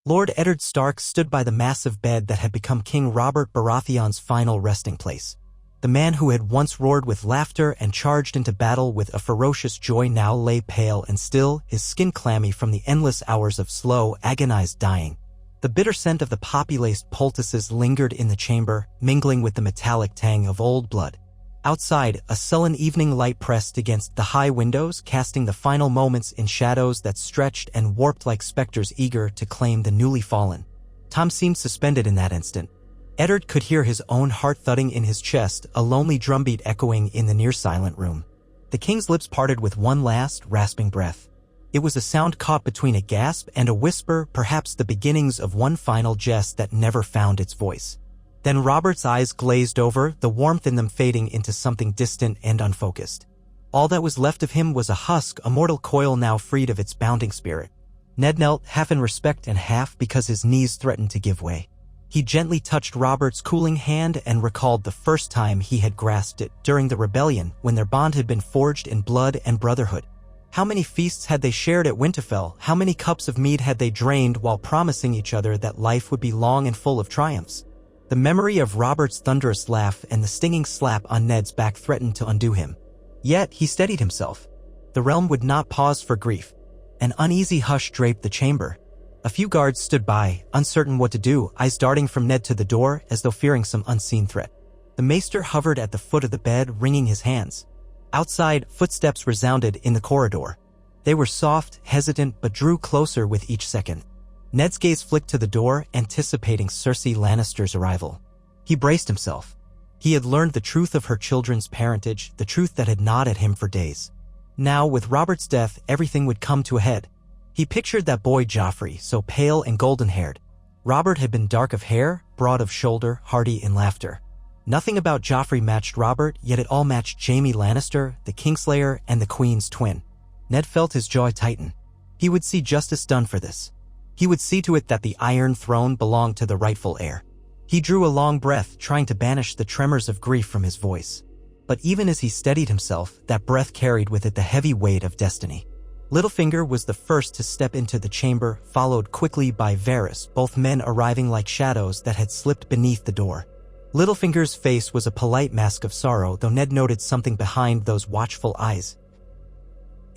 Lord Eddard Stark stood by the massive bed that had become King Robert Baratheon's final resting place. The man who had once roared with laughter and charged into battle with a ferocious joy now lay pale and still, his skin clammy from the endless hours of slow, agonized dying. The bitter scent of the poppy-laced poultices lingered in the chamber, mingling with the metallic tang of old blood. Outside, a sullen evening light pressed against the high windows, casting the final moments in shadows that stretched and warped like specters eager to claim the newly fallen. Time seemed suspended in that instant. Eddard could hear his own heart thudding in his chest, a lonely drumbeat echoing in the near-silent room. The king's lips parted with one last, rasping breath. It was a sound caught between a gasp and a whisper, perhaps the beginnings of one final jest that never found its voice. Then Robert's eyes glazed over, the warmth in them fading into something distant and unfocused. All that was left of him was a husk, a mortal coil now freed of its bounding spirit. Ned knelt, half in respect and half because his knees threatened to give way. He gently touched Robert's cooling hand and recalled the first time he had grasped it, during the rebellion, when their bond had been forged in blood and brotherhood. How many feasts had they shared at Winterfell? How many cups of mead had they drained while promising each other that life would be long and full of triumphs? The memory of Robert's thunderous laugh and the stinging slap on Ned's back threatened to undo him. Yet he steadied himself. The realm would not pause for grief. An uneasy hush draped the chamber. A few guards stood by, uncertain what to do, eyes darting from Ned to the door as though fearing some unseen threat. The maester hovered at the foot of the bed, wringing his hands. Outside, footsteps resounded in the corridor. They were soft, hesitant, but drew closer with each second. Ned's gaze flicked to the door, anticipating Cersei Lannister's arrival. He braced himself. He had learned the truth of her children's parentage, the truth that had gnawed at him for days. Now, with Robert's death, everything would come to a head. He pictured that boy Joffrey, so pale and golden-haired. Robert had been dark of hair, broad of shoulder, hearty in laughter. Nothing about Joffrey matched Robert, yet it all matched Jaime Lannister, the Kingslayer, and the Queen's twin. Ned felt his jaw tighten. He would see justice done for this. He would see to it that the Iron Throne belonged to the rightful heir. He drew a long breath, trying to banish the tremors of grief from his voice. But even as he steadied himself, that breath carried with it the heavy weight of destiny. Littlefinger was the first to step into the chamber, followed quickly by Varys, both men arriving like shadows that had slipped beneath the door. Littlefinger's face was a polite mask of sorrow, though Ned noted something behind those watchful eyes.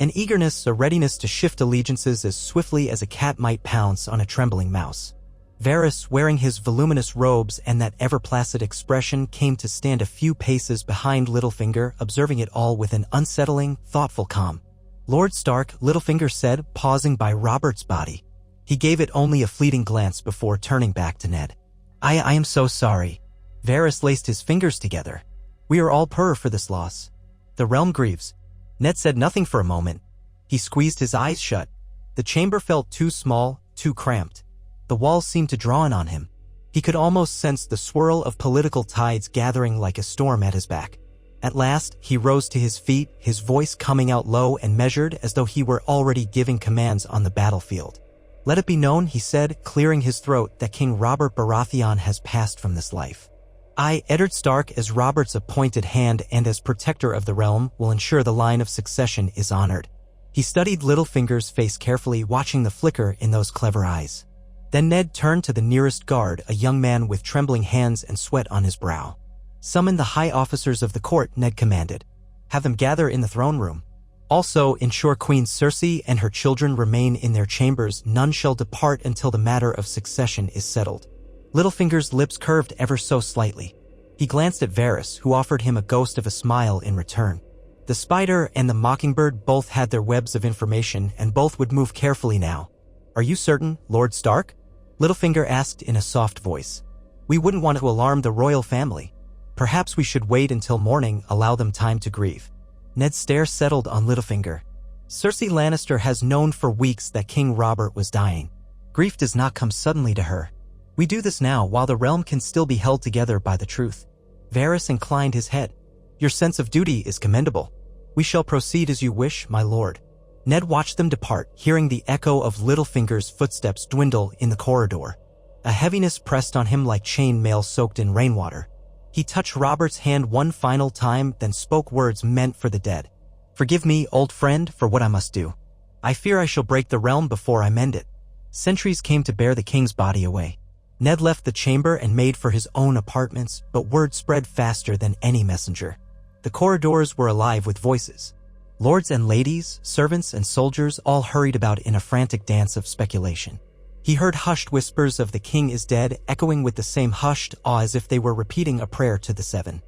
An eagerness, a readiness to shift allegiances as swiftly as a cat might pounce on a trembling mouse. Varys, wearing his voluminous robes and that ever-placid expression, came to stand a few paces behind Littlefinger, observing it all with an unsettling, thoughtful calm. "Lord Stark," Littlefinger said, pausing by Robert's body. He gave it only a fleeting glance before turning back to Ned. I am so sorry." Varys laced his fingers together. "We are all purr for this loss. The realm grieves." Ned said nothing for a moment. He squeezed his eyes shut. The chamber felt too small, too cramped. The walls seemed to draw in on him. He could almost sense the swirl of political tides gathering like a storm at his back. At last, he rose to his feet, his voice coming out low and measured as though he were already giving commands on the battlefield. "Let it be known," he said, clearing his throat, "that King Robert Baratheon has passed from this life. I, Eddard Stark, as Robert's appointed hand and as protector of the realm, will ensure the line of succession is honored." He studied Littlefinger's face carefully, watching the flicker in those clever eyes. Then Ned turned to the nearest guard, a young man with trembling hands and sweat on his brow. "Summon the high officers of the court," Ned commanded. "Have them gather in the throne room. Also, ensure Queen Cersei and her children remain in their chambers. None shall depart until the matter of succession is settled." Littlefinger's lips curved ever so slightly. He glanced at Varys, who offered him a ghost of a smile in return. The spider and the mockingbird both had their webs of information, and both would move carefully now. "Are you certain, Lord Stark?" Littlefinger asked in a soft voice. "We wouldn't want to alarm the royal family. Perhaps we should wait until morning, allow them time to grieve." Ned's stare settled on Littlefinger. Cersei Lannister has known for weeks that King Robert was dying. Grief does not come suddenly to her. We do this now while the realm can still be held together by the truth. Varys inclined his head. "Your sense of duty is commendable. We shall proceed as you wish, my lord." Ned watched them depart, hearing the echo of Littlefinger's footsteps dwindle in the corridor. A heaviness pressed on him like chain mail soaked in rainwater. He touched Robert's hand one final time, then spoke words meant for the dead. Forgive me, old friend, for what I must do. I fear I shall break the realm before I mend it." Sentries came to bear the king's body away. Ned left the chamber and made for his own apartments, but word spread faster than any messenger. The corridors were alive with voices. Lords and ladies, servants and soldiers all hurried about in a frantic dance of speculation. He heard hushed whispers of "the king is dead," echoing with the same hushed awe as if they were repeating a prayer to the seven.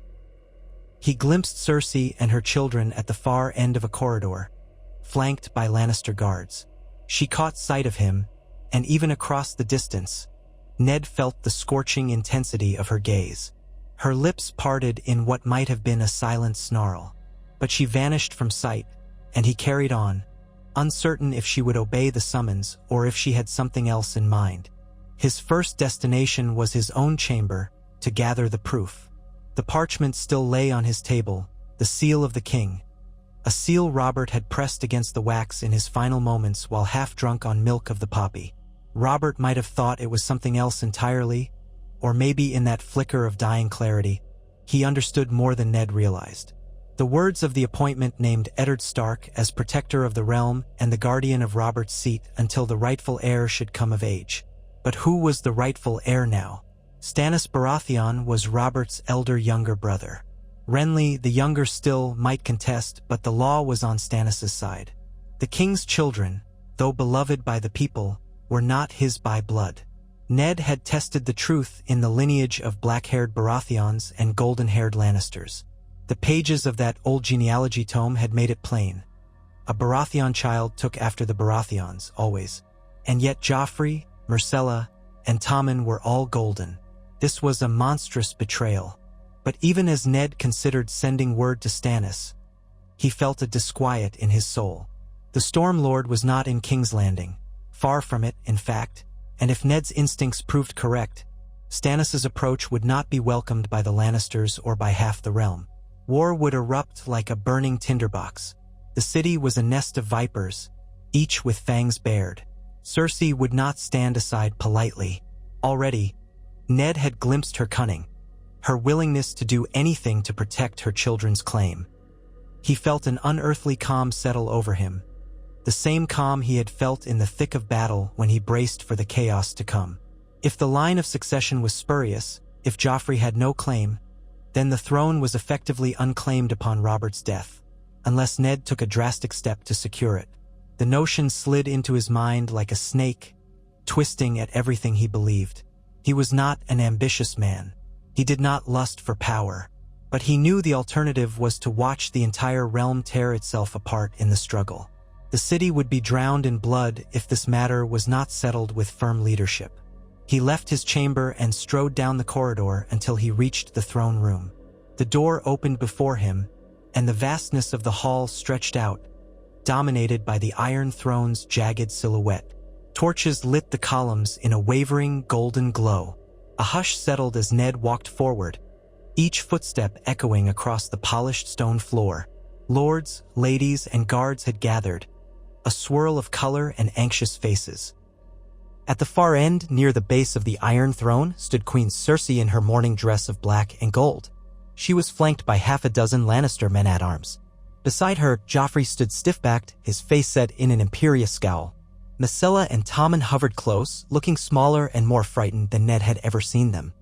He glimpsed Cersei and her children at the far end of a corridor, flanked by Lannister guards. She caught sight of him, and even across the distance, Ned felt the scorching intensity of her gaze. Her lips parted in what might have been a silent snarl. But she vanished from sight, and he carried on, uncertain if she would obey the summons or if she had something else in mind. His first destination was his own chamber, to gather the proof. The parchment still lay on his table, the seal of the king. A seal Robert had pressed against the wax in his final moments while half drunk on milk of the poppy. Robert might have thought it was something else entirely, or maybe in that flicker of dying clarity, he understood more than Ned realized. The words of the appointment named Eddard Stark as protector of the realm and the guardian of Robert's seat until the rightful heir should come of age. But who was the rightful heir now? Stannis Baratheon was Robert's elder younger brother. Renly, the younger still, might contest, but the law was on Stannis' side. The king's children, though beloved by the people, were not his by blood. Ned had tested the truth in the lineage of black-haired Baratheons and golden-haired Lannisters. The pages of that old genealogy tome had made it plain. A Baratheon child took after the Baratheons, always. And yet Joffrey, Myrcella, and Tommen were all golden. This was a monstrous betrayal. But even as Ned considered sending word to Stannis, he felt a disquiet in his soul. The Storm Lord was not in King's Landing. Far from it, in fact, and if Ned's instincts proved correct, Stannis' approach would not be welcomed by the Lannisters or by half the realm. War would erupt like a burning tinderbox. The city was a nest of vipers, each with fangs bared. Cersei would not stand aside politely. Already, Ned had glimpsed her cunning, her willingness to do anything to protect her children's claim. He felt an unearthly calm settle over him, the same calm he had felt in the thick of battle when he braced for the chaos to come. If the line of succession was spurious, if Joffrey had no claim, then the throne was effectively unclaimed upon Robert's death, unless Ned took a drastic step to secure it. The notion slid into his mind like a snake, twisting at everything he believed. He was not an ambitious man. He did not lust for power, but he knew the alternative was to watch the entire realm tear itself apart in the struggle. The city would be drowned in blood if this matter was not settled with firm leadership. He left his chamber and strode down the corridor until he reached the throne room. The door opened before him, and the vastness of the hall stretched out, dominated by the Iron Throne's jagged silhouette. Torches lit the columns in a wavering golden glow. A hush settled as Ned walked forward, each footstep echoing across the polished stone floor. Lords, ladies, and guards had gathered, a swirl of color and anxious faces. At the far end, near the base of the Iron Throne, stood Queen Cersei in her morning dress of black and gold. She was flanked by half a dozen Lannister men-at-arms. Beside her, Joffrey stood stiff-backed, his face set in an imperious scowl. Myrcella and Tommen hovered close, looking smaller and more frightened than Ned had ever seen them.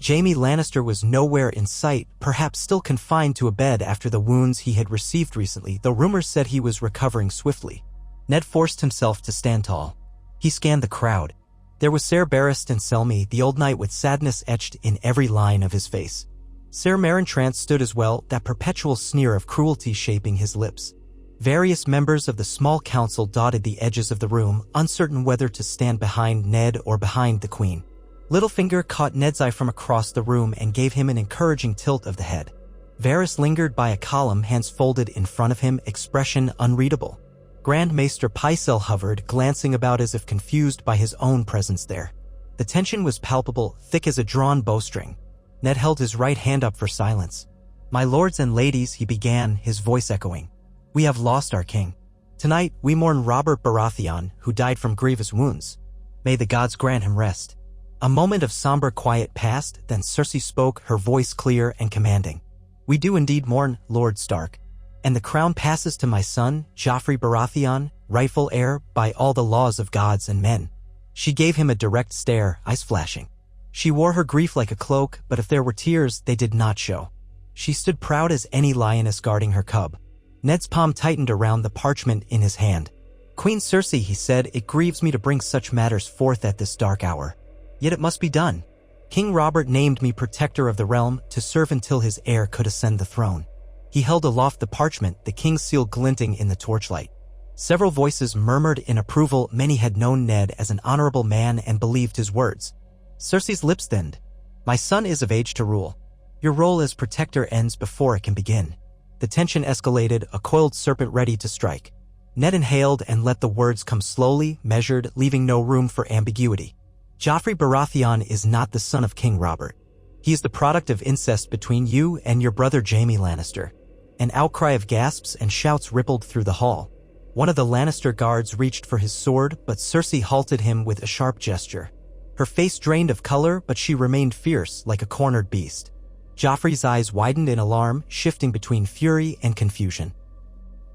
Jaime Lannister was nowhere in sight, perhaps still confined to a bed after the wounds he had received recently, though rumors said he was recovering swiftly. Ned forced himself to stand tall. He scanned the crowd. There was Ser Barristan and Selmy, the old knight with sadness etched in every line of his face. Ser Marentrant stood as well, that perpetual sneer of cruelty shaping his lips. Various members of the small council dotted the edges of the room, uncertain whether to stand behind Ned or behind the queen. Littlefinger caught Ned's eye from across the room and gave him an encouraging tilt of the head. Varys lingered by a column, hands folded in front of him, expression unreadable. Grand Maester Pycelle hovered, glancing about as if confused by his own presence there. The tension was palpable, thick as a drawn bowstring. Ned held his right hand up for silence. "My lords and ladies," he began, his voice echoing. "We have lost our king. Tonight, we mourn Robert Baratheon, who died from grievous wounds. May the gods grant him rest." A moment of somber quiet passed, then Cersei spoke, her voice clear and commanding. "We do indeed mourn, Lord Stark, And the crown passes to my son, Joffrey Baratheon, rightful heir by all the laws of gods and men." She gave him a direct stare, eyes flashing. She wore her grief like a cloak, but if there were tears, they did not show. She stood proud as any lioness guarding her cub. Ned's palm tightened around the parchment in his hand. "Queen Cersei," he said, "it grieves me to bring such matters forth at this dark hour. Yet it must be done. King Robert named me protector of the realm to serve until his heir could ascend the throne." He held aloft the parchment, the king's seal glinting in the torchlight. Several voices murmured in approval. Many had known Ned as an honorable man and believed his words. Cersei's lips thinned. "My son is of age to rule. Your role as protector ends before it can begin." The tension escalated, a coiled serpent ready to strike. Ned inhaled and let the words come slowly, measured, leaving no room for ambiguity. "Joffrey Baratheon is not the son of King Robert. He is the product of incest between you and your brother Jaime Lannister." An outcry of gasps and shouts rippled through the hall. One of the Lannister guards reached for his sword, but Cersei halted him with a sharp gesture. Her face drained of color, but she remained fierce, like a cornered beast. Joffrey's eyes widened in alarm, shifting between fury and confusion.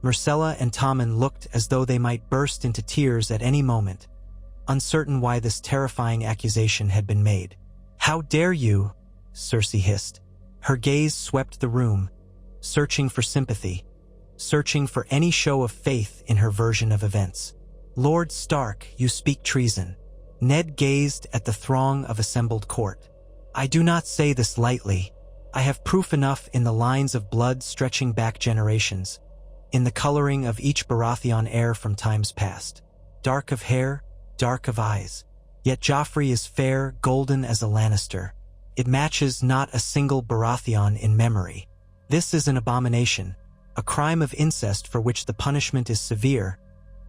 Myrcella and Tommen looked as though they might burst into tears at any moment, uncertain why this terrifying accusation had been made. "How dare you?" Cersei hissed. Her gaze swept the room, searching for sympathy, searching for any show of faith in her version of events. "Lord Stark, you speak treason." Ned gazed at the throng of assembled court. "I do not say this lightly. I have proof enough in the lines of blood stretching back generations, in the coloring of each Baratheon heir from times past. Dark of hair, dark of eyes. Yet Joffrey is fair, golden as a Lannister. It matches not a single Baratheon in memory. This is an abomination, a crime of incest for which the punishment is severe,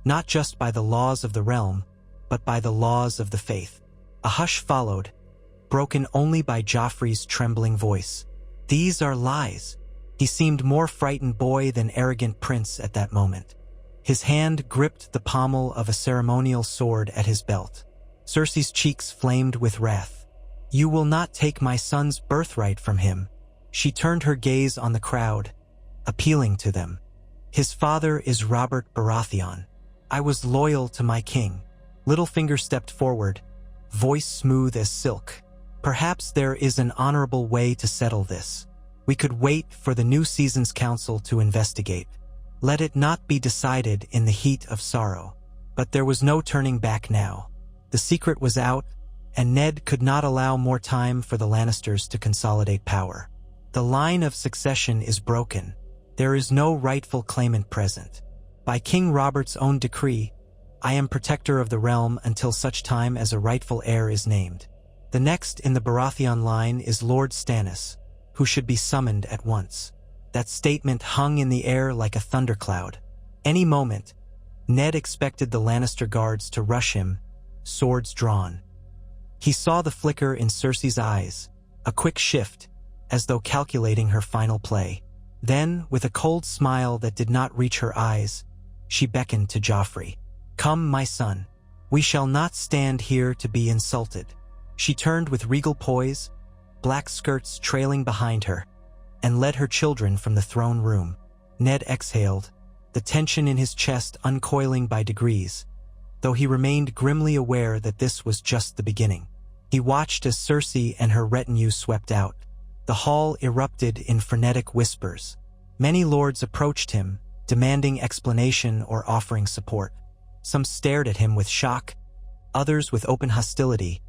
not just by the laws of the realm, but by the laws of the faith." A hush followed, broken only by Joffrey's trembling voice. "These are lies." He seemed more frightened boy than arrogant prince at that moment. His hand gripped the pommel of a ceremonial sword at his belt. Cersei's cheeks flamed with wrath. "You will not take my son's birthright from him." She turned her gaze on the crowd, appealing to them. "His father is Robert Baratheon. I was loyal to my king." Littlefinger stepped forward, voice smooth as silk. "Perhaps there is an honorable way to settle this. We could wait for the new season's council to investigate. Let it not be decided in the heat of sorrow." But there was no turning back now. The secret was out, and Ned could not allow more time for the Lannisters to consolidate power. The line of succession is broken. There is no rightful claimant present. By King Robert's own decree, I am protector of the realm until such time as a rightful heir is named. The next in the Baratheon line is Lord Stannis, who should be summoned at once. That statement hung in the air like a thundercloud. Any moment, Ned expected the Lannister guards to rush him, swords drawn. He saw the flicker in Cersei's eyes, a quick shift, as though calculating her final play. Then, with a cold smile that did not reach her eyes, she beckoned to Joffrey. "Come, my son. We shall not stand here to be insulted." She turned with regal poise, black skirts trailing behind her, and led her children from the throne room. Ned exhaled, the tension in his chest uncoiling by degrees, though he remained grimly aware that this was just the beginning. He watched as Cersei and her retinue swept out. The hall erupted in frenetic whispers. Many lords approached him, demanding explanation or offering support. Some stared at him with shock, others with open hostility,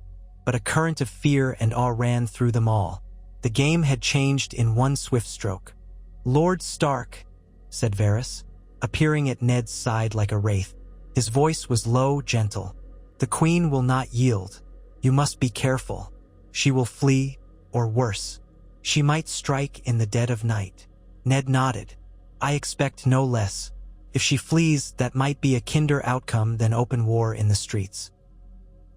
but a current of fear and awe ran through them all. The game had changed in one swift stroke. "Lord Stark," said Varys, appearing at Ned's side like a wraith. His voice was low, gentle. "The queen will not yield. You must be careful. She will flee, or worse. She might strike in the dead of night." Ned nodded. "I expect no less. If she flees, that might be a kinder outcome than open war in the streets.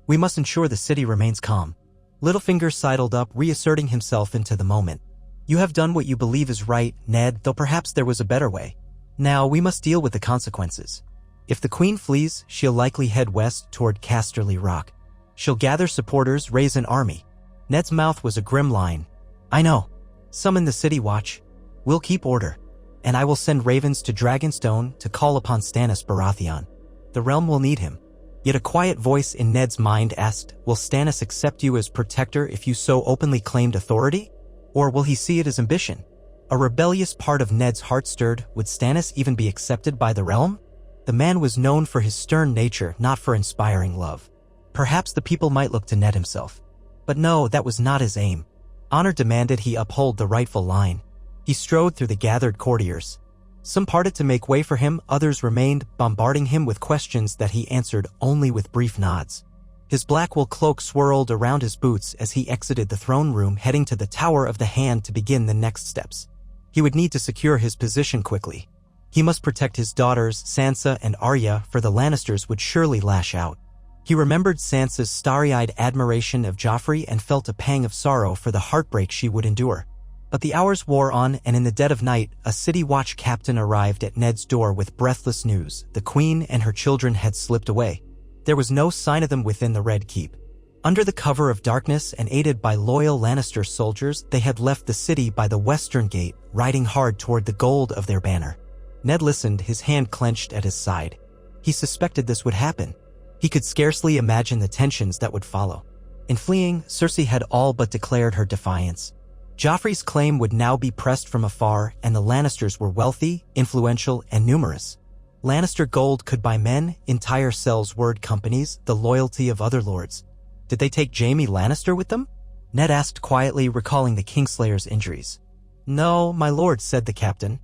We must ensure the city remains calm." Littlefinger sidled up, reasserting himself into the moment. "You have done what you believe is right, Ned, though perhaps there was a better way. Now we must deal with the consequences. If the queen flees, she'll likely head west toward Casterly Rock. She'll gather supporters, raise an army." Ned's mouth was a grim line. "I know. Summon the city watch. We'll keep order. and I will send ravens to Dragonstone to call upon Stannis Baratheon. The realm will need him." Yet a quiet voice in Ned's mind asked, "Will Stannis accept you as protector if you so openly claimed authority? Or will he see it as ambition?" A rebellious part of Ned's heart stirred. Would Stannis even be accepted by the realm? The man was known for his stern nature, not for inspiring love. Perhaps the people might look to Ned himself. But no, that was not his aim. Honor demanded he uphold the rightful line. He strode through the gathered courtiers. Some parted to make way for him, others remained, bombarding him with questions that he answered only with brief nods. His black wool cloak swirled around his boots as he exited the throne room, heading to the Tower of the Hand to begin the next steps. He would need to secure his position quickly. He must protect his daughters, Sansa and Arya, for the Lannisters would surely lash out. He remembered Sansa's starry-eyed admiration of Joffrey and felt a pang of sorrow for the heartbreak she would endure. But the hours wore on, and in the dead of night, a city watch captain arrived at Ned's door with breathless news. The Queen and her children had slipped away. There was no sign of them within the Red Keep. Under the cover of darkness and aided by loyal Lannister soldiers, they had left the city by the western gate, riding hard toward the gold of their banner. Ned listened, his hand clenched at his side. He suspected this would happen. He could scarcely imagine the tensions that would follow. In fleeing, Cersei had all but declared her defiance. Joffrey's claim would now be pressed from afar, and the Lannisters were wealthy, influential, and numerous. Lannister gold could buy men, entire word companies, the loyalty of other lords. Did they take Jaime Lannister with them? Ned asked quietly, recalling the Kingslayer's injuries. "No, my lord," said the captain.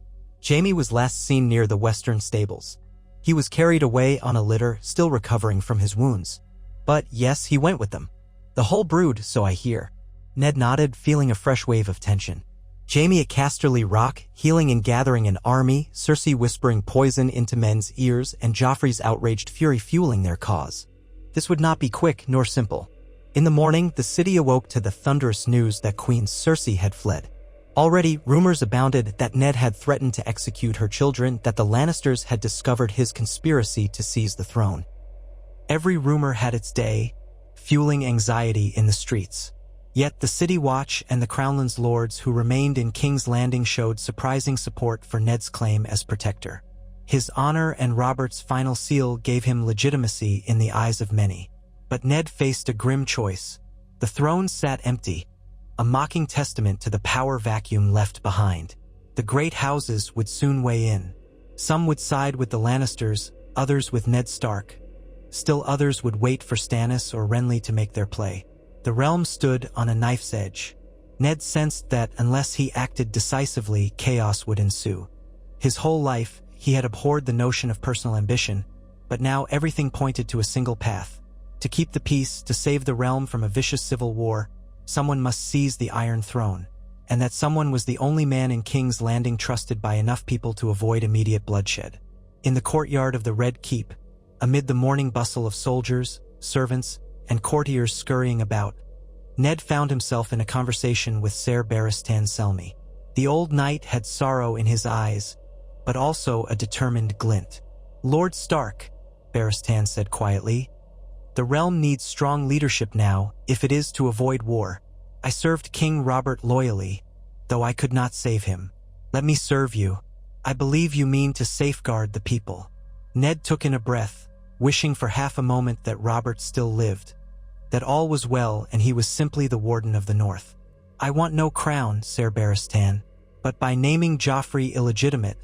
Jaime was last seen near the western stables. He was carried away on a litter, still recovering from his wounds. But yes, he went with them. The whole brood, so I hear. Ned nodded, feeling a fresh wave of tension. Jaime at Casterly Rock, healing and gathering an army, Cersei whispering poison into men's ears, and Joffrey's outraged fury fueling their cause. This would not be quick nor simple. In the morning, the city awoke to the thunderous news that Queen Cersei had fled. Already, rumors abounded that Ned had threatened to execute her children, that the Lannisters had discovered his conspiracy to seize the throne. Every rumor had its day, fueling anxiety in the streets. Yet the City Watch and the Crownland's lords who remained in King's Landing showed surprising support for Ned's claim as protector. His honor and Robert's final seal gave him legitimacy in the eyes of many. But Ned faced a grim choice. The throne sat empty, a mocking testament to the power vacuum left behind. The great houses would soon weigh in. Some would side with the Lannisters, others with Ned Stark. Still others would wait for Stannis or Renly to make their play. The realm stood on a knife's edge. Ned sensed that unless he acted decisively, chaos would ensue. His whole life, he had abhorred the notion of personal ambition, but now everything pointed to a single path. To keep the peace, to save the realm from a vicious civil war, someone must seize the Iron Throne, and that someone was the only man in King's Landing trusted by enough people to avoid immediate bloodshed. In the courtyard of the Red Keep, amid the morning bustle of soldiers, servants, and courtiers scurrying about, Ned found himself in a conversation with Ser Barristan Selmy. The old knight had sorrow in his eyes, but also a determined glint. "Lord Stark," Barristan said quietly, "the realm needs strong leadership now, if it is to avoid war. I served King Robert loyally, though I could not save him. Let me serve you. I believe you mean to safeguard the people." Ned took in a breath, wishing for half a moment that Robert still lived, that all was well and he was simply the Warden of the North. "I want no crown, Ser Barristan, but by naming Joffrey illegitimate,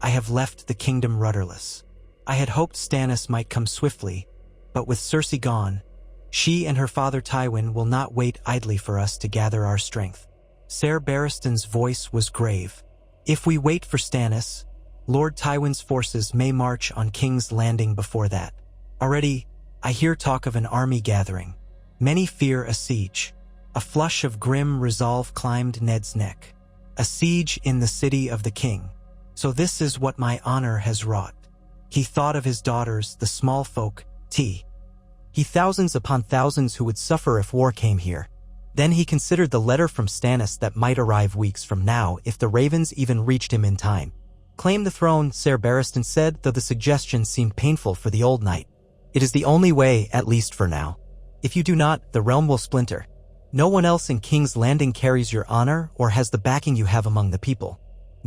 I have left the kingdom rudderless. I had hoped Stannis might come swiftly, but with Cersei gone, she and her father Tywin will not wait idly for us to gather our strength." Ser Barristan's voice was grave. "If we wait for Stannis, Lord Tywin's forces may march on King's Landing before that. Already, I hear talk of an army gathering. Many fear a siege." A flush of grim resolve climbed Ned's neck. "A siege in the city of the king. So this is what my honor has wrought." He thought of his daughters, the small folk, he thousands upon thousands who would suffer if war came here. Then he considered the letter from Stannis that might arrive weeks from now if the ravens even reached him in time. "Claim the throne," Ser Barristan said, though the suggestion seemed painful for the old knight. "It is the only way, at least for now. If you do not, the realm will splinter. No one else in King's Landing carries your honor or has the backing you have among the people."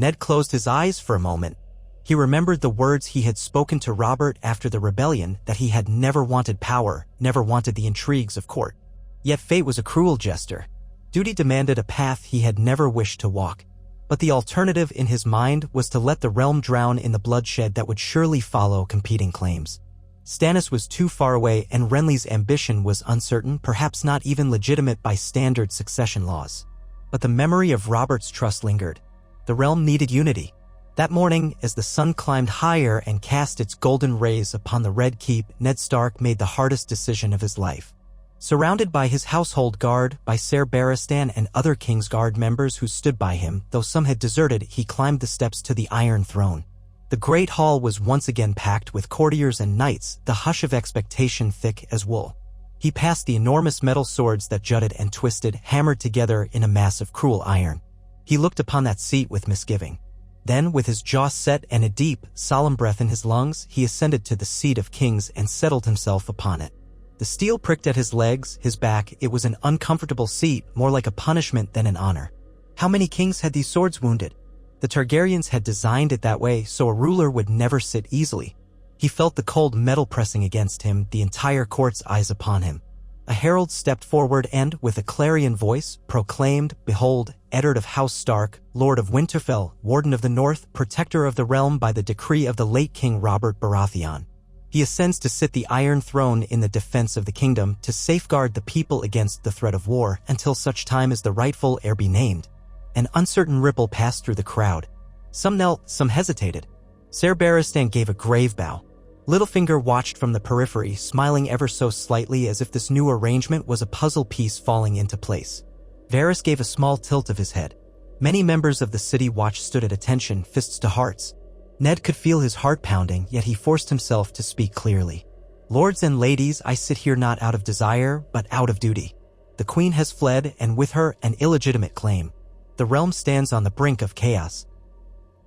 Ned closed his eyes for a moment. He remembered the words he had spoken to Robert after the rebellion, that he had never wanted power, never wanted the intrigues of court. Yet fate was a cruel jester. Duty demanded a path he had never wished to walk. But the alternative in his mind was to let the realm drown in the bloodshed that would surely follow competing claims. Stannis was too far away, and Renly's ambition was uncertain, perhaps not even legitimate by standard succession laws. But the memory of Robert's trust lingered. The realm needed unity. That morning, as the sun climbed higher and cast its golden rays upon the Red Keep, Ned Stark made the hardest decision of his life. Surrounded by his household guard, by Ser Barristan and other Kingsguard members who stood by him, though some had deserted, he climbed the steps to the Iron Throne. The great hall was once again packed with courtiers and knights, the hush of expectation thick as wool. He passed the enormous metal swords that jutted and twisted, hammered together in a mass of cruel iron. He looked upon that seat with misgiving. Then, with his jaw set and a deep, solemn breath in his lungs, he ascended to the seat of kings and settled himself upon it. The steel pricked at his legs, his back. It was an uncomfortable seat, more like a punishment than an honor. How many kings had these swords wounded? The Targaryens had designed it that way, so a ruler would never sit easily. He felt the cold metal pressing against him, the entire court's eyes upon him. A herald stepped forward and, with a clarion voice, proclaimed, "Behold, Eddard of House Stark, Lord of Winterfell, Warden of the North, Protector of the Realm by the decree of the late King Robert Baratheon. He ascends to sit the Iron Throne in the defense of the kingdom, to safeguard the people against the threat of war, until such time as the rightful heir be named." An uncertain ripple passed through the crowd. Some knelt, some hesitated. Ser Barristan gave a grave bow. Littlefinger watched from the periphery, smiling ever so slightly, as if this new arrangement was a puzzle piece falling into place. Varys gave a small tilt of his head. Many members of the City Watch stood at attention, fists to hearts. Ned could feel his heart pounding, yet he forced himself to speak clearly. "Lords and ladies, I sit here not out of desire, but out of duty. The Queen has fled, and with her, an illegitimate claim. The realm stands on the brink of chaos.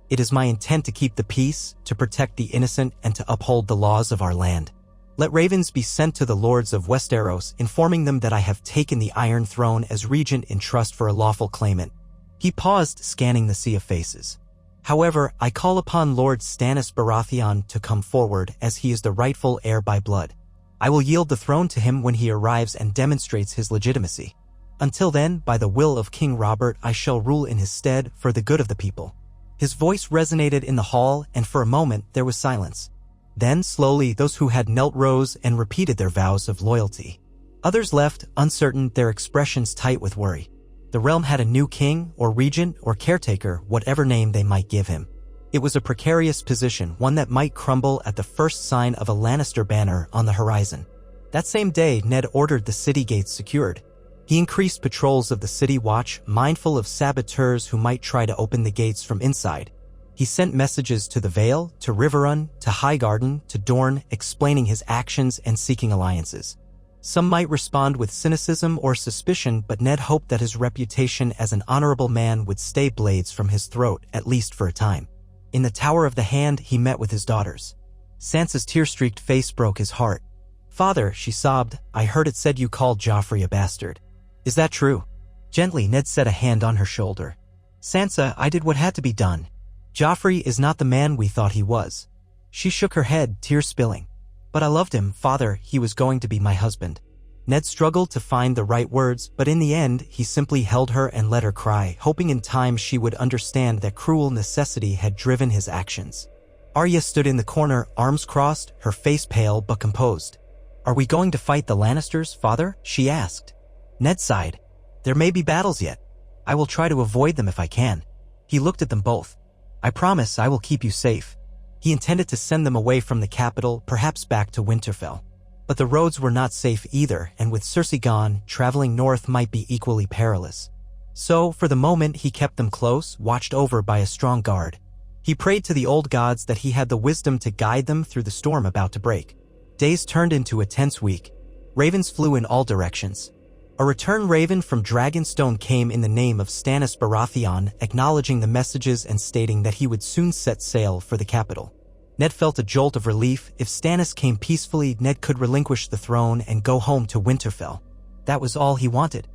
It is my intent to keep the peace, to protect the innocent, and to uphold the laws of our land. Let ravens be sent to the lords of Westeros, informing them that I have taken the Iron Throne as regent in trust for a lawful claimant." He paused, scanning the sea of faces. "However, I call upon Lord Stannis Baratheon to come forward, as he is the rightful heir by blood. I will yield the throne to him when he arrives and demonstrates his legitimacy. Until then, by the will of King Robert, I shall rule in his stead for the good of the people." His voice resonated in the hall, and for a moment there was silence. Then, slowly, those who had knelt rose and repeated their vows of loyalty. Others left, uncertain, their expressions tight with worry. The realm had a new king, or regent, or caretaker, whatever name they might give him. It was a precarious position, one that might crumble at the first sign of a Lannister banner on the horizon. That same day, Ned ordered the city gates secured. He increased patrols of the City Watch, mindful of saboteurs who might try to open the gates from inside. He sent messages to the Vale, to Riverrun, to Highgarden, to Dorne, explaining his actions and seeking alliances. Some might respond with cynicism or suspicion, but Ned hoped that his reputation as an honorable man would stay blades from his throat, at least for a time. In the Tower of the Hand, he met with his daughters. Sansa's tear-streaked face broke his heart. "Father," she sobbed, "I heard it said you called Joffrey a bastard. Is that true?" Gently, Ned set a hand on her shoulder. "Sansa, I did what had to be done. Joffrey is not the man we thought he was." She shook her head, tears spilling. "But I loved him, Father. He was going to be my husband." Ned struggled to find the right words, but in the end, he simply held her and let her cry, hoping in time she would understand that cruel necessity had driven his actions. Arya stood in the corner, arms crossed, her face pale but composed. "Are we going to fight the Lannisters, Father?" she asked. Ned sighed. "There may be battles yet. I will try to avoid them if I can." He looked at them both. "I promise I will keep you safe." He intended to send them away from the capital, perhaps back to Winterfell. But the roads were not safe either, and with Cersei gone, traveling north might be equally perilous. So, for the moment, he kept them close, watched over by a strong guard. He prayed to the old gods that he had the wisdom to guide them through the storm about to break. Days turned into a tense week. Ravens flew in all directions. A return raven from Dragonstone came in the name of Stannis Baratheon, acknowledging the messages and stating that he would soon set sail for the capital. Ned felt a jolt of relief. If Stannis came peacefully, Ned could relinquish the throne and go home to Winterfell. That was all he wanted.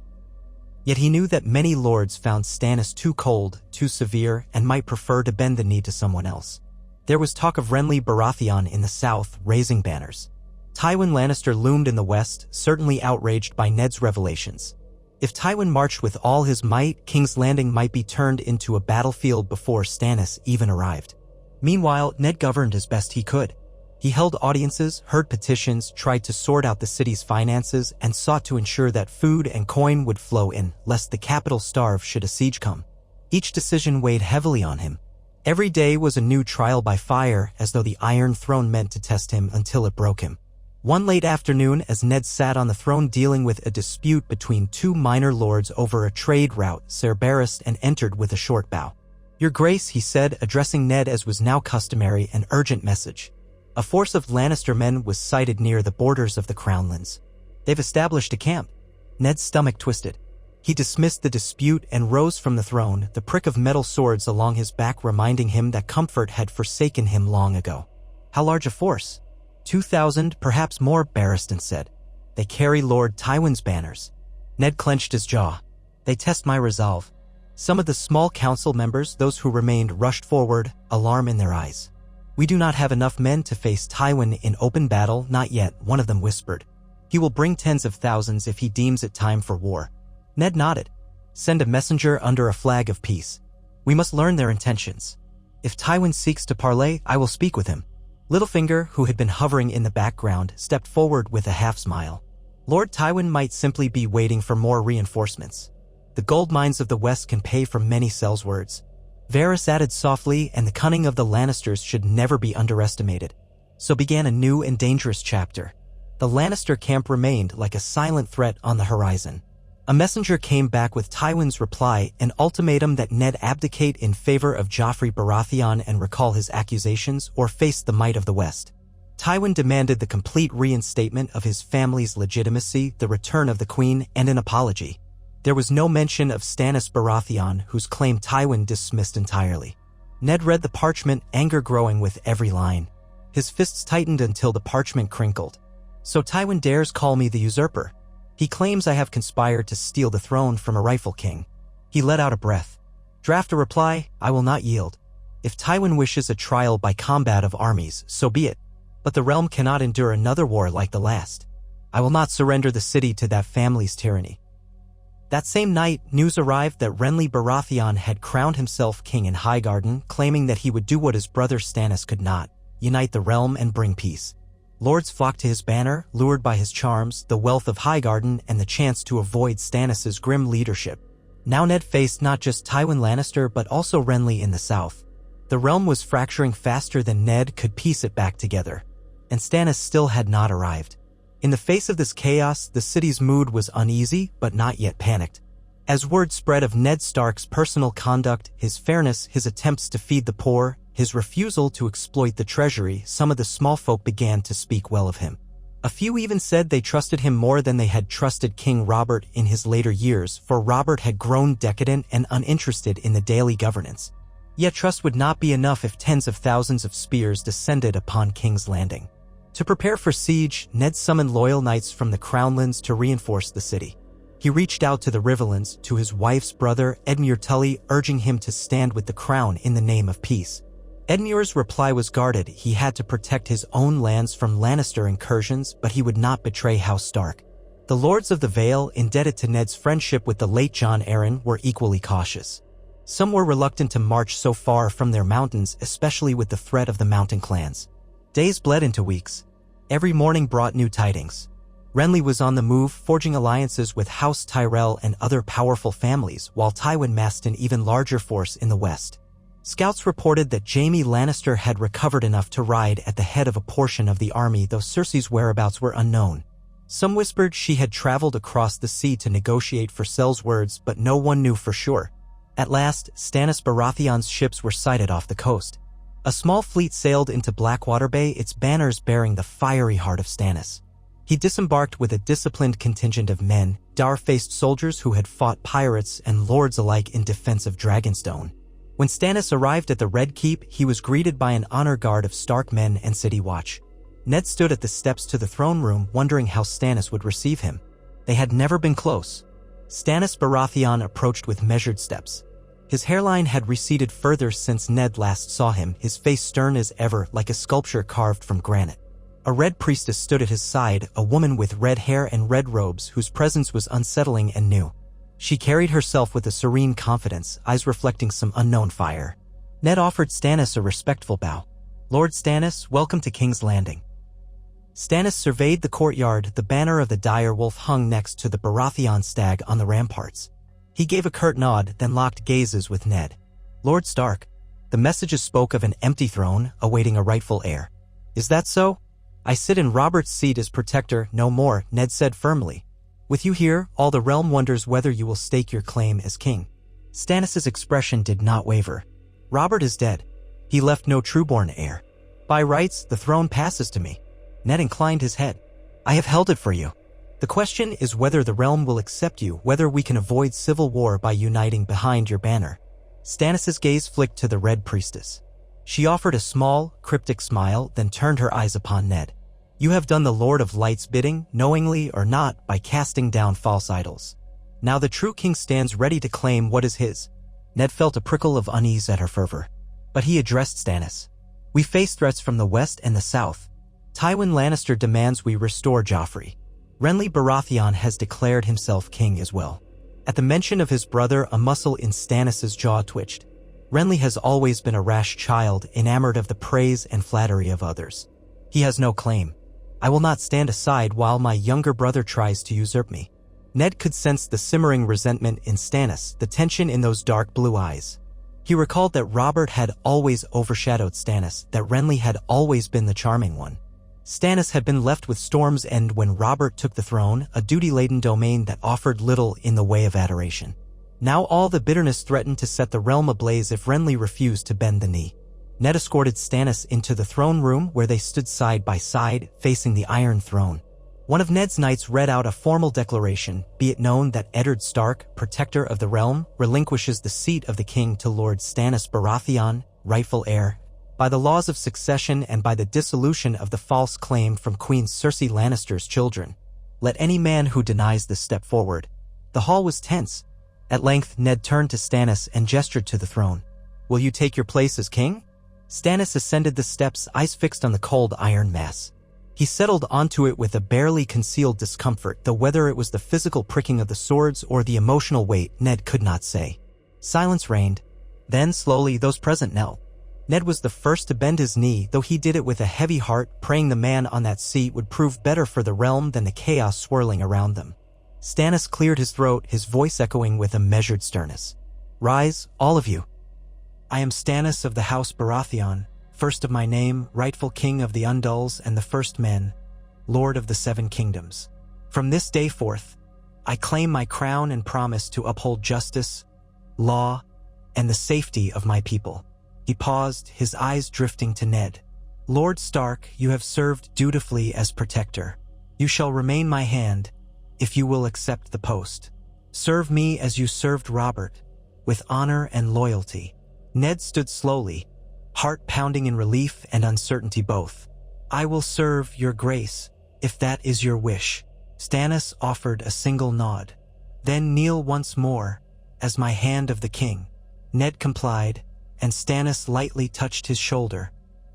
Yet he knew that many lords found Stannis too cold, too severe, and might prefer to bend the knee to someone else. There was talk of Renly Baratheon in the south raising banners. Tywin Lannister loomed in the west, certainly outraged by Ned's revelations. If Tywin marched with all his might, King's Landing might be turned into a battlefield before Stannis even arrived. Meanwhile, Ned governed as best he could. He held audiences, heard petitions, tried to sort out the city's finances, and sought to ensure that food and coin would flow in, lest the capital starve should a siege come. Each decision weighed heavily on him. Every day was a new trial by fire, as though the Iron Throne meant to test him until it broke him. One late afternoon, as Ned sat on the throne dealing with a dispute between two minor lords over a trade route, Ser Barristan and entered with a short bow. "Your Grace," he said, addressing Ned as was now customary, an urgent message. A force of Lannister men was sighted near the borders of the Crownlands. "They've established a camp." Ned's stomach twisted. He dismissed the dispute and rose from the throne, the prick of metal swords along his back reminding him that comfort had forsaken him long ago. "How large a force?" 2,000, perhaps more, Barristan said. "They carry Lord Tywin's banners." Ned clenched his jaw. "They test my resolve." Some of the small council members, those who remained, rushed forward, alarm in their eyes. "We do not have enough men to face Tywin in open battle, not yet," one of them whispered. "He will bring tens of thousands if he deems it time for war." Ned nodded. "Send a messenger under a flag of peace. We must learn their intentions. If Tywin seeks to parley, I will speak with him." Littlefinger, who had been hovering in the background, stepped forward with a half-smile. "Lord Tywin might simply be waiting for more reinforcements. The gold mines of the west can pay for many Sel's words." Varys added softly, "And the cunning of the Lannisters should never be underestimated." So began a new and dangerous chapter. The Lannister camp remained like a silent threat on the horizon. A messenger came back with Tywin's reply, an ultimatum that Ned abdicate in favor of Joffrey Baratheon and recall his accusations or face the might of the West. Tywin demanded the complete reinstatement of his family's legitimacy, the return of the Queen, and an apology. There was no mention of Stannis Baratheon, whose claim Tywin dismissed entirely. Ned read the parchment, anger growing with every line. His fists tightened until the parchment crinkled. "So Tywin dares call me the usurper. He claims I have conspired to steal the throne from a rightful king." He let out a breath. "Draft a reply, I will not yield. If Tywin wishes a trial by combat of armies, so be it. But the realm cannot endure another war like the last. I will not surrender the city to that family's tyranny." That same night, news arrived that Renly Baratheon had crowned himself king in Highgarden, claiming that he would do what his brother Stannis could not, unite the realm and bring peace. Lords flocked to his banner, lured by his charms, the wealth of Highgarden, and the chance to avoid Stannis's grim leadership. Now Ned faced not just Tywin Lannister but also Renly in the south. The realm was fracturing faster than Ned could piece it back together. And Stannis still had not arrived. In the face of this chaos, the city's mood was uneasy, but not yet panicked. As word spread of Ned Stark's personal conduct, his fairness, his attempts to feed the poor, his refusal to exploit the treasury, some of the small folk began to speak well of him. A few even said they trusted him more than they had trusted King Robert in his later years, for Robert had grown decadent and uninterested in the daily governance. Yet trust would not be enough if tens of thousands of spears descended upon King's Landing. To prepare for siege, Ned summoned loyal knights from the Crownlands to reinforce the city. He reached out to the Riverlands, to his wife's brother, Edmure Tully, urging him to stand with the crown in the name of peace. Edmure's reply was guarded. He had to protect his own lands from Lannister incursions, but he would not betray House Stark. The Lords of the Vale, indebted to Ned's friendship with the late Jon Arryn, were equally cautious. Some were reluctant to march so far from their mountains, especially with the threat of the mountain clans. Days bled into weeks. Every morning brought new tidings. Renly was on the move, forging alliances with House Tyrell and other powerful families, while Tywin massed an even larger force in the west. Scouts reported that Jaime Lannister had recovered enough to ride at the head of a portion of the army, though Cersei's whereabouts were unknown. Some whispered she had traveled across the sea to negotiate for Sel's words, but no one knew for sure. At last, Stannis Baratheon's ships were sighted off the coast. A small fleet sailed into Blackwater Bay, its banners bearing the fiery heart of Stannis. He disembarked with a disciplined contingent of men, dour-faced soldiers who had fought pirates and lords alike in defense of Dragonstone. When Stannis arrived at the Red Keep, he was greeted by an honor guard of Stark men and City Watch. Ned stood at the steps to the throne room, wondering how Stannis would receive him. They had never been close. Stannis Baratheon approached with measured steps. His hairline had receded further since Ned last saw him, his face stern as ever, like a sculpture carved from granite. A red priestess stood at his side, a woman with red hair and red robes whose presence was unsettling and new. She carried herself with a serene confidence, eyes reflecting some unknown fire. Ned offered Stannis a respectful bow. "Lord Stannis, welcome to King's Landing." Stannis surveyed the courtyard. The banner of the dire wolf hung next to the Baratheon stag on the ramparts. He gave a curt nod, then locked gazes with Ned. "Lord Stark, the messages spoke of an empty throne awaiting a rightful heir. Is that so?" "I sit in Robert's seat as protector, no more," Ned said firmly. "With you here, all the realm wonders whether you will stake your claim as king." Stannis's expression did not waver. "Robert is dead. He left no trueborn heir. By rights, the throne passes to me." Ned inclined his head. "I have held it for you. The question is whether the realm will accept you, whether we can avoid civil war by uniting behind your banner." Stannis's gaze flicked to the Red Priestess. She offered a small, cryptic smile, then turned her eyes upon Ned. "You have done the Lord of Light's bidding, knowingly or not, by casting down false idols. Now the true king stands ready to claim what is his." Ned felt a prickle of unease at her fervor. But he addressed Stannis. "We face threats from the west and the south. Tywin Lannister demands we restore Joffrey. Renly Baratheon has declared himself king as well." At the mention of his brother, a muscle in Stannis's jaw twitched. Renly has always been a rash child, enamored of the praise and flattery of others. He has no claim. I will not stand aside while my younger brother tries to usurp me. Ned could sense the simmering resentment in Stannis, the tension in those dark blue eyes. He recalled that Robert had always overshadowed Stannis, that Renly had always been the charming one. Stannis had been left with Storm's End when Robert took the throne, a duty-laden domain that offered little in the way of adoration. Now all the bitterness threatened to set the realm ablaze if Renly refused to bend the knee. Ned escorted Stannis into the throne room where they stood side by side, facing the Iron Throne. One of Ned's knights read out a formal declaration, "Be it known that Eddard Stark, protector of the realm, relinquishes the seat of the king to Lord Stannis Baratheon, rightful heir, by the laws of succession and by the dissolution of the false claim from Queen Cersei Lannister's children. Let any man who denies this step forward." The hall was tense. At length, Ned turned to Stannis and gestured to the throne. "Will you take your place as king?" Stannis ascended the steps, eyes fixed on the cold iron mass. He settled onto it with a barely concealed discomfort, though whether it was the physical pricking of the swords or the emotional weight, Ned could not say. Silence reigned. Then, slowly, those present knelt. Ned was the first to bend his knee, though he did it with a heavy heart, praying the man on that seat would prove better for the realm than the chaos swirling around them. Stannis cleared his throat, his voice echoing with a measured sternness. "Rise, all of you. I am Stannis of the House Baratheon, first of my name, rightful king of the Undulls and the First Men, Lord of the Seven Kingdoms. From this day forth, I claim my crown and promise to uphold justice, law, and the safety of my people." He paused, his eyes drifting to Ned. "Lord Stark, you have served dutifully as protector. You shall remain my hand, if you will accept the post. Serve me as you served Robert, with honor and loyalty." Ned stood slowly, heart pounding in relief and uncertainty both. "I will serve your grace, if that is your wish." Stannis offered a single nod. "Then kneel once more, as my hand of the king." Ned complied, and Stannis lightly touched his shoulder,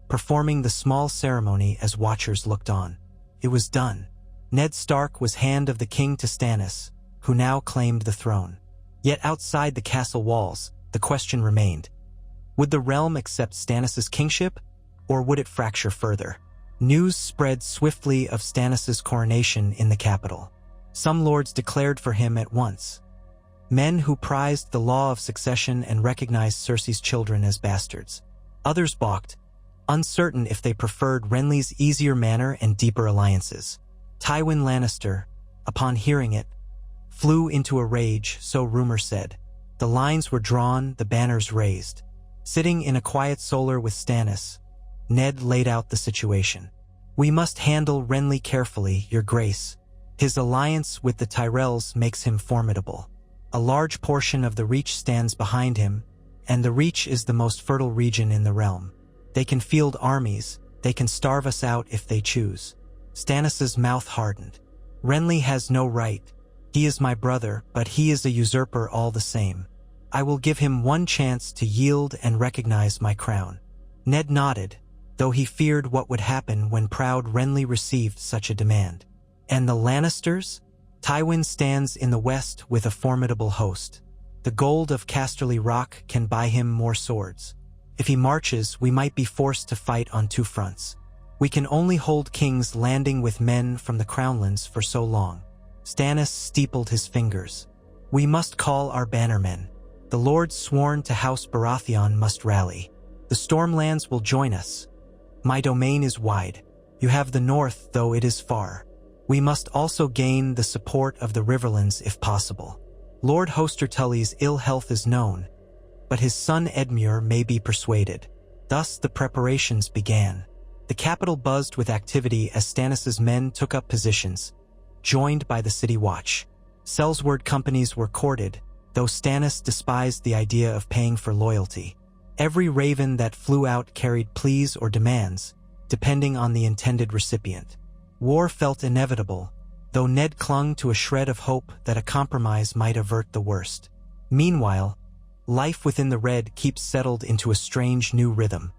performing the small ceremony as watchers looked on. It was done. Ned Stark was hand of the king to Stannis, who now claimed the throne. Yet outside the castle walls, the question remained. Would the realm accept Stannis' kingship, or would it fracture further? News spread swiftly of Stannis' coronation in the capital. Some lords declared for him at once. Men who prized the law of succession and recognized Cersei's children as bastards. Others balked, uncertain if they preferred Renly's easier manner and deeper alliances. Tywin Lannister, upon hearing it, flew into a rage, so rumor said. The lines were drawn, the banners raised. Sitting in a quiet solar with Stannis, Ned laid out the situation. "We must handle Renly carefully, your grace. His alliance with the Tyrells makes him formidable. A large portion of the Reach stands behind him, and the Reach is the most fertile region in the realm. They can field armies, they can starve us out if they choose." Stannis' mouth hardened. "Renly has no right He is my brother, but he is a usurper all the same. I will give him one chance to yield and recognize my crown." Ned nodded, though he feared what would happen when proud Renly received such a demand. "And the Lannisters?" "Tywin stands in the west with a formidable host. The gold of Casterly Rock can buy him more swords. If he marches, we might be forced to fight on two fronts. We can only hold King's Landing with men from the Crownlands for so long." Stannis steepled his fingers. "We must call our bannermen. The lords sworn to House Baratheon must rally. The Stormlands will join us. My domain is wide. You have the north, though it is far. We must also gain the support of the Riverlands if possible. Lord Hoster Tully's ill health is known, but his son Edmure may be persuaded." Thus the preparations began. The capital buzzed with activity as Stannis's men took up positions, joined by the city watch. Sellsword companies were courted, though Stannis despised the idea of paying for loyalty. Every raven that flew out carried pleas or demands, depending on the intended recipient. War felt inevitable, though Ned clung to a shred of hope that a compromise might avert the worst. Meanwhile, life within the Red Keep settled into a strange new rhythm.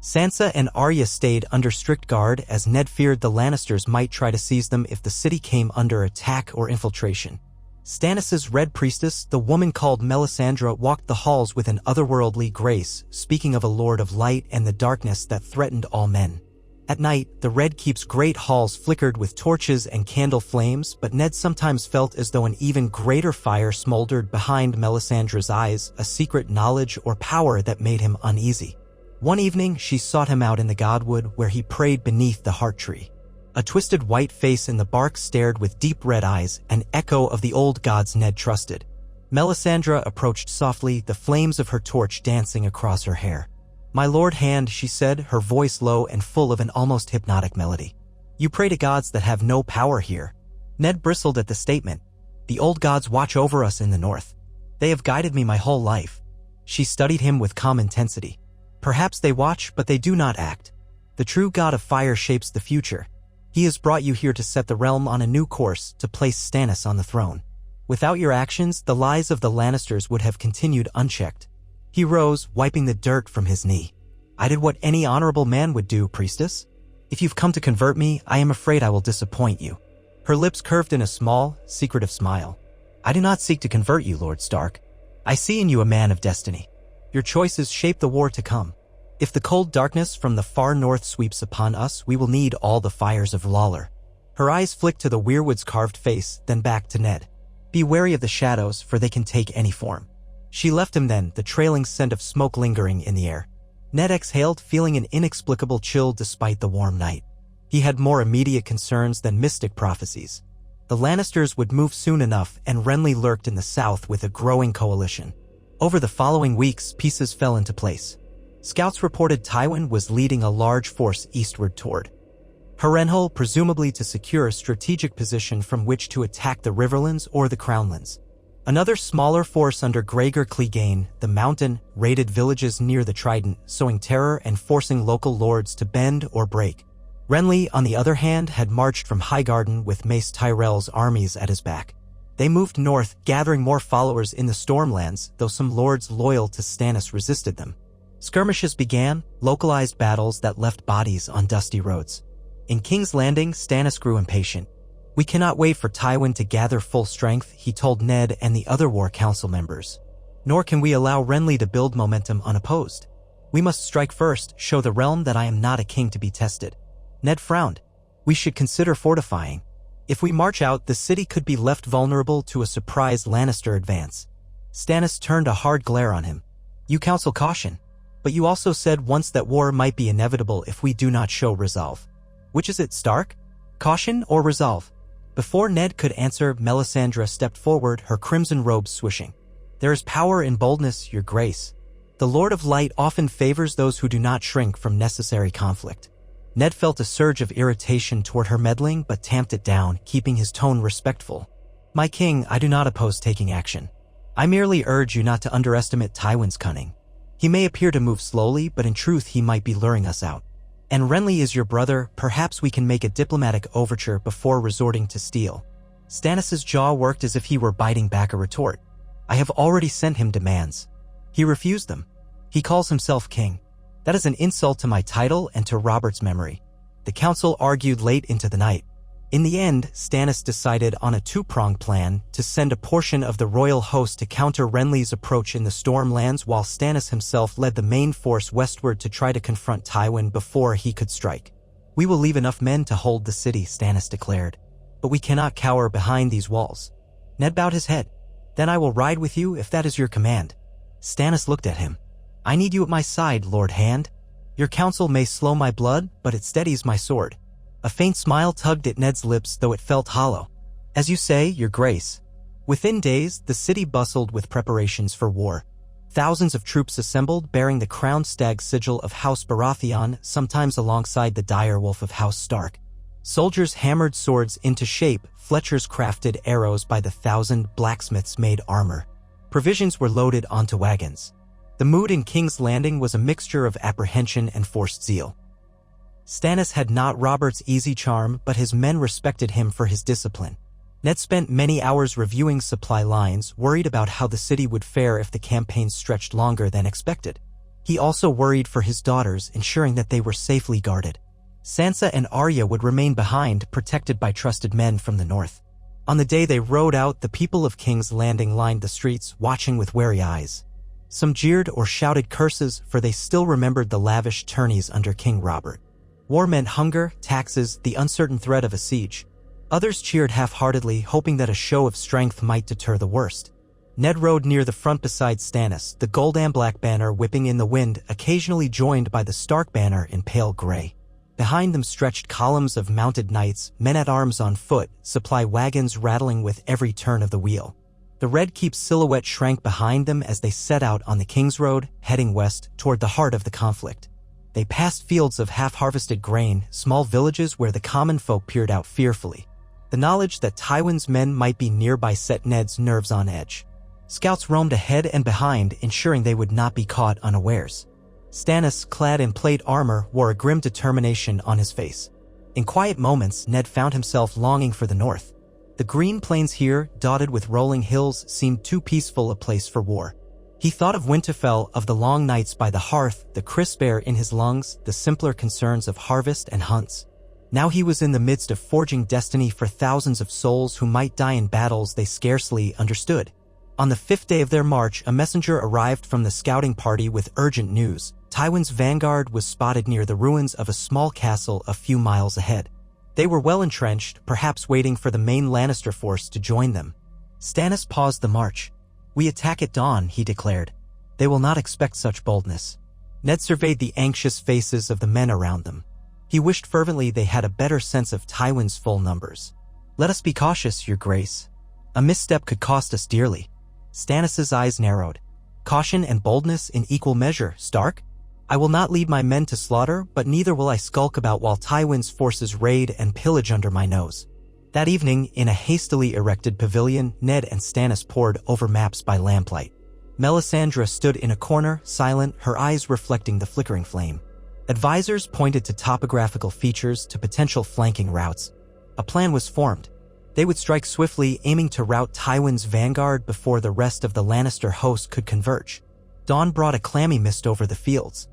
Sansa and Arya stayed under strict guard as Ned feared the Lannisters might try to seize them if the city came under attack or infiltration. Stannis' Red Priestess, the woman called Melisandre, walked the halls with an otherworldly grace, speaking of a lord of light and the darkness that threatened all men. At night, the Red Keep's great halls flickered with torches and candle flames, but Ned sometimes felt as though an even greater fire smoldered behind Melisandre's eyes, a secret knowledge or power that made him uneasy. One evening, she sought him out in the Godwood where he prayed beneath the heart tree. A twisted white face in the bark stared with deep red eyes, an echo of the old gods Ned trusted. Melisandre approached softly, the flames of her torch dancing across her hair. "My lord Hand," she said, her voice low and full of an almost hypnotic melody. "You pray to gods that have no power here." Ned bristled at the statement. "The old gods watch over us in the north. They have guided me my whole life." She studied him with calm intensity. "Perhaps they watch, but they do not act. The true god of fire shapes the future. He has brought you here to set the realm on a new course, to place Stannis on the throne. Without your actions, the lies of the Lannisters would have continued unchecked." He rose, wiping the dirt from his knee. "I did what any honorable man would do, priestess. If you've come to convert me, I am afraid I will disappoint you." Her lips curved in a small, secretive smile. "I do not seek to convert you, Lord Stark. I see in you a man of destiny. Your choices shape the war to come. If the cold darkness from the far north sweeps upon us, we will need all the fires of Lawler." Her eyes flicked to the weirwood's carved face, then back to Ned. "Be wary of the shadows, for they can take any form." She left him then, the trailing scent of smoke lingering in the air. Ned exhaled, feeling an inexplicable chill despite the warm night. He had more immediate concerns than mystic prophecies. The Lannisters would move soon enough, and Renly lurked in the south with a growing coalition. Over the following weeks, pieces fell into place. Scouts reported Tywin was leading a large force eastward toward Harrenhal, presumably to secure a strategic position from which to attack the Riverlands or the Crownlands. Another smaller force under Gregor Clegane, the Mountain, raided villages near the Trident, sowing terror and forcing local lords to bend or break. Renly, on the other hand, had marched from Highgarden with Mace Tyrell's armies at his back. They moved north, gathering more followers in the Stormlands, though some lords loyal to Stannis resisted them. Skirmishes began, localized battles that left bodies on dusty roads. In King's Landing, Stannis grew impatient. "We cannot wait for Tywin to gather full strength," he told Ned and the other War Council members. "Nor can we allow Renly to build momentum unopposed. We must strike first, show the realm that I am not a king to be tested." Ned frowned. "We should consider fortifying. If we march out, the city could be left vulnerable to a surprise Lannister advance." Stannis turned a hard glare on him. "You counsel caution, but you also said once that war might be inevitable if we do not show resolve. Which is it, Stark? Caution or resolve?" Before Ned could answer, Melisandre stepped forward, her crimson robes swishing. "There is power in boldness, your grace. The Lord of Light often favors those who do not shrink from necessary conflict." Ned felt a surge of irritation toward her meddling, but tamped it down, keeping his tone respectful. "My king, I do not oppose taking action. I merely urge you not to underestimate Tywin's cunning. He may appear to move slowly, but in truth he might be luring us out. And Renly is your brother, perhaps we can make a diplomatic overture before resorting to steel." Stannis' jaw worked as if he were biting back a retort. I have already sent him demands. He refused them. He calls himself king. That is an insult to my title and to Robert's memory. The council argued late into the night. In the end, Stannis decided on a two-pronged plan to send a portion of the royal host to counter Renly's approach in the Stormlands, while Stannis himself led the main force westward to try to confront Tywin before he could strike. We will leave enough men to hold the city, Stannis declared. But we cannot cower behind these walls. Ned bowed his head. Then I will ride with you if that is your command. Stannis looked at him. I need you at my side, Lord Hand. Your counsel may slow my blood, but it steadies my sword. A faint smile tugged at Ned's lips, though it felt hollow. As you say, your grace. Within days, the city bustled with preparations for war. Thousands of troops assembled, bearing the crowned stag sigil of House Baratheon, sometimes alongside the dire wolf of House Stark. Soldiers hammered swords into shape, fletchers crafted arrows by the thousand, blacksmiths made armor. Provisions were loaded onto wagons. The mood in King's Landing was a mixture of apprehension and forced zeal. Stannis had not Robert's easy charm, but his men respected him for his discipline. Ned spent many hours reviewing supply lines, worried about how the city would fare if the campaign stretched longer than expected. He also worried for his daughters, ensuring that they were safely guarded. Sansa and Arya would remain behind, protected by trusted men from the north. On the day they rode out, the people of King's Landing lined the streets, watching with wary eyes. Some jeered or shouted curses, for they still remembered the lavish tourneys under King Robert. War meant hunger, taxes, the uncertain threat of a siege. Others cheered half-heartedly, hoping that a show of strength might deter the worst. Ned rode near the front beside Stannis, the gold and black banner whipping in the wind, occasionally joined by the Stark banner in pale gray. Behind them stretched columns of mounted knights, men-at-arms on foot, supply wagons rattling with every turn of the wheel. The Red Keep's silhouette shrank behind them as they set out on the King's Road, heading west toward the heart of the conflict. They passed fields of half-harvested grain, small villages where the common folk peered out fearfully. The knowledge that Tywin's men might be nearby set Ned's nerves on edge. Scouts roamed ahead and behind, ensuring they would not be caught unawares. Stannis, clad in plate armor, wore a grim determination on his face. In quiet moments, Ned found himself longing for the north. The green plains here, dotted with rolling hills, seemed too peaceful a place for war. He thought of Winterfell, of the long nights by the hearth, the crisp air in his lungs, the simpler concerns of harvest and hunts. Now he was in the midst of forging destiny for thousands of souls who might die in battles they scarcely understood. On the 5th day of their march, a messenger arrived from the scouting party with urgent news. Tywin's vanguard was spotted near the ruins of a small castle a few miles ahead. They were well entrenched, perhaps waiting for the main Lannister force to join them. Stannis paused the march. We attack at dawn, he declared. They will not expect such boldness. Ned surveyed the anxious faces of the men around them. He wished fervently they had a better sense of Tywin's full numbers. Let us be cautious, your grace. A misstep could cost us dearly. Stannis' eyes narrowed. Caution and boldness in equal measure, Stark? I will not lead my men to slaughter, but neither will I skulk about while Tywin's forces raid and pillage under my nose. That evening, in a hastily erected pavilion, Ned and Stannis pored over maps by lamplight. Melisandre stood in a corner, silent, her eyes reflecting the flickering flame. Advisors pointed to topographical features, to potential flanking routes. A plan was formed. They would strike swiftly, aiming to rout Tywin's vanguard before the rest of the Lannister host could converge. Dawn brought a clammy mist over the fields.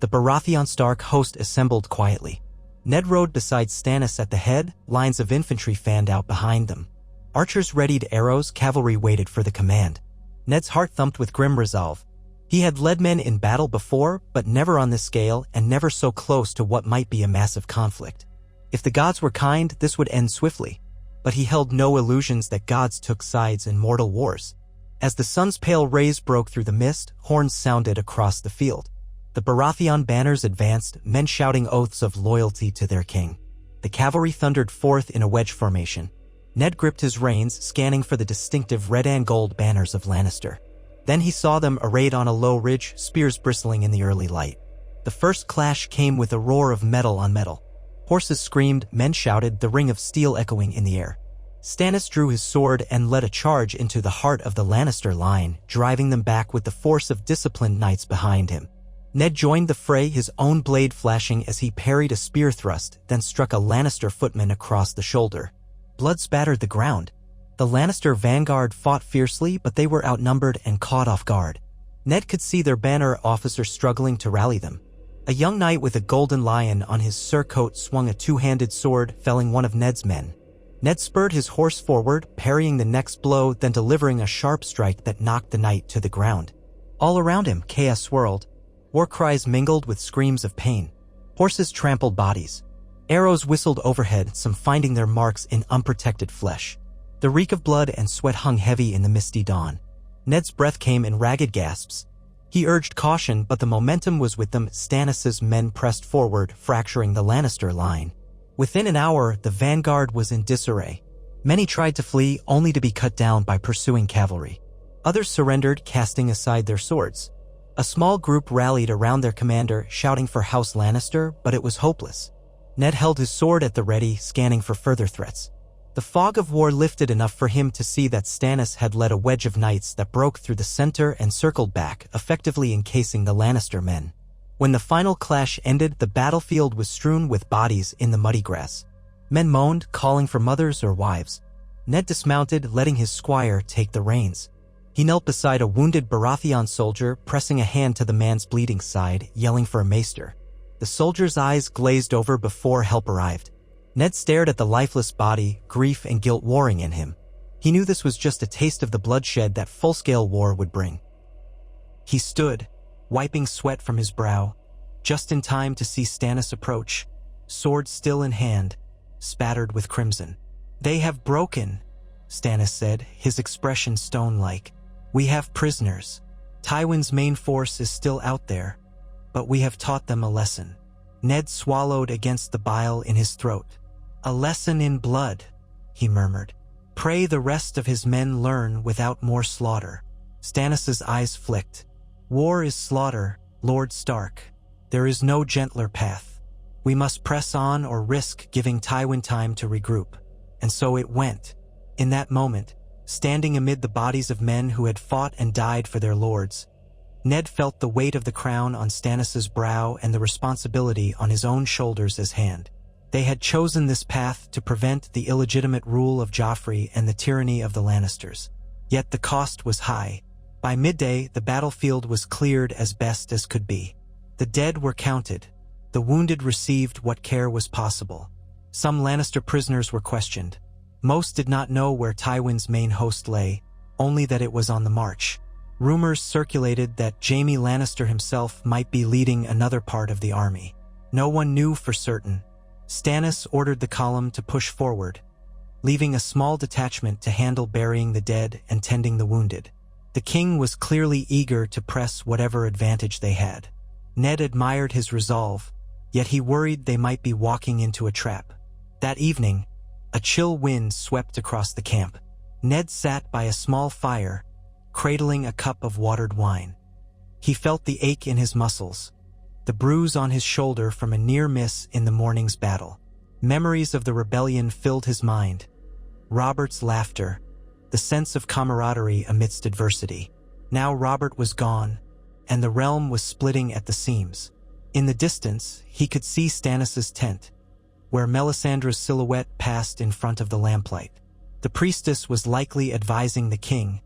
The Baratheon Stark host assembled quietly. Ned rode beside Stannis at the head, lines of infantry fanned out behind them. Archers readied arrows, cavalry waited for the command. Ned's heart thumped with grim resolve. He had led men in battle before, but never on this scale, and never so close to what might be a massive conflict. If the gods were kind, this would end swiftly. But he held no illusions that gods took sides in mortal wars. As the sun's pale rays broke through the mist, horns sounded across the field. The Baratheon banners advanced, men shouting oaths of loyalty to their king. The cavalry thundered forth in a wedge formation. Ned gripped his reins, scanning for the distinctive red and gold banners of Lannister. Then he saw them arrayed on a low ridge, spears bristling in the early light. The first clash came with a roar of metal on metal. Horses screamed, men shouted, the ring of steel echoing in the air. Stannis drew his sword and led a charge into the heart of the Lannister line, driving them back with the force of disciplined knights behind him. Ned joined the fray, his own blade flashing as he parried a spear thrust, then struck a Lannister footman across the shoulder. Blood spattered the ground. The Lannister vanguard fought fiercely, but they were outnumbered and caught off guard. Ned could see their banner officers struggling to rally them. A young knight with a golden lion on his surcoat swung a two-handed sword, felling one of Ned's men. Ned spurred his horse forward, parrying the next blow, then delivering a sharp strike that knocked the knight to the ground. All around him, chaos swirled. War cries mingled with screams of pain. Horses trampled bodies. Arrows whistled overhead, some finding their marks in unprotected flesh. The reek of blood and sweat hung heavy in the misty dawn. Ned's breath came in ragged gasps. He urged caution, but the momentum was with them. Stannis' men pressed forward, fracturing the Lannister line. Within an hour, the vanguard was in disarray. Many tried to flee, only to be cut down by pursuing cavalry. Others surrendered, casting aside their swords. A small group rallied around their commander, shouting for House Lannister, but it was hopeless. Ned held his sword at the ready, scanning for further threats. The fog of war lifted enough for him to see that Stannis had led a wedge of knights that broke through the center and circled back, effectively encasing the Lannister men. When the final clash ended, the battlefield was strewn with bodies in the muddy grass. Men moaned, calling for mothers or wives. Ned dismounted, letting his squire take the reins. He knelt beside a wounded Baratheon soldier, pressing a hand to the man's bleeding side, yelling for a maester. The soldier's eyes glazed over before help arrived. Ned stared at the lifeless body, grief and guilt warring in him. He knew this was just a taste of the bloodshed that full-scale war would bring. He stood, wiping sweat from his brow, just in time to see Stannis approach, sword still in hand, spattered with crimson. "They have broken," Stannis said, his expression stone-like. "We have prisoners. Tywin's main force is still out there, but we have taught them a lesson." Ned swallowed against the bile in his throat. "A lesson in blood," he murmured. "Pray the rest of his men learn without more slaughter." Stannis' eyes flicked. "War is slaughter, Lord Stark. There is no gentler path. We must press on or risk giving Tywin time to regroup." And so it went. In that moment, standing amid the bodies of men who had fought and died for their lords, Ned felt the weight of the crown on Stannis' brow and the responsibility on his own shoulders as hand. They had chosen this path to prevent the illegitimate rule of Joffrey and the tyranny of the Lannisters. Yet the cost was high. By midday, the battlefield was cleared as best as could be. The dead were counted. The wounded received what care was possible. Some Lannister prisoners were questioned. Most did not know where Tywin's main host lay, only that it was on the march. Rumors circulated that Jaime Lannister himself might be leading another part of the army. No one knew for certain. Stannis ordered the column to push forward, leaving a small detachment to handle burying the dead and tending the wounded. The king was clearly eager to press whatever advantage they had. Ned admired his resolve, yet he worried they might be walking into a trap. That evening, a chill wind swept across the camp. Ned sat by a small fire, cradling a cup of watered wine. He felt the ache in his muscles, the bruise on his shoulder from a near miss in the morning's battle. Memories of the rebellion filled his mind. Robert's laughter, the sense of camaraderie amidst adversity. Now Robert was gone, and the realm was splitting at the seams. In the distance, he could see Stannis' tent, where Melisandre's silhouette passed in front of the lamplight. The priestess was likely advising the king,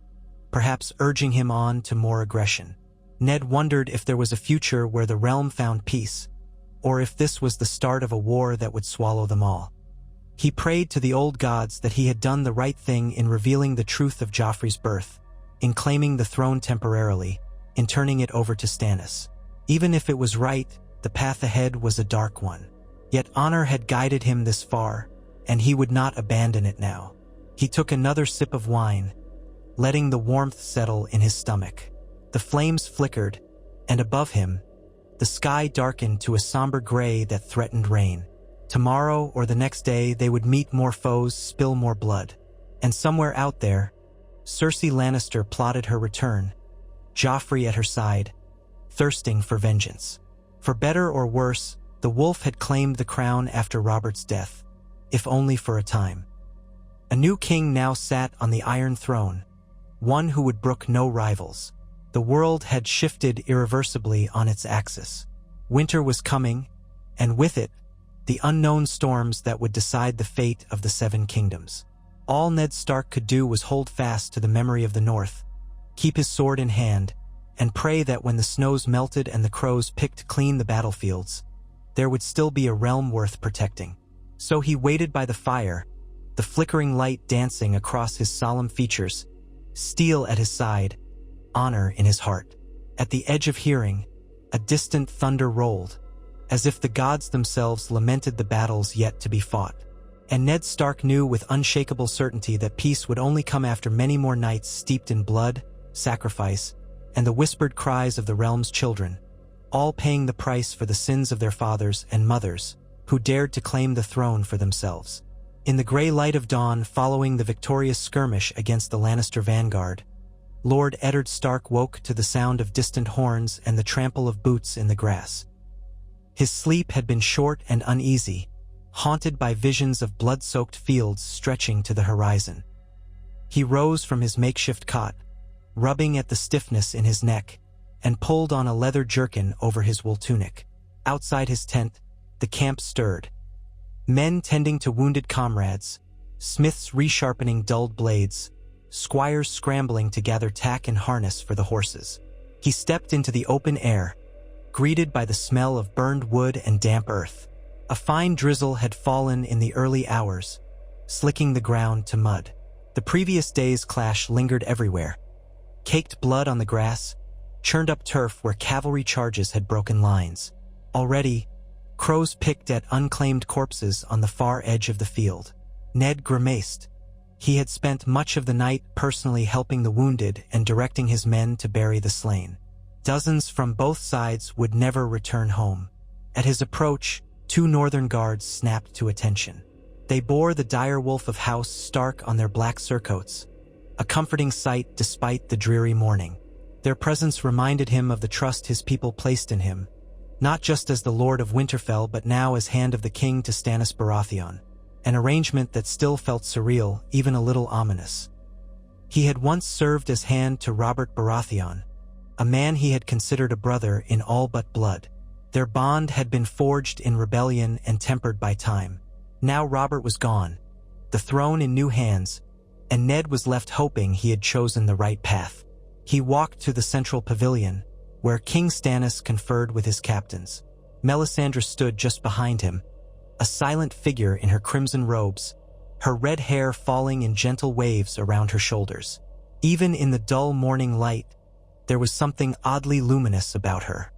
perhaps urging him on to more aggression. Ned wondered if there was a future where the realm found peace, or if this was the start of a war that would swallow them all. He prayed to the old gods that he had done the right thing in revealing the truth of Joffrey's birth, in claiming the throne temporarily, in turning it over to Stannis. Even if it was right, the path ahead was a dark one. Yet honor had guided him this far, and he would not abandon it now. He took another sip of wine, letting the warmth settle in his stomach. The flames flickered, and above him, the sky darkened to a somber gray that threatened rain. Tomorrow or the next day they would meet more foes, spill more blood. And somewhere out there, Cersei Lannister plotted her return, Joffrey at her side, thirsting for vengeance. For better or worse, the wolf had claimed the crown after Robert's death, if only for a time. A new king now sat on the Iron Throne, one who would brook no rivals. The world had shifted irreversibly on its axis. Winter was coming, and with it, the unknown storms that would decide the fate of the Seven Kingdoms. All Ned Stark could do was hold fast to the memory of the North, keep his sword in hand, and pray that when the snows melted and the crows picked clean the battlefields, there would still be a realm worth protecting. So he waited by the fire, the flickering light dancing across his solemn features, steel at his side, honor in his heart. At the edge of hearing, a distant thunder rolled, as if the gods themselves lamented the battles yet to be fought. And Ned Stark knew with unshakable certainty that peace would only come after many more nights steeped in blood, sacrifice, and the whispered cries of the realm's children, all paying the price for the sins of their fathers and mothers, who dared to claim the throne for themselves. In the gray light of dawn following the victorious skirmish against the Lannister vanguard, Lord Eddard Stark woke to the sound of distant horns and the trample of boots in the grass. His sleep had been short and uneasy, haunted by visions of blood-soaked fields stretching to the horizon. He rose from his makeshift cot, rubbing at the stiffness in his neck, and pulled on a leather jerkin over his wool tunic. Outside his tent, the camp stirred. Men tending to wounded comrades, smiths resharpening dulled blades, squires scrambling to gather tack and harness for the horses. He stepped into the open air, greeted by the smell of burned wood and damp earth. A fine drizzle had fallen in the early hours, slicking the ground to mud. The previous day's clash lingered everywhere. Caked blood on the grass, churned up turf where cavalry charges had broken lines. Already, crows picked at unclaimed corpses on the far edge of the field. Ned grimaced. He had spent much of the night personally helping the wounded and directing his men to bury the slain. Dozens from both sides would never return home. At his approach, 2 northern guards snapped to attention. They bore the dire wolf of House Stark on their black surcoats, a comforting sight despite the dreary morning. Their presence reminded him of the trust his people placed in him, not just as the Lord of Winterfell but now as Hand of the King to Stannis Baratheon, an arrangement that still felt surreal, even a little ominous. He had once served as Hand to Robert Baratheon, a man he had considered a brother in all but blood. Their bond had been forged in rebellion and tempered by time. Now Robert was gone, the throne in new hands, and Ned was left hoping he had chosen the right path. He walked to the central pavilion, where King Stannis conferred with his captains. Melisandre stood just behind him, a silent figure in her crimson robes, her red hair falling in gentle waves around her shoulders. Even in the dull morning light, there was something oddly luminous about her.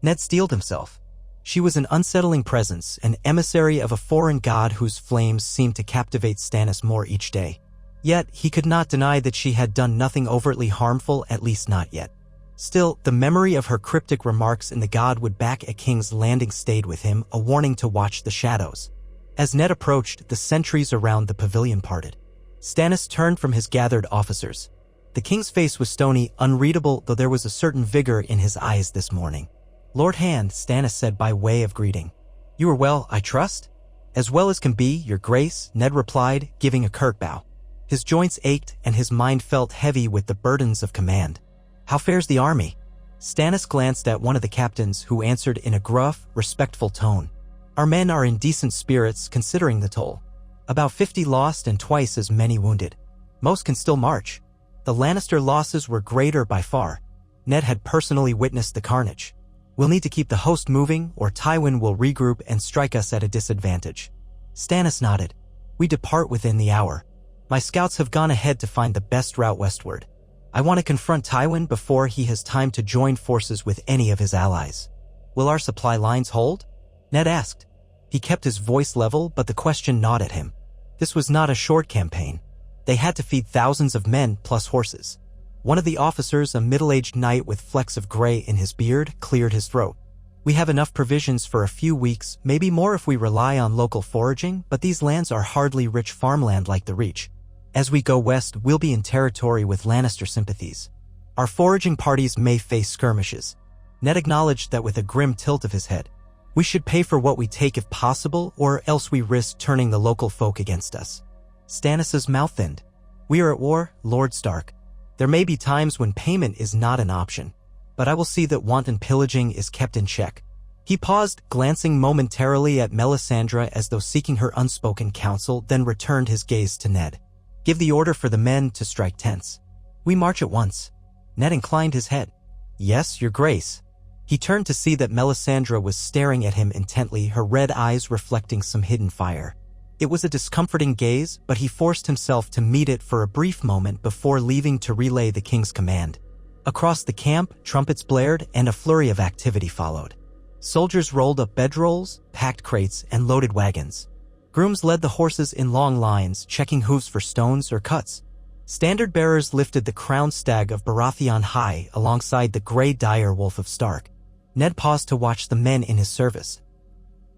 Ned steeled himself. She was an unsettling presence, an emissary of a foreign god whose flames seemed to captivate Stannis more each day. Yet, he could not deny that she had done nothing overtly harmful, at least not yet. Still, the memory of her cryptic remarks in the God Would back at King's Landing stayed with him, a warning to watch the shadows. As Ned approached, the sentries around the pavilion parted. Stannis turned from his gathered officers. The king's face was stony, unreadable, though there was a certain vigor in his eyes this morning. "Lord Hand," Stannis said by way of greeting. "You are well, I trust?" "As well as can be, your grace," Ned replied, giving a curt bow. His joints ached and his mind felt heavy with the burdens of command. "How fares the army?" Stannis glanced at one of the captains, who answered in a gruff, respectful tone. "Our men are in decent spirits considering the toll. About 50 lost and twice as many wounded. Most can still march. The Lannister losses were greater by far. Ned had personally witnessed the carnage. We'll need to keep the host moving, or Tywin will regroup and strike us at a disadvantage." Stannis nodded. "We depart within the hour. My scouts have gone ahead to find the best route westward. I want to confront Tywin before he has time to join forces with any of his allies." "Will our supply lines hold?" Ned asked. He kept his voice level, but the question gnawed at him. This was not a short campaign. They had to feed thousands of men plus horses. One of the officers, a middle-aged knight with flecks of gray in his beard, cleared his throat. "We have enough provisions for a few weeks, maybe more if we rely on local foraging, but these lands are hardly rich farmland like the Reach. As we go west, we'll be in territory with Lannister sympathies. Our foraging parties may face skirmishes." Ned acknowledged that with a grim tilt of his head. "We should pay for what we take if possible, or else we risk turning the local folk against us." Stannis' mouth thinned. "We are at war, Lord Stark. There may be times when payment is not an option, but I will see that wanton pillaging is kept in check." He paused, glancing momentarily at Melisandre as though seeking her unspoken counsel, then returned his gaze to Ned. "Give the order for the men to strike tents. We march at once." Ned inclined his head. "Yes, your grace." He turned to see that Melisandre was staring at him intently, her red eyes reflecting some hidden fire. It was a discomforting gaze, but he forced himself to meet it for a brief moment before leaving to relay the king's command. Across the camp, trumpets blared and a flurry of activity followed. Soldiers rolled up bedrolls, packed crates, and loaded wagons. Grooms led the horses in long lines, checking hooves for stones or cuts. Standard bearers lifted the crowned stag of Baratheon high alongside the gray dire wolf of Stark. Ned paused to watch the men in his service,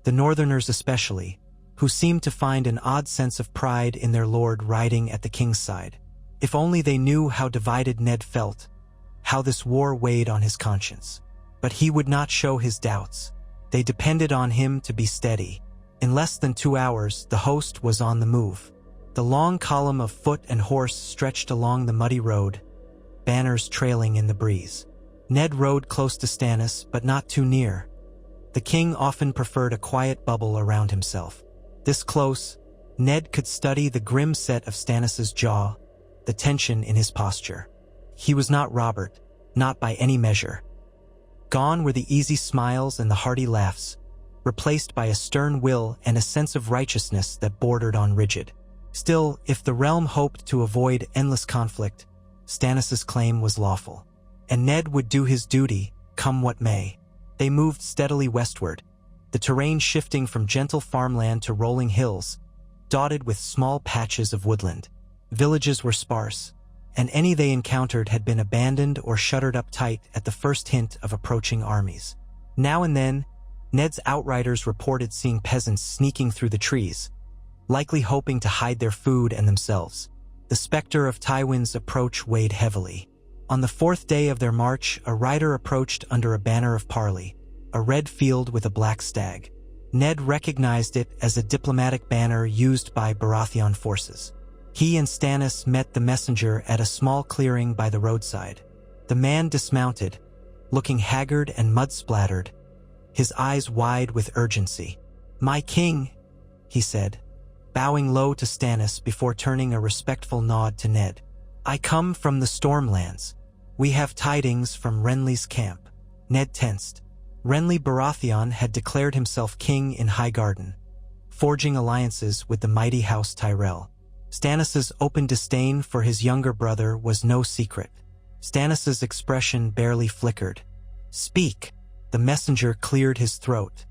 the Northerners especially, who seemed to find an odd sense of pride in their lord riding at the king's side. If only they knew how divided Ned felt, how this war weighed on his conscience. But he would not show his doubts. They depended on him to be steady. In less than 2 hours, the host was on the move. The long column of foot and horse stretched along the muddy road, banners trailing in the breeze. Ned rode close to Stannis, but not too near. The king often preferred a quiet bubble around himself. This close, Ned could study the grim set of Stannis's jaw, the tension in his posture. He was not Robert, not by any measure. Gone were the easy smiles and the hearty laughs, replaced by a stern will and a sense of righteousness that bordered on rigid. Still, if the realm hoped to avoid endless conflict, Stannis's claim was lawful, and Ned would do his duty, come what may. They moved steadily westward, the terrain shifting from gentle farmland to rolling hills, dotted with small patches of woodland. Villages were sparse, and any they encountered had been abandoned or shuttered up tight at the first hint of approaching armies. Now and then, Ned's outriders reported seeing peasants sneaking through the trees, likely hoping to hide their food and themselves. The specter of Tywin's approach weighed heavily. On the 4th day of their march, a rider approached under a banner of parley, a red field with a black stag. Ned recognized it as a diplomatic banner used by Baratheon forces. He and Stannis met the messenger at a small clearing by the roadside. The man dismounted, looking haggard and mud-splattered, his eyes wide with urgency. "My king," he said, bowing low to Stannis before turning a respectful nod to Ned. "I come from the Stormlands. We have tidings from Renly's camp." Ned tensed. Renly Baratheon had declared himself king in Highgarden, forging alliances with the mighty House Tyrell. Stannis's open disdain for his younger brother was no secret. Stannis's expression barely flickered. "Speak." The messenger cleared his throat.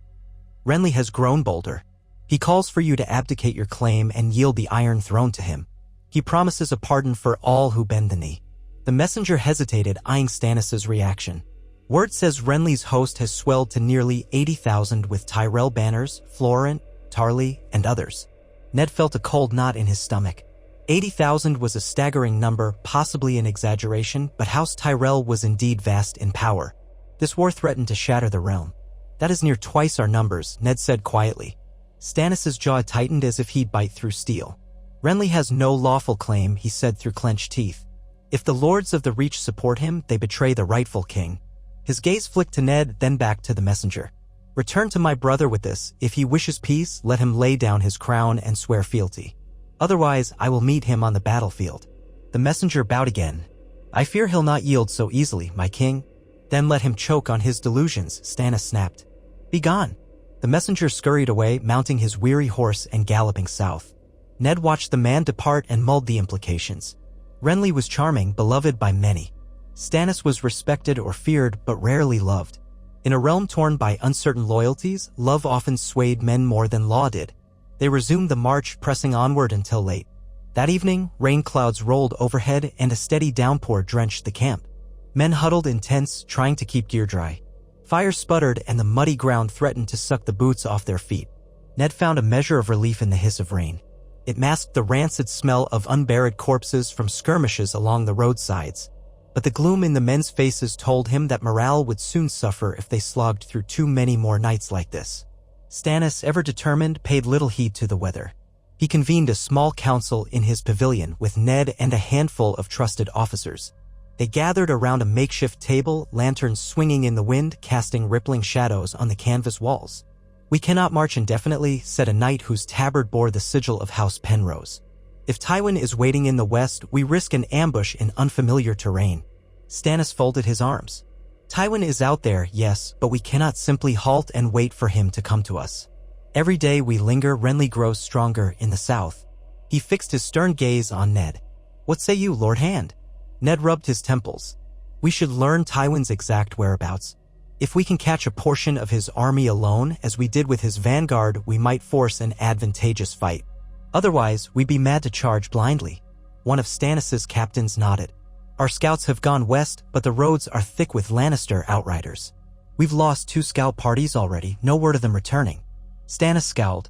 "Renly has grown bolder. He calls for you to abdicate your claim and yield the Iron Throne to him. He promises a pardon for all who bend the knee." The messenger hesitated, eyeing Stannis's reaction. "Word says Renly's host has swelled to nearly 80,000 with Tyrell banners, Florent, Tarly, and others." Ned felt a cold knot in his stomach. 80,000 was a staggering number, possibly an exaggeration, but House Tyrell was indeed vast in power. This war threatened to shatter the realm. "That is near twice our numbers," Ned said quietly. Stannis's jaw tightened as if he'd bite through steel. "Renly has no lawful claim," he said through clenched teeth. "If the lords of the Reach support him, they betray the rightful king." His gaze flicked to Ned, then back to the messenger. "Return to my brother with this. If he wishes peace, let him lay down his crown and swear fealty. Otherwise, I will meet him on the battlefield." The messenger bowed again. "I fear he'll not yield so easily, my king." "Then let him choke on his delusions," Stannis snapped. "Be gone." The messenger scurried away, mounting his weary horse and galloping south. Ned watched the man depart and mulled the implications. Renly was charming, beloved by many. Stannis was respected or feared, but rarely loved. In a realm torn by uncertain loyalties, love often swayed men more than law did. They resumed the march, pressing onward until late. That evening, rain clouds rolled overhead and a steady downpour drenched the camp. Men huddled in tents, trying to keep gear dry. Fire sputtered and the muddy ground threatened to suck the boots off their feet. Ned found a measure of relief in the hiss of rain. It masked the rancid smell of unburied corpses from skirmishes along the roadsides. But the gloom in the men's faces told him that morale would soon suffer if they slogged through too many more nights like this. Stannis, ever determined, paid little heed to the weather. He convened a small council in his pavilion with Ned and a handful of trusted officers. They gathered around a makeshift table, lanterns swinging in the wind, casting rippling shadows on the canvas walls. "We cannot march indefinitely," said a knight whose tabard bore the sigil of House Penrose. "If Tywin is waiting in the west, we risk an ambush in unfamiliar terrain." Stannis folded his arms. "Tywin is out there, yes, but we cannot simply halt and wait for him to come to us. Every day we linger, Renly grows stronger in the south." He fixed his stern gaze on Ned. "What say you, Lord Hand?" Ned rubbed his temples. "We should learn Tywin's exact whereabouts. If we can catch a portion of his army alone, as we did with his vanguard, we might force an advantageous fight. Otherwise, we'd be mad to charge blindly." One of Stannis's captains nodded. "Our scouts have gone west, but the roads are thick with Lannister outriders. We've lost 2 scout parties already, no word of them returning." Stannis scowled.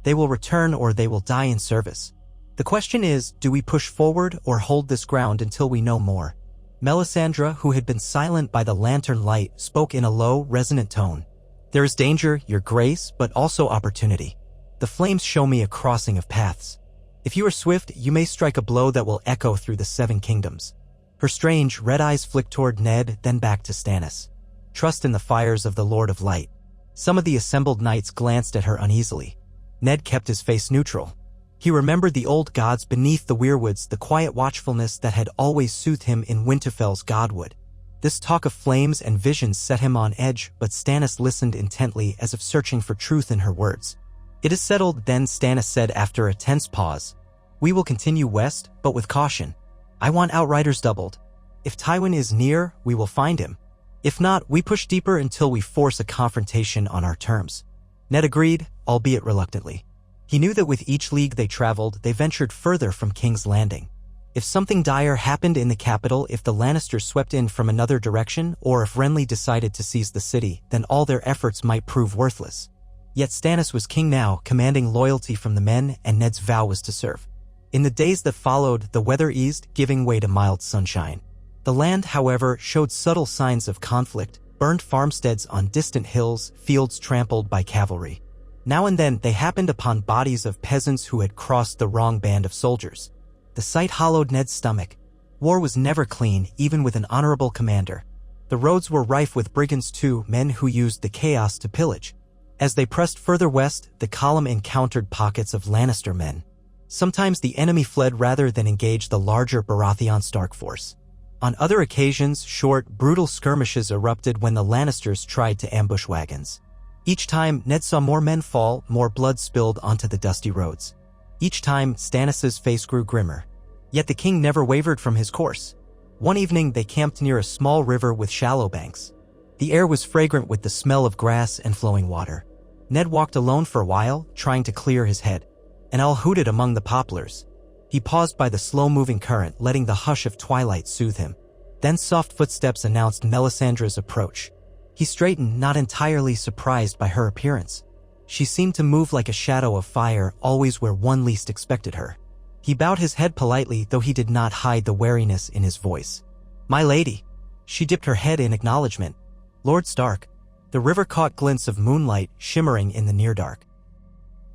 "They will return or they will die in service. The question is, do we push forward or hold this ground until we know more?" Melisandre, who had been silent by the lantern light, spoke in a low, resonant tone. "There is danger, your grace, but also opportunity. The flames show me a crossing of paths. If you are swift, you may strike a blow that will echo through the 7 kingdoms." Her strange, red eyes flicked toward Ned, then back to Stannis. "Trust in the fires of the Lord of Light." Some of the assembled knights glanced at her uneasily. Ned kept his face neutral. He remembered the old gods beneath the weirwoods, the quiet watchfulness that had always soothed him in Winterfell's godwood. This talk of flames and visions set him on edge, but Stannis listened intently as if searching for truth in her words. "It is settled then," Stannis said after a tense pause. "We will continue west, but with caution. I want outriders doubled. If Tywin is near, we will find him. If not, we push deeper until we force a confrontation on our terms." Ned agreed, albeit reluctantly. He knew that with each league they traveled, they ventured further from King's Landing. If something dire happened in the capital, if the Lannisters swept in from another direction, or if Renly decided to seize the city, then all their efforts might prove worthless. Yet Stannis was king now, commanding loyalty from the men, and Ned's vow was to serve. In the days that followed, the weather eased, giving way to mild sunshine. The land, however, showed subtle signs of conflict: burned farmsteads on distant hills, fields trampled by cavalry. Now and then they happened upon bodies of peasants who had crossed the wrong band of soldiers. The sight hollowed Ned's stomach. War was never clean, even with an honorable commander. The roads were rife with brigands too, men who used the chaos to pillage. As they pressed further west, the column encountered pockets of Lannister men. Sometimes the enemy fled rather than engage the larger Baratheon Stark force. On other occasions, short, brutal skirmishes erupted when the Lannisters tried to ambush wagons. Each time, Ned saw more men fall, more blood spilled onto the dusty roads. Each time, Stannis's face grew grimmer. Yet the king never wavered from his course. One evening, they camped near a small river with shallow banks. The air was fragrant with the smell of grass and flowing water. Ned walked alone for a while, trying to clear his head. An owl hooted among the poplars. He paused by the slow-moving current, letting the hush of twilight soothe him. Then soft footsteps announced Melisandre's approach. He straightened, not entirely surprised by her appearance. She seemed to move like a shadow of fire, always where one least expected her. He bowed his head politely, though he did not hide the wariness in his voice. "My lady." She dipped her head in acknowledgement. "Lord Stark." The river caught glints of moonlight shimmering in the near dark.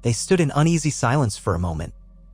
They stood in uneasy silence for a moment.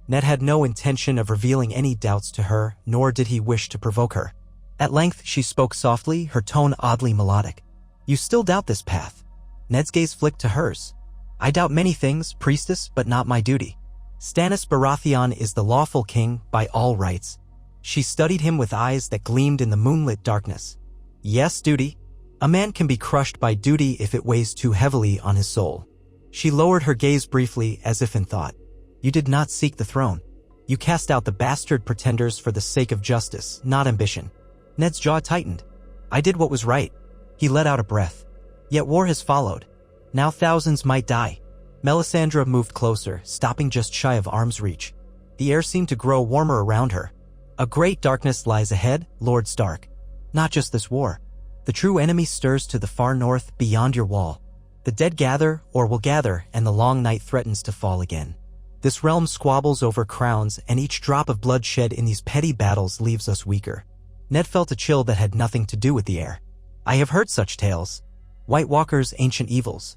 Ned had no intention of revealing any doubts to her, nor did he wish to provoke her. At length she spoke softly, her tone oddly melodic. "You still doubt this path?" Ned's gaze flicked to hers. "I doubt many things, priestess, but not my duty. Stannis Baratheon is the lawful king by all rights." She studied him with eyes that gleamed in the moonlit darkness. "Yes, duty. A man can be crushed by duty if it weighs too heavily on his soul." She lowered her gaze briefly, as if in thought. "You did not seek the throne. You cast out the bastard pretenders for the sake of justice, not ambition." Ned's jaw tightened. "I did what was right." He let out a breath. "Yet war has followed. Now thousands might die." Melisandre moved closer, stopping just shy of arm's reach. The air seemed to grow warmer around her. "A great darkness lies ahead, Lord Stark. Not just this war. The true enemy stirs to the far north, beyond your wall. The dead gather, or will gather, and the long night threatens to fall again. This realm squabbles over crowns, and each drop of blood shed in these petty battles leaves us weaker." Ned felt a chill that had nothing to do with the air. "I have heard such tales. White Walkers' ancient evils.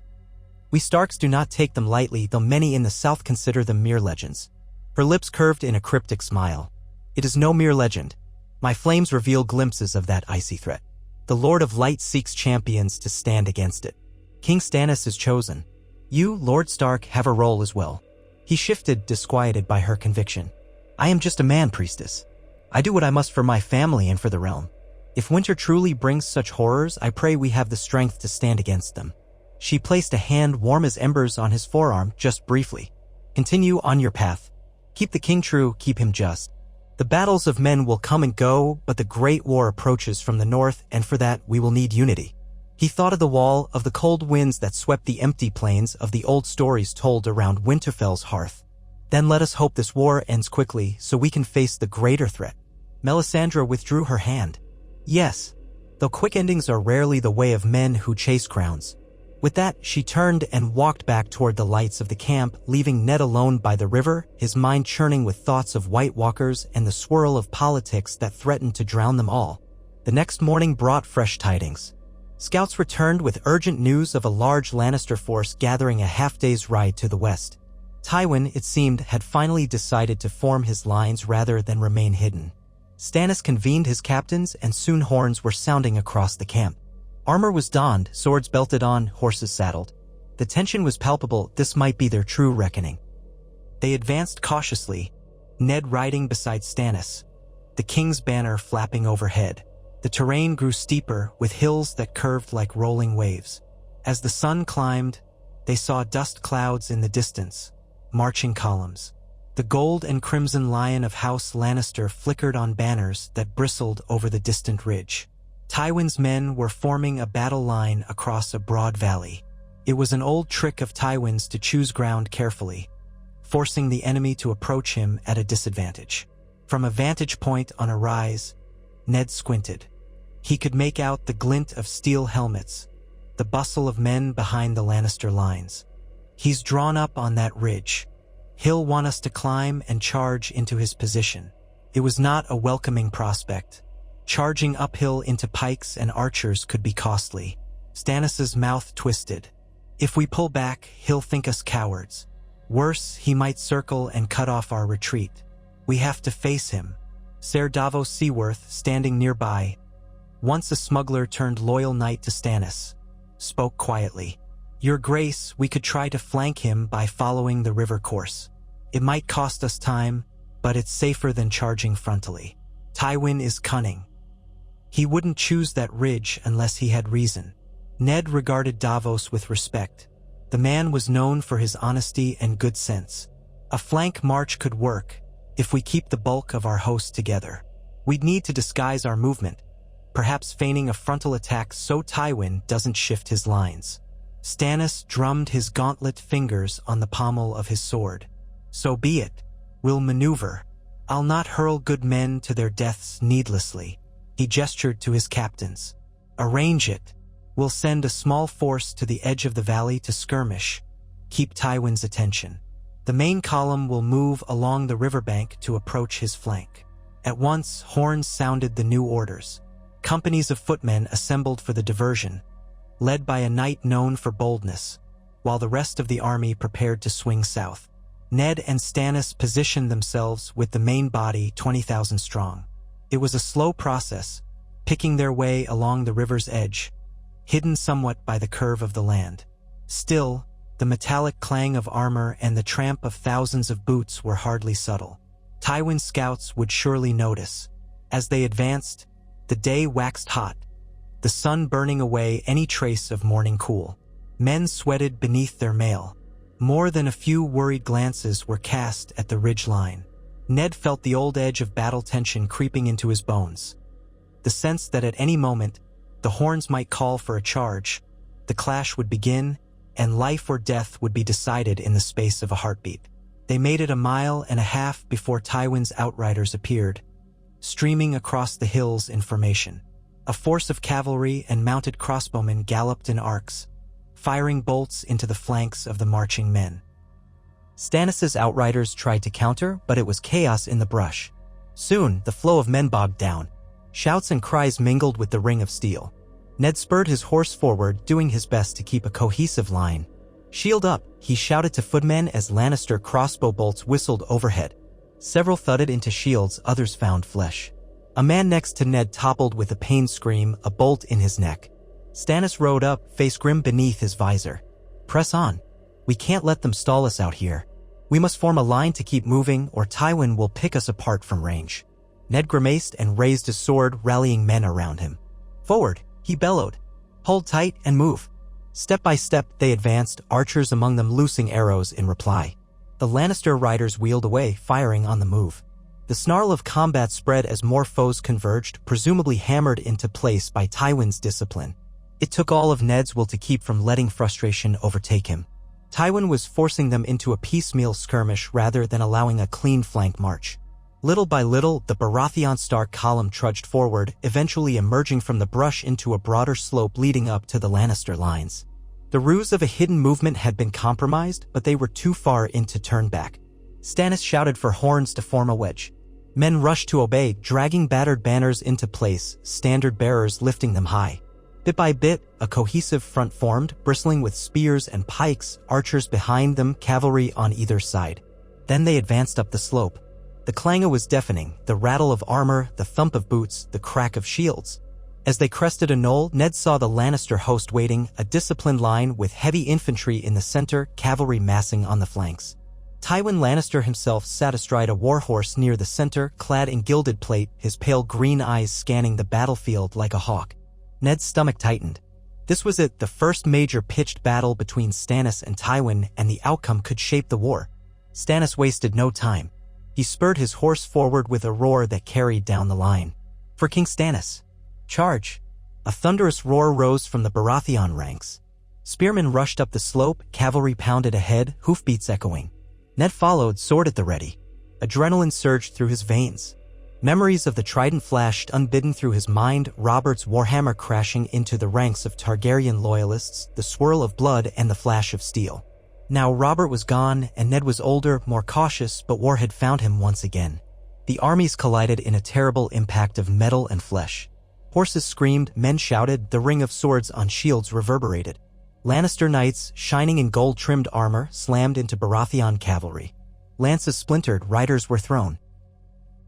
We Starks do not take them lightly, though many in the south consider them mere legends." Her lips curved in a cryptic smile. "It is no mere legend. My flames reveal glimpses of that icy threat. The Lord of Light seeks champions to stand against it. King Stannis is chosen. You, Lord Stark, have a role as well. He shifted, disquieted by her conviction. I am just a man, priestess. I do what I must for my family and for the realm. If winter truly brings such horrors, I pray we have the strength to stand against them. She placed a hand warm as embers on his forearm, just briefly. Continue on your path. Keep the king true, keep him just. The battles of men will come and go, but the great war approaches from the north, and for that we will need unity. He thought of the wall, of the cold winds that swept the empty plains, of the old stories told around Winterfell's hearth. Then let us hope this war ends quickly so we can face the greater threat. Melisandre withdrew her hand. Yes, though quick endings are rarely the way of men who chase crowns. With that, she turned and walked back toward the lights of the camp, leaving Ned alone by the river, his mind churning with thoughts of White Walkers and the swirl of politics that threatened to drown them all. The next morning brought fresh tidings. Scouts returned with urgent news of a large Lannister force gathering a half-day's ride to the west. Tywin, it seemed, had finally decided to form his lines rather than remain hidden. Stannis convened his captains, and soon horns were sounding across the camp. Armor was donned, swords belted on, horses saddled. The tension was palpable. This might be their true reckoning. They advanced cautiously, Ned riding beside Stannis, the king's banner flapping overhead. The terrain grew steeper, with hills that curved like rolling waves. As the sun climbed, they saw dust clouds in the distance, marching columns. The gold and crimson lion of House Lannister flickered on banners that bristled over the distant ridge. Tywin's men were forming a battle line across a broad valley. It was an old trick of Tywin's to choose ground carefully, forcing the enemy to approach him at a disadvantage. From a vantage point on a rise, Ned squinted. He could make out the glint of steel helmets, the bustle of men behind the Lannister lines. He's drawn up on that ridge. He'll want us to climb and charge into his position. It was not a welcoming prospect. Charging uphill into pikes and archers could be costly. Stannis's mouth twisted. If we pull back, he'll think us cowards. Worse, he might circle and cut off our retreat. We have to face him. Ser Davos Seaworth, standing nearby, once a smuggler turned loyal knight to Stannis, spoke quietly. Your Grace, we could try to flank him by following the river course. It might cost us time, but it's safer than charging frontally. Tywin is cunning. He wouldn't choose that ridge unless he had reason. Ned regarded Davos with respect. The man was known for his honesty and good sense. A flank march could work if we keep the bulk of our host together. We'd need to disguise our movement, perhaps feigning a frontal attack so Tywin doesn't shift his lines. Stannis drummed his gauntlet fingers on the pommel of his sword. So be it. We'll maneuver. I'll not hurl good men to their deaths needlessly. He gestured to his captains. Arrange it. We'll send a small force to the edge of the valley to skirmish. Keep Tywin's attention. The main column will move along the riverbank to approach his flank. At once, horns sounded the new orders. Companies of footmen assembled for the diversion, led by a knight known for boldness, while the rest of the army prepared to swing south. Ned and Stannis positioned themselves with the main body 20,000 strong. It was a slow process, picking their way along the river's edge, hidden somewhat by the curve of the land. Still, the metallic clang of armor and the tramp of thousands of boots were hardly subtle. Tywin's scouts would surely notice. As they advanced, the day waxed hot, the sun burning away any trace of morning cool. Men sweated beneath their mail. More than a few worried glances were cast at the ridge line. Ned felt the old edge of battle tension creeping into his bones. The sense that at any moment, the horns might call for a charge, the clash would begin, and life or death would be decided in the space of a heartbeat. They made it a mile and a half before Tywin's outriders appeared, streaming across the hills in formation. A force of cavalry and mounted crossbowmen galloped in arcs, firing bolts into the flanks of the marching men. Stannis's outriders tried to counter, but it was chaos in the brush. Soon, the flow of men bogged down. Shouts and cries mingled with the ring of steel. Ned spurred his horse forward, doing his best to keep a cohesive line. Shield up, he shouted to footmen as Lannister crossbow bolts whistled overhead. Several thudded into shields, others found flesh. A man next to Ned toppled with a pained scream, a bolt in his neck. Stannis rode up, face grim beneath his visor. "Press on. We can't let them stall us out here. We must form a line to keep moving, or Tywin will pick us apart from range." Ned grimaced and raised his sword, rallying men around him. "Forward," he bellowed. "Hold tight and move." Step by step they advanced, archers among them loosing arrows in reply. The Lannister riders wheeled away, firing on the move. The snarl of combat spread as more foes converged, presumably hammered into place by Tywin's discipline. It took all of Ned's will to keep from letting frustration overtake him. Tywin was forcing them into a piecemeal skirmish rather than allowing a clean flank march. Little by little, the Baratheon Stark column trudged forward, eventually emerging from the brush into a broader slope leading up to the Lannister lines. The ruse of a hidden movement had been compromised, but they were too far in to turn back. Stannis shouted for horns to form a wedge. Men rushed to obey, dragging battered banners into place, standard bearers lifting them high. Bit by bit, a cohesive front formed, bristling with spears and pikes, archers behind them, cavalry on either side. Then they advanced up the slope. The clangor was deafening, the rattle of armor, the thump of boots, the crack of shields. As they crested a knoll, Ned saw the Lannister host waiting, a disciplined line with heavy infantry in the center, cavalry massing on the flanks. Tywin Lannister himself sat astride a warhorse near the center, clad in gilded plate, his pale green eyes scanning the battlefield like a hawk. Ned's stomach tightened. This was it, the first major pitched battle between Stannis and Tywin, and the outcome could shape the war. Stannis wasted no time. He spurred his horse forward with a roar that carried down the line. "For King Stannis! Charge!" A thunderous roar rose from the Baratheon ranks. Spearmen rushed up the slope, cavalry pounded ahead, hoofbeats echoing. Ned followed, sword at the ready. Adrenaline surged through his veins. Memories of the trident flashed unbidden through his mind, Robert's warhammer crashing into the ranks of Targaryen loyalists, the swirl of blood and the flash of steel. Now Robert was gone, and Ned was older, more cautious, but war had found him once again. The armies collided in a terrible impact of metal and flesh. Horses screamed, men shouted, the ring of swords on shields reverberated. Lannister knights, shining in gold-trimmed armor, slammed into Baratheon cavalry. Lances splintered, riders were thrown.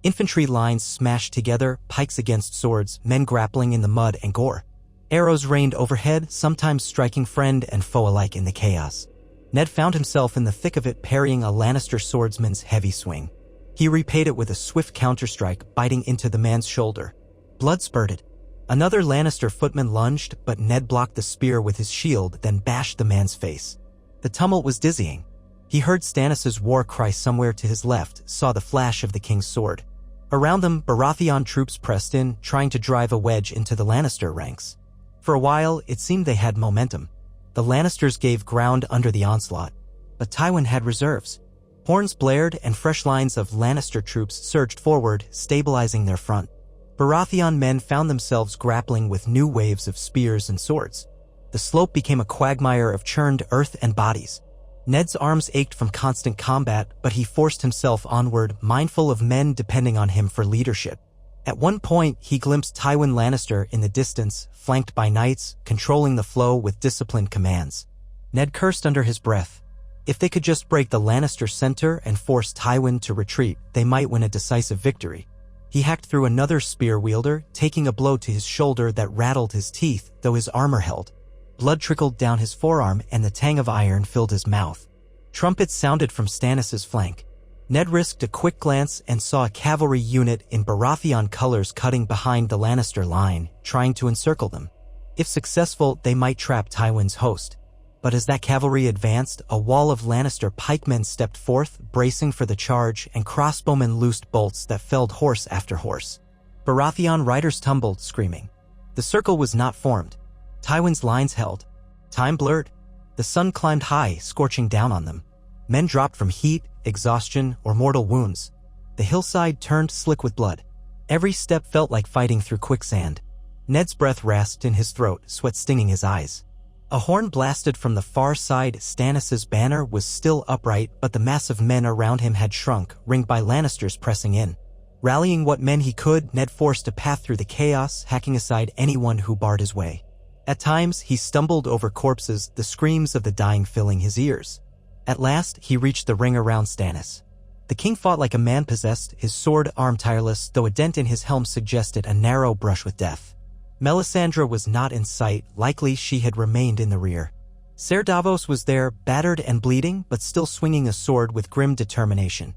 Infantry lines smashed together, pikes against swords, men grappling in the mud and gore. Arrows rained overhead, sometimes striking friend and foe alike in the chaos. Ned found himself in the thick of it, parrying a Lannister swordsman's heavy swing. He repaid it with a swift counterstrike, biting into the man's shoulder. Blood spurted. Another Lannister footman lunged, but Ned blocked the spear with his shield, then bashed the man's face. The tumult was dizzying. He heard Stannis' war cry somewhere to his left, saw the flash of the king's sword. Around them, Baratheon troops pressed in, trying to drive a wedge into the Lannister ranks. For a while, it seemed they had momentum. The Lannisters gave ground under the onslaught. But Tywin had reserves. Horns blared and fresh lines of Lannister troops surged forward, stabilizing their front. Baratheon men found themselves grappling with new waves of spears and swords. The slope became a quagmire of churned earth and bodies. Ned's arms ached from constant combat, but he forced himself onward, mindful of men depending on him for leadership. At one point, he glimpsed Tywin Lannister in the distance, flanked by knights, controlling the flow with disciplined commands. Ned cursed under his breath. If they could just break the Lannister center and force Tywin to retreat, they might win a decisive victory. He hacked through another spear wielder, taking a blow to his shoulder that rattled his teeth, though his armor held. Blood trickled down his forearm and the tang of iron filled his mouth. Trumpets sounded from Stannis' flank. Ned risked a quick glance and saw a cavalry unit in Baratheon colors cutting behind the Lannister line, trying to encircle them. If successful, they might trap Tywin's host. But as that cavalry advanced, a wall of Lannister pikemen stepped forth, bracing for the charge, and crossbowmen loosed bolts that felled horse after horse. Baratheon riders tumbled, screaming. The circle was not formed. Tywin's lines held. Time blurred. The sun climbed high, scorching down on them. Men dropped from heat, exhaustion, or mortal wounds. The hillside turned slick with blood. Every step felt like fighting through quicksand. Ned's breath rasped in his throat, sweat stinging his eyes. A horn blasted from the far side. Stannis' banner was still upright, but the mass of men around him had shrunk, ringed by Lannisters pressing in. Rallying what men he could, Ned forced a path through the chaos, hacking aside anyone who barred his way. At times, he stumbled over corpses, the screams of the dying filling his ears. At last, he reached the ring around Stannis. The king fought like a man possessed, his sword arm tireless, though a dent in his helm suggested a narrow brush with death. Melisandre was not in sight, likely she had remained in the rear. Ser Davos was there, battered and bleeding, but still swinging a sword with grim determination.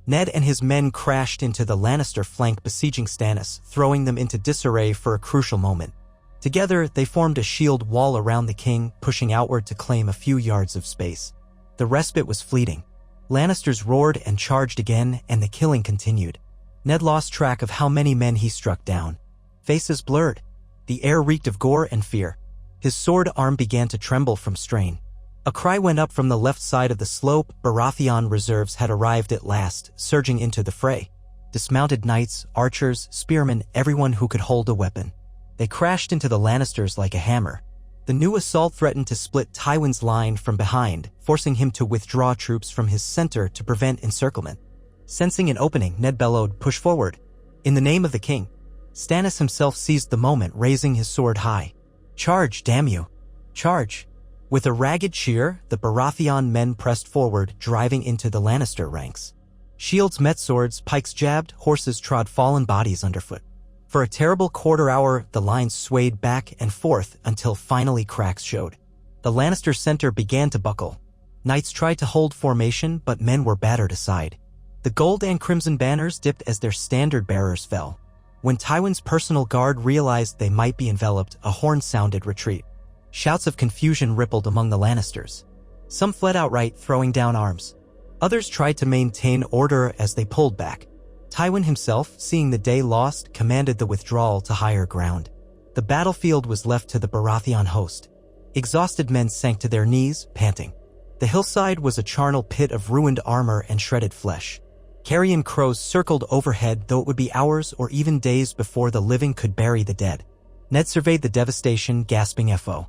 Ned and his men crashed into the Lannister flank besieging Stannis, throwing them into disarray for a crucial moment. Together, they formed a shield wall around the king, pushing outward to claim a few yards of space. The respite was fleeting. Lannisters roared and charged again, and the killing continued. Ned lost track of how many men he struck down. Faces blurred. The air reeked of gore and fear. His sword arm began to tremble from strain. A cry went up from the left side of the slope. Baratheon reserves had arrived at last, surging into the fray. Dismounted knights, archers, spearmen, everyone who could hold a weapon. They crashed into the Lannisters like a hammer. The new assault threatened to split Tywin's line from behind, forcing him to withdraw troops from his center to prevent encirclement. Sensing an opening, Ned bellowed, "Push forward." In the name of the king. Stannis himself seized the moment, raising his sword high. "Charge, damn you! Charge!" With a ragged cheer, the Baratheon men pressed forward, driving into the Lannister ranks. Shields met swords, pikes jabbed, horses trod fallen bodies underfoot. For a terrible quarter hour, the lines swayed back and forth until finally cracks showed. The Lannister center began to buckle. Knights tried to hold formation, but men were battered aside. The gold and crimson banners dipped as their standard bearers fell. When Tywin's personal guard realized they might be enveloped, a horn sounded retreat. Shouts of confusion rippled among the Lannisters. Some fled outright, throwing down arms. Others tried to maintain order as they pulled back. Tywin himself, seeing the day lost, commanded the withdrawal to higher ground. The battlefield was left to the Baratheon host. Exhausted men sank to their knees, panting. The hillside was a charnel pit of ruined armor and shredded flesh. Carrion crows circled overhead, though it would be hours or even days before the living could bury the dead. Ned surveyed the devastation, gasping "F.O."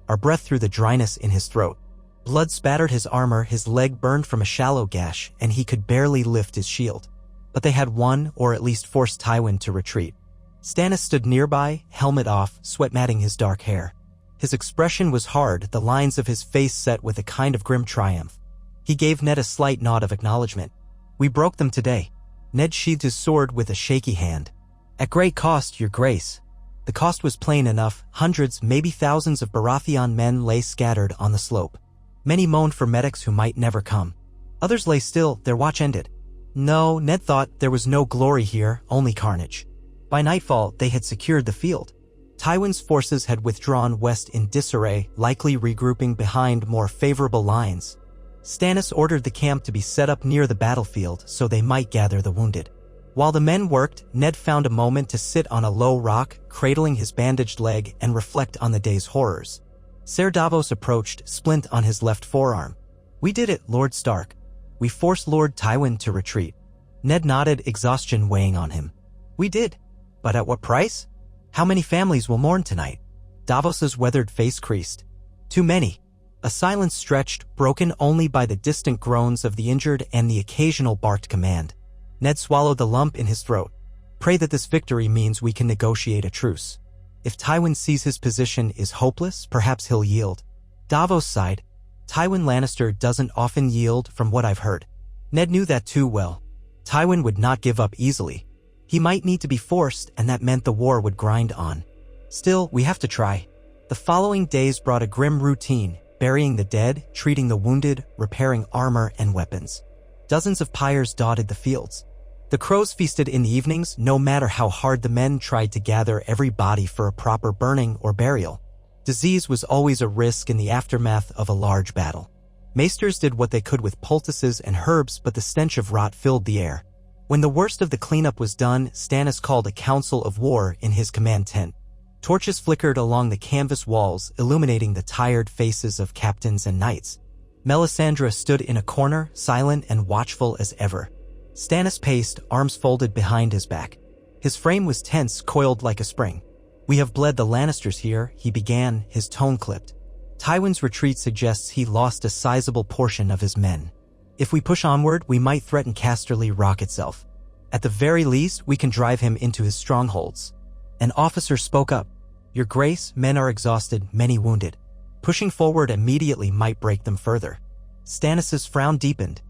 Our breath through the dryness in his throat. Blood spattered his armor, his leg burned from a shallow gash, and he could barely lift his shield. But they had won, or at least forced Tywin to retreat. Stannis stood nearby, helmet off, sweat matting his dark hair. His expression was hard, the lines of his face set with a kind of grim triumph. He gave Ned a slight nod of acknowledgement. "We broke them today." Ned sheathed his sword with a shaky hand. "At great cost, your grace." The cost was plain enough. Hundreds, maybe thousands of Baratheon men lay scattered on the slope. Many moaned for medics who might never come. Others lay still, their watch ended. No, Ned thought there was no glory here, only carnage. By nightfall, they had secured the field. Tywin's forces had withdrawn west in disarray, likely regrouping behind more favorable lines. Stannis ordered the camp to be set up near the battlefield so they might gather the wounded. While the men worked, Ned found a moment to sit on a low rock, cradling his bandaged leg and reflect on the day's horrors. Ser Davos approached, splint on his left forearm. "We did it, Lord Stark. We forced Lord Tywin to retreat." Ned nodded, exhaustion weighing on him. "We did. But at what price? How many families will mourn tonight?" Davos's weathered face creased. "Too many." A silence stretched, broken only by the distant groans of the injured and the occasional barked command. Ned swallowed the lump in his throat. "Pray that this victory means we can negotiate a truce. If Tywin sees his position is hopeless, perhaps he'll yield." Davos sighed. "Tywin Lannister doesn't often yield, from what I've heard." Ned knew that too well. Tywin would not give up easily. He might need to be forced, and that meant the war would grind on. Still, we have to try. The following days brought a grim routine, burying the dead, treating the wounded, repairing armor and weapons. Dozens of pyres dotted the fields. The crows feasted in the evenings, no matter how hard the men tried to gather every body for a proper burning or burial. Disease was always a risk in the aftermath of a large battle. Maesters did what they could with poultices and herbs, but the stench of rot filled the air. When the worst of the cleanup was done, Stannis called a council of war in his command tent. Torches flickered along the canvas walls, illuminating the tired faces of captains and knights. Melisandre stood in a corner, silent and watchful as ever. Stannis paced, arms folded behind his back. His frame was tense, coiled like a spring. "We have bled the Lannisters here," he began, his tone clipped. "Tywin's retreat suggests he lost a sizable portion of his men. If we push onward, we might threaten Casterly Rock itself. At the very least, we can drive him into his strongholds." An officer spoke up. "Your Grace, men are exhausted, many wounded. Pushing forward immediately might break them further." Stannis's frown deepened.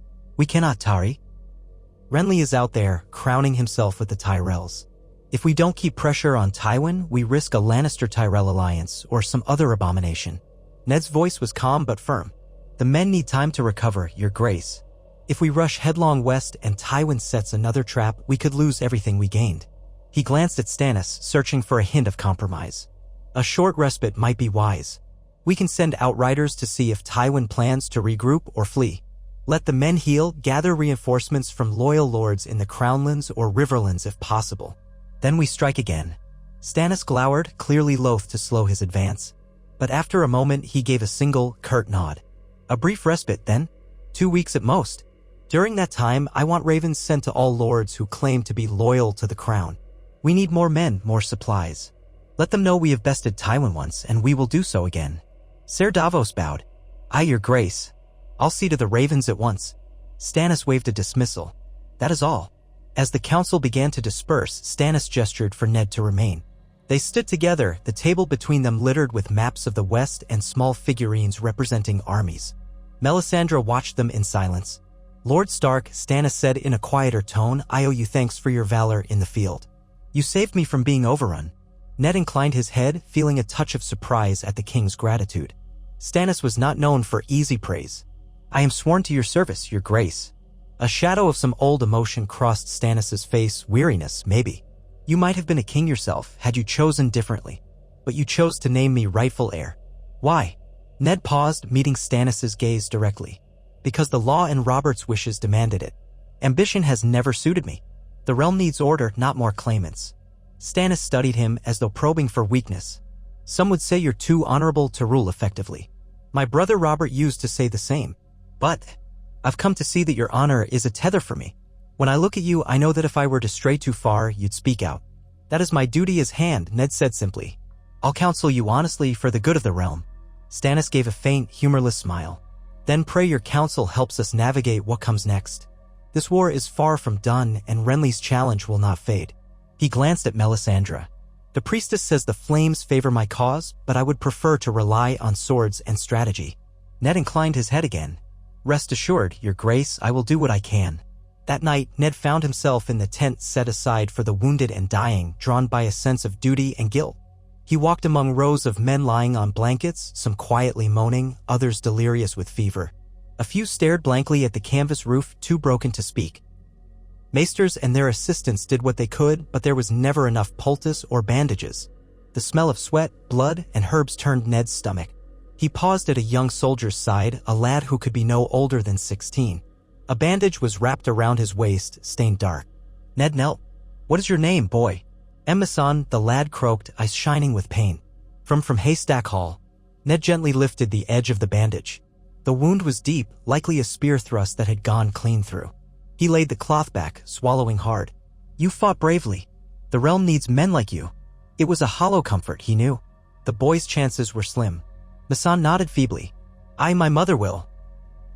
We cannot, Tari. Renly is out there, crowning himself with the Tyrells. If we don't keep pressure on Tywin, we risk a Lannister-Tyrell alliance or some other abomination. Ned's voice was calm but firm. The men need time to recover, Your Grace. If we rush headlong west and Tywin sets another trap, we could lose everything we gained. He glanced at Stannis, searching for a hint of compromise. A short respite might be wise. We can send outriders to see if Tywin plans to regroup or flee. Let the men heal, gather reinforcements from loyal lords in the Crownlands or Riverlands if possible. Then we strike again. Stannis glowered, clearly loath to slow his advance. But after a moment he gave a single, curt nod. A brief respite, then. 2 weeks at most. During that time, I want ravens sent to all lords who claim to be loyal to the crown. We need more men, more supplies. Let them know we have bested Tywin once, and we will do so again. Ser Davos bowed. Aye, Your Grace. I'll see to the ravens at once. Stannis waved a dismissal. That is all. As the council began to disperse, Stannis gestured for Ned to remain. They stood together, the table between them littered with maps of the West and small figurines representing armies. Melisandre watched them in silence. Lord Stark, Stannis said in a quieter tone, I owe you thanks for your valor in the field. You saved me from being overrun. Ned inclined his head, feeling a touch of surprise at the king's gratitude. Stannis was not known for easy praise. I am sworn to your service, Your Grace. A shadow of some old emotion crossed Stannis's face, weariness, maybe. You might have been a king yourself, had you chosen differently. But you chose to name me rightful heir. Why? Ned paused, meeting Stannis's gaze directly. Because the law and Robert's wishes demanded it. Ambition has never suited me. The realm needs order, not more claimants. Stannis studied him as though probing for weakness. Some would say you're too honorable to rule effectively. My brother Robert used to say the same. But I've come to see that your honor is a tether for me. When I look at you, I know that if I were to stray too far, you'd speak out. That is my duty as hand, Ned said simply. I'll counsel you honestly for the good of the realm. Stannis gave a faint, humorless smile. Then pray your counsel helps us navigate what comes next. This war is far from done, and Renly's challenge will not fade. He glanced at Melisandre. The priestess says the flames favor my cause, but I would prefer to rely on swords and strategy. Ned inclined his head again. Rest assured, Your Grace, I will do what I can. That night, Ned found himself in the tent set aside for the wounded and dying, drawn by a sense of duty and guilt. He walked among rows of men lying on blankets, some quietly moaning, others delirious with fever. A few stared blankly at the canvas roof, too broken to speak. Maesters and their assistants did what they could, but there was never enough poultice or bandages. The smell of sweat, blood, and herbs turned Ned's stomach. He paused at a young soldier's side, a lad who could be no older than 16. A bandage was wrapped around his waist, stained dark. Ned knelt. What is your name, boy? Emmason, the lad croaked, eyes shining with pain. From Haystack Hall. Ned gently lifted the edge of the bandage. The wound was deep, likely a spear thrust that had gone clean through. He laid the cloth back, swallowing hard. You fought bravely. The realm needs men like you. It was a hollow comfort, he knew. The boy's chances were slim. Masan nodded feebly. My mother will.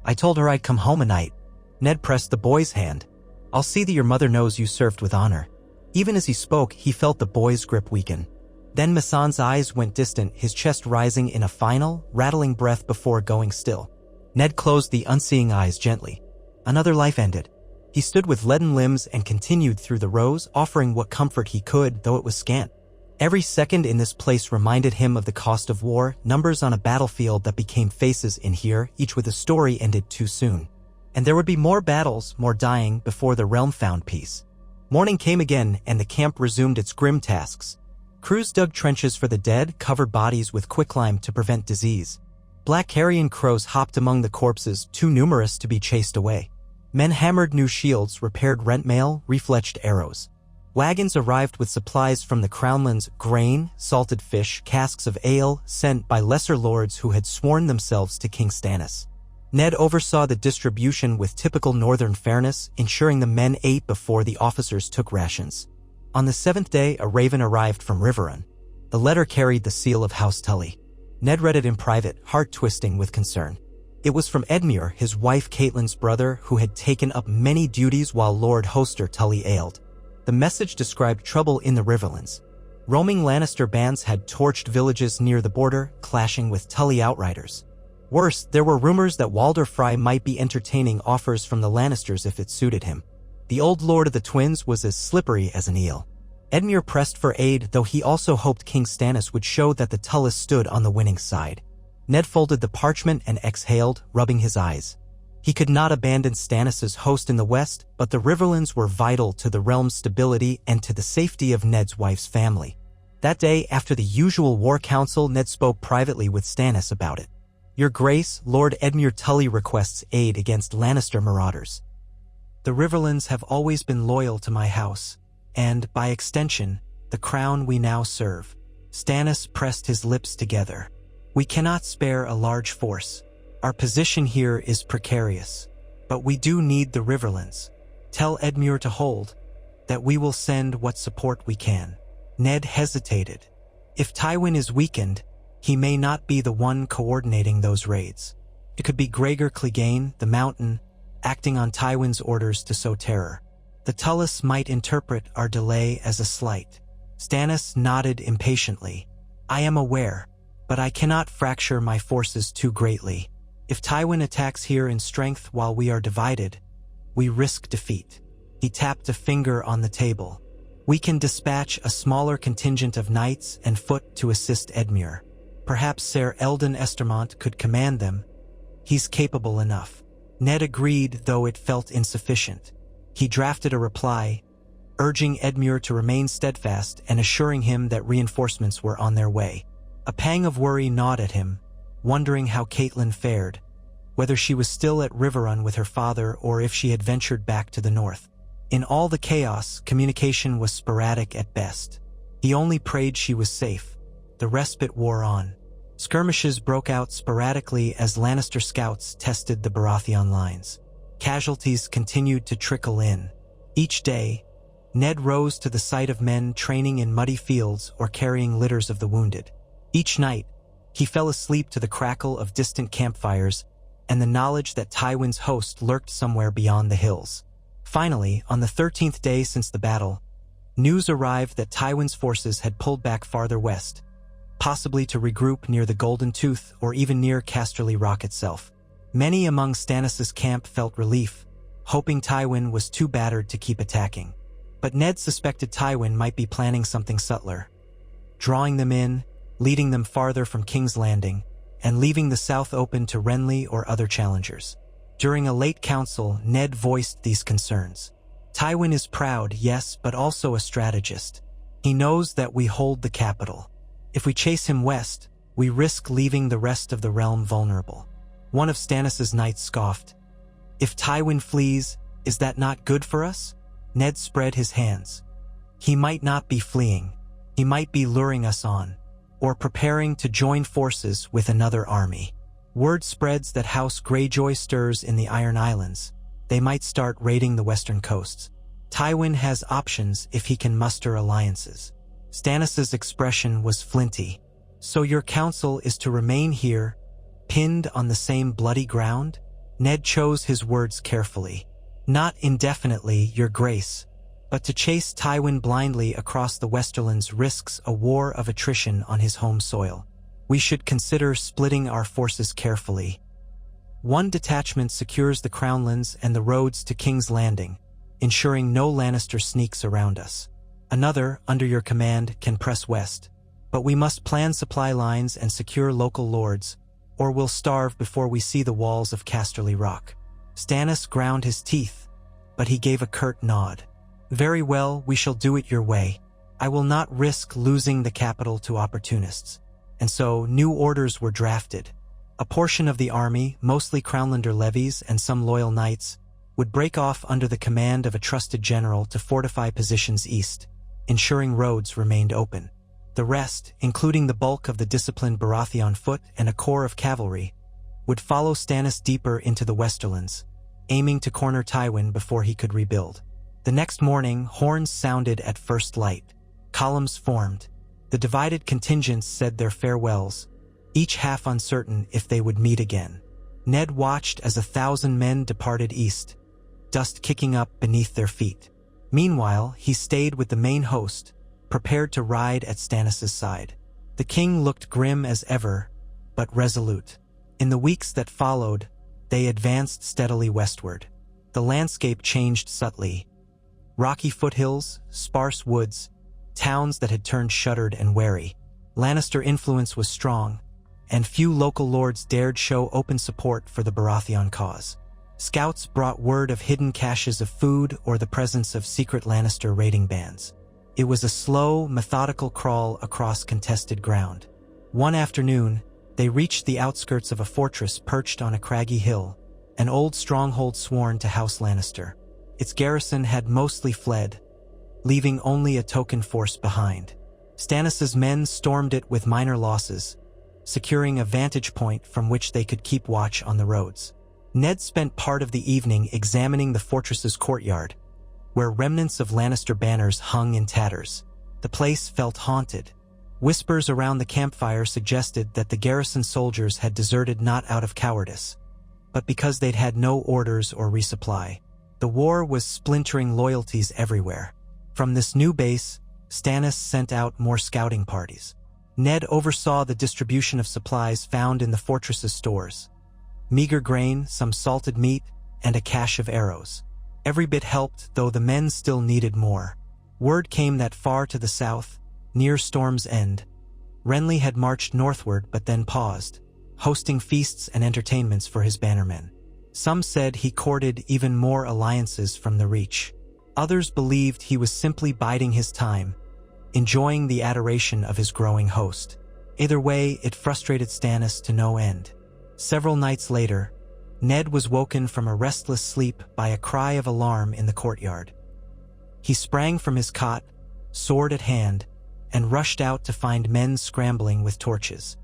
I told her I'd come home a night. Ned pressed the boy's hand. I'll see that your mother knows you served with honor. Even as he spoke, he felt the boy's grip weaken. Then Masan's eyes went distant, his chest rising in a final, rattling breath before going still. Ned closed the unseeing eyes gently. Another life ended. He stood with leaden limbs and continued through the rows, offering what comfort he could, though it was scant. Every second in this place reminded him of the cost of war, numbers on a battlefield that became faces in here, each with a story ended too soon. And there would be more battles, more dying, before the realm found peace. Morning came again, and the camp resumed its grim tasks. Crews dug trenches for the dead, covered bodies with quicklime to prevent disease. Black carrion crows hopped among the corpses, too numerous to be chased away. Men hammered new shields, repaired rent mail, refletched arrows. Wagons arrived with supplies from the Crownlands, grain, salted fish, casks of ale, sent by lesser lords who had sworn themselves to King Stannis. Ned oversaw the distribution with typical northern fairness, ensuring the men ate before the officers took rations. On the 7th day, a raven arrived from Riverrun. The letter carried the seal of House Tully. Ned read it in private, heart-twisting with concern. It was from Edmure, his wife Catelyn's brother, who had taken up many duties while Lord Hoster Tully ailed. The message described trouble in the Riverlands. Roaming Lannister bands had torched villages near the border, clashing with Tully outriders. Worse, there were rumors that Walder Frey might be entertaining offers from the Lannisters if it suited him. The old lord of the twins was as slippery as an eel. Edmure pressed for aid, though he also hoped King Stannis would show that the Tullis stood on the winning side. Ned folded the parchment and exhaled, rubbing his eyes. He could not abandon Stannis' host in the west, but the Riverlands were vital to the realm's stability and to the safety of Ned's wife's family. That day, after the usual war council, Ned spoke privately with Stannis about it. "Your Grace, Lord Edmure Tully requests aid against Lannister marauders. The Riverlands have always been loyal to my house, and, by extension, the crown we now serve." Stannis pressed his lips together. "We cannot spare a large force. Our position here is precarious. But we do need the Riverlands. Tell Edmure to hold, that we will send what support we can." Ned hesitated. If Tywin is weakened, he may not be the one coordinating those raids. It could be Gregor Clegane, the Mountain, acting on Tywin's orders to sow terror. The Tullis might interpret our delay as a slight. Stannis nodded impatiently. "I am aware, but I cannot fracture my forces too greatly. If Tywin attacks here in strength while we are divided, we risk defeat." He tapped a finger on the table. "We can dispatch a smaller contingent of knights and foot to assist Edmure. Perhaps Ser Eldon Estermont could command them. He's capable enough." Ned agreed, though it felt insufficient. He drafted a reply, urging Edmure to remain steadfast and assuring him that reinforcements were on their way. A pang of worry gnawed at him, wondering how Catelyn fared, whether she was still at Riverrun with her father or if she had ventured back to the north. In all the chaos, communication was sporadic at best. He only prayed she was safe. The respite wore on. Skirmishes broke out sporadically as Lannister scouts tested the Baratheon lines. Casualties continued to trickle in. Each day, Ned rose to the sight of men training in muddy fields or carrying litters of the wounded. Each night, he fell asleep to the crackle of distant campfires and the knowledge that Tywin's host lurked somewhere beyond the hills. Finally, on the 13th day since the battle, news arrived that Tywin's forces had pulled back farther west, possibly to regroup near the Golden Tooth or even near Casterly Rock itself. Many among Stannis' camp felt relief, hoping Tywin was too battered to keep attacking. But Ned suspected Tywin might be planning something subtler, drawing them in, leading them farther from King's Landing, and leaving the south open to Renly or other challengers. During a late council, Ned voiced these concerns. "Tywin is proud, yes, but also a strategist. He knows that we hold the capital. If we chase him west, we risk leaving the rest of the realm vulnerable." One of Stannis' knights scoffed. "If Tywin flees, is that not good for us?" Ned spread his hands. "He might not be fleeing. He might be luring us on, or preparing to join forces with another army. Word spreads that House Greyjoy stirs in the Iron Islands. They might start raiding the western coasts. Tywin has options if he can muster alliances." Stannis' expression was flinty. "So your counsel is to remain here, pinned on the same bloody ground?" Ned chose his words carefully. "Not indefinitely, your grace, but to chase Tywin blindly across the Westerlands risks a war of attrition on his home soil. We should consider splitting our forces carefully. One detachment secures the Crownlands and the roads to King's Landing, ensuring no Lannister sneaks around us. Another, under your command, can press west, but we must plan supply lines and secure local lords, or we'll starve before we see the walls of Casterly Rock." Stannis ground his teeth, but he gave a curt nod. "Very well, we shall do it your way. I will not risk losing the capital to opportunists." And so, new orders were drafted. A portion of the army, mostly Crownlander levies and some loyal knights, would break off under the command of a trusted general to fortify positions east, ensuring roads remained open. The rest, including the bulk of the disciplined Baratheon foot and a corps of cavalry, would follow Stannis deeper into the Westerlands, aiming to corner Tywin before he could rebuild. The next morning, horns sounded at first light. Columns formed. The divided contingents said their farewells, each half uncertain if they would meet again. Ned watched as 1,000 men departed east, dust kicking up beneath their feet. Meanwhile, he stayed with the main host, prepared to ride at Stannis' side. The king looked grim as ever, but resolute. In the weeks that followed, they advanced steadily westward. The landscape changed subtly. Rocky foothills, sparse woods, towns that had turned shuttered and wary. Lannister influence was strong, and few local lords dared show open support for the Baratheon cause. Scouts brought word of hidden caches of food or the presence of secret Lannister raiding bands. It was a slow, methodical crawl across contested ground. One afternoon, they reached the outskirts of a fortress perched on a craggy hill, an old stronghold sworn to House Lannister. Its garrison had mostly fled, leaving only a token force behind. Stannis's men stormed it with minor losses, securing a vantage point from which they could keep watch on the roads. Ned spent part of the evening examining the fortress's courtyard, where remnants of Lannister banners hung in tatters. The place felt haunted. Whispers around the campfire suggested that the garrison soldiers had deserted not out of cowardice, but because they'd had no orders or resupply. The war was splintering loyalties everywhere. From this new base, Stannis sent out more scouting parties. Ned oversaw the distribution of supplies found in the fortress's stores. Meager grain, some salted meat, and a cache of arrows. Every bit helped, though the men still needed more. Word came that far to the south, near Storm's End, Renly had marched northward but then paused, hosting feasts and entertainments for his bannermen. Some said he courted even more alliances from the Reach. Others believed he was simply biding his time, enjoying the adoration of his growing host. Either way, it frustrated Stannis to no end. Several nights later, Ned was woken from a restless sleep by a cry of alarm in the courtyard. He sprang from his cot, sword at hand, and rushed out to find men scrambling with torches.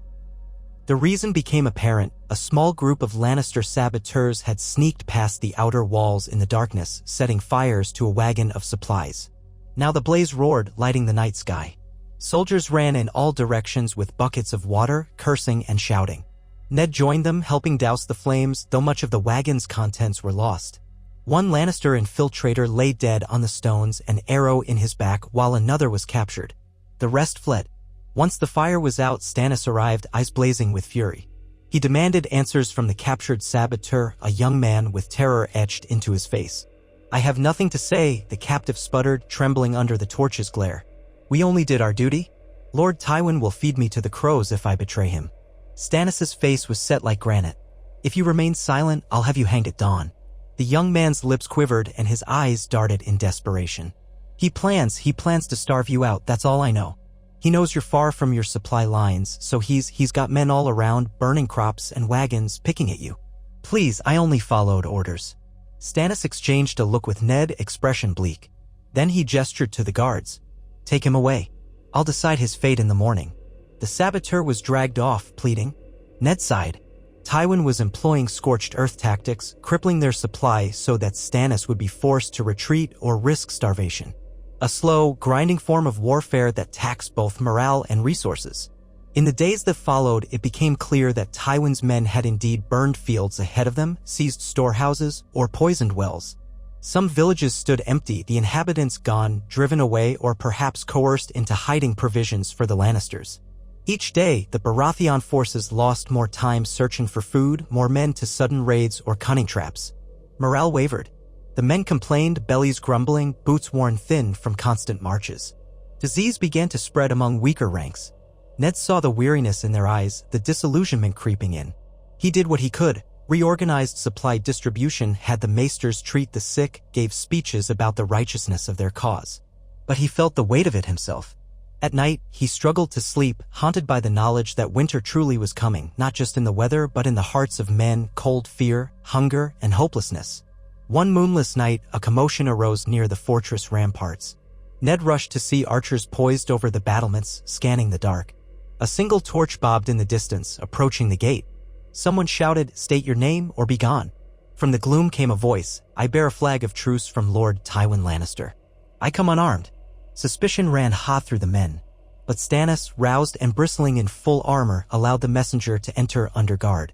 The reason became apparent. A small group of Lannister saboteurs had sneaked past the outer walls in the darkness, setting fires to a wagon of supplies. Now the blaze roared, lighting the night sky. Soldiers ran in all directions with buckets of water, cursing and shouting. Ned joined them, helping douse the flames, though much of the wagon's contents were lost. One Lannister infiltrator lay dead on the stones, an arrow in his back, while another was captured. The rest fled. Once the fire was out, Stannis arrived, eyes blazing with fury. He demanded answers from the captured saboteur, a young man with terror etched into his face. "I have nothing to say," the captive sputtered, trembling under the torch's glare. "We only did our duty. Lord Tywin will feed me to the crows if I betray him." Stannis's face was set like granite. "If you remain silent, I'll have you hanged at dawn." The young man's lips quivered and his eyes darted in desperation. He plans to starve you out, that's all I know. He knows you're far from your supply lines, so he's got men all around, burning crops and wagons, picking at you. Please, I only followed orders." Stannis exchanged a look with Ned, expression bleak. Then he gestured to the guards. "Take him away. I'll decide his fate in the morning." The saboteur was dragged off, pleading. Ned sighed. Tywin was employing scorched earth tactics, crippling their supply so that Stannis would be forced to retreat or risk starvation. A slow, grinding form of warfare that taxed both morale and resources. In the days that followed, it became clear that Tywin's men had indeed burned fields ahead of them, seized storehouses, or poisoned wells. Some villages stood empty, the inhabitants gone, driven away, or perhaps coerced into hiding provisions for the Lannisters. Each day, the Baratheon forces lost more time searching for food, more men to sudden raids or cunning traps. Morale wavered. The men complained, bellies grumbling, boots worn thin from constant marches. Disease began to spread among weaker ranks. Ned saw the weariness in their eyes, the disillusionment creeping in. He did what he could, reorganized supply distribution, had the maesters treat the sick, gave speeches about the righteousness of their cause. But he felt the weight of it himself. At night, he struggled to sleep, haunted by the knowledge that winter truly was coming, not just in the weather but in the hearts of men, cold fear, hunger, and hopelessness. One moonless night, a commotion arose near the fortress ramparts. Ned rushed to see archers poised over the battlements, scanning the dark. A single torch bobbed in the distance, approaching the gate. Someone shouted, "State your name or be gone." From the gloom came a voice, "I bear a flag of truce from Lord Tywin Lannister. I come unarmed." Suspicion ran hot through the men, but Stannis, roused and bristling in full armor, allowed the messenger to enter under guard.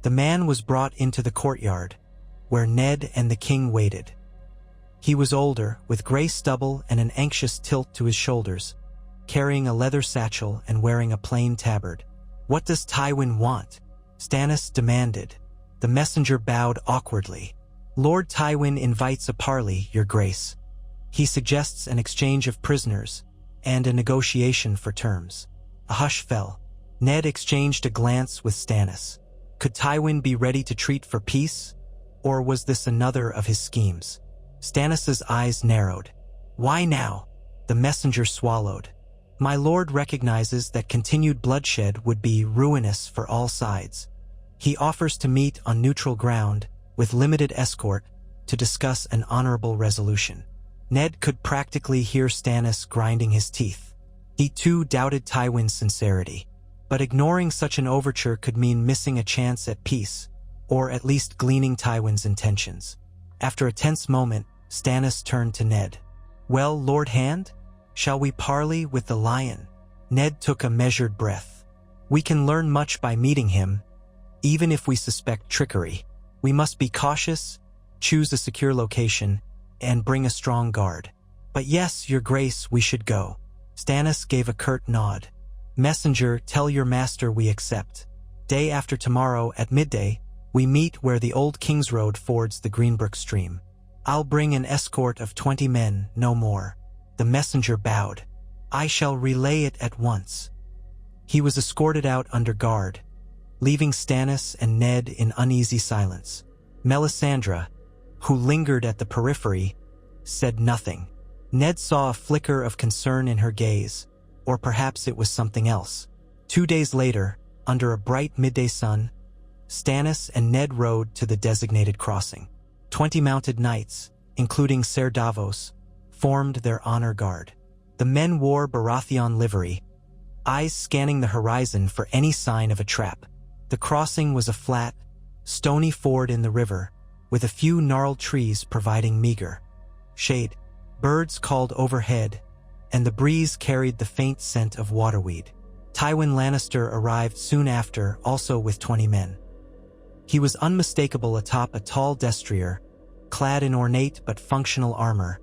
The man was brought into the courtyard, where Ned and the king waited. He was older, with gray stubble and an anxious tilt to his shoulders, carrying a leather satchel and wearing a plain tabard. "What does Tywin want?" Stannis demanded. The messenger bowed awkwardly. Lord Tywin invites a parley, your grace. He suggests an exchange of prisoners and a negotiation for terms. A hush fell. Ned exchanged a glance with Stannis. Could Tywin be ready to treat for peace? Or was this another of his schemes? Stannis's eyes narrowed. Why now? The messenger swallowed. My lord recognizes that continued bloodshed would be ruinous for all sides. He offers to meet on neutral ground, with limited escort, to discuss an honorable resolution. Ned could practically hear Stannis grinding his teeth. He too doubted Tywin's sincerity. But ignoring such an overture could mean missing a chance at peace, or at least gleaning Tywin's intentions. After a tense moment, Stannis turned to Ned. Well, Lord Hand, shall we parley with the lion? Ned took a measured breath. We can learn much by meeting him, even if we suspect trickery. We must be cautious, choose a secure location, and bring a strong guard. But yes, your grace, we should go. Stannis gave a curt nod. Messenger, tell your master we accept. Day after tomorrow at midday, we meet where the old King's Road fords the Greenbrook stream. I'll bring an escort of 20 men, no more. The messenger bowed. I shall relay it at once. He was escorted out under guard, leaving Stannis and Ned in uneasy silence. Melisandre, who lingered at the periphery, said nothing. Ned saw a flicker of concern in her gaze, or perhaps it was something else. 2 days later, under a bright midday sun, Stannis and Ned rode to the designated crossing. 20 mounted knights, including Ser Davos, formed their honor guard. The men wore Baratheon livery, eyes scanning the horizon for any sign of a trap. The crossing was a flat, stony ford in the river, with a few gnarled trees providing meager shade. Birds called overhead, and the breeze carried the faint scent of waterweed. Tywin Lannister arrived soon after, also with 20 men. He was unmistakable atop a tall destrier, clad in ornate but functional armor,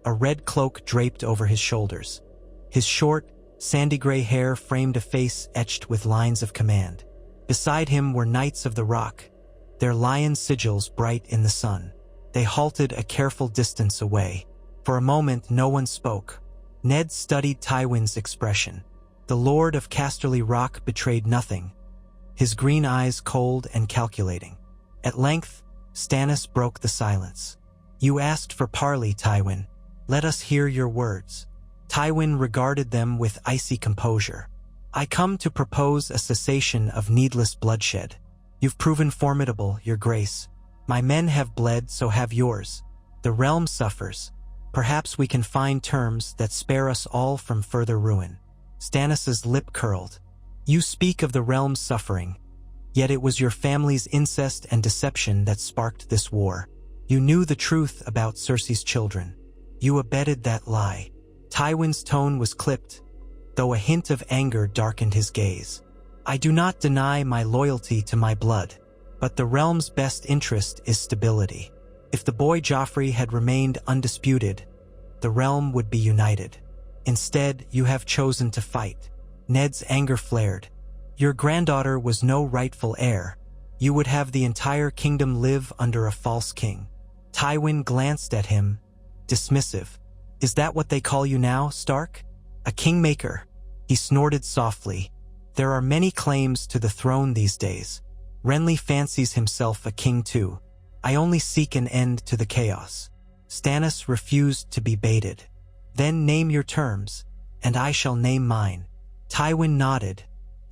a red cloak draped over his shoulders. His short, sandy-gray hair framed a face etched with lines of command. Beside him were Knights of the Rock, their lion sigils bright in the sun. They halted a careful distance away. For a moment, no one spoke. Ned studied Tywin's expression. The Lord of Casterly Rock betrayed nothing, his green eyes cold and calculating. At length, Stannis broke the silence. You asked for parley, Tywin. Let us hear your words. Tywin regarded them with icy composure. I come to propose a cessation of needless bloodshed. You've proven formidable, your grace. My men have bled, so have yours. The realm suffers. Perhaps we can find terms that spare us all from further ruin. Stannis's lip curled. You speak of the realm's suffering, yet it was your family's incest and deception that sparked this war. You knew the truth about Cersei's children. You abetted that lie. Tywin's tone was clipped, though a hint of anger darkened his gaze. I do not deny my loyalty to my blood, but the realm's best interest is stability. If the boy Joffrey had remained undisputed, the realm would be united. Instead, you have chosen to fight. Ned's anger flared. Your granddaughter was no rightful heir. You would have the entire kingdom live under a false king. Tywin glanced at him, dismissive. Is that what they call you now, Stark? A kingmaker? He snorted softly. There are many claims to the throne these days. Renly fancies himself a king too. I only seek an end to the chaos. Stannis refused to be baited. Then name your terms, and I shall name mine. Tywin nodded,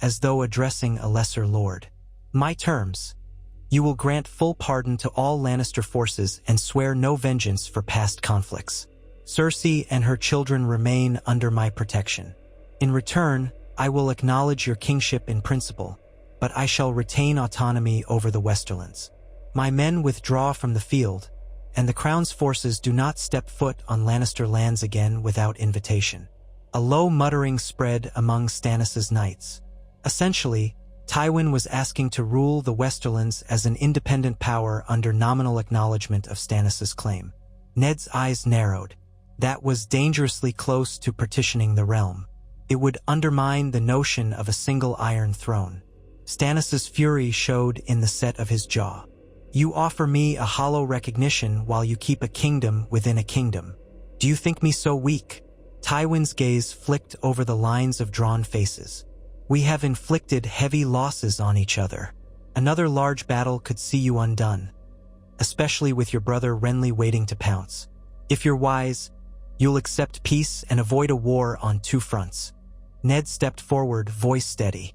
as though addressing a lesser lord. My terms. You will grant full pardon to all Lannister forces and swear no vengeance for past conflicts. Cersei and her children remain under my protection. In return, I will acknowledge your kingship in principle, but I shall retain autonomy over the Westerlands. My men withdraw from the field, and the Crown's forces do not step foot on Lannister lands again without invitation. A low muttering spread among Stannis's knights. Essentially, Tywin was asking to rule the Westerlands as an independent power under nominal acknowledgement of Stannis's claim. Ned's eyes narrowed. That was dangerously close to partitioning the realm. It would undermine the notion of a single Iron Throne. Stannis' fury showed in the set of his jaw. You offer me a hollow recognition while you keep a kingdom within a kingdom. Do you think me so weak? Tywin's gaze flicked over the lines of drawn faces. We have inflicted heavy losses on each other. Another large battle could see you undone, especially with your brother Renly waiting to pounce. If you're wise, you'll accept peace and avoid a war on two fronts. Ned stepped forward, voice steady.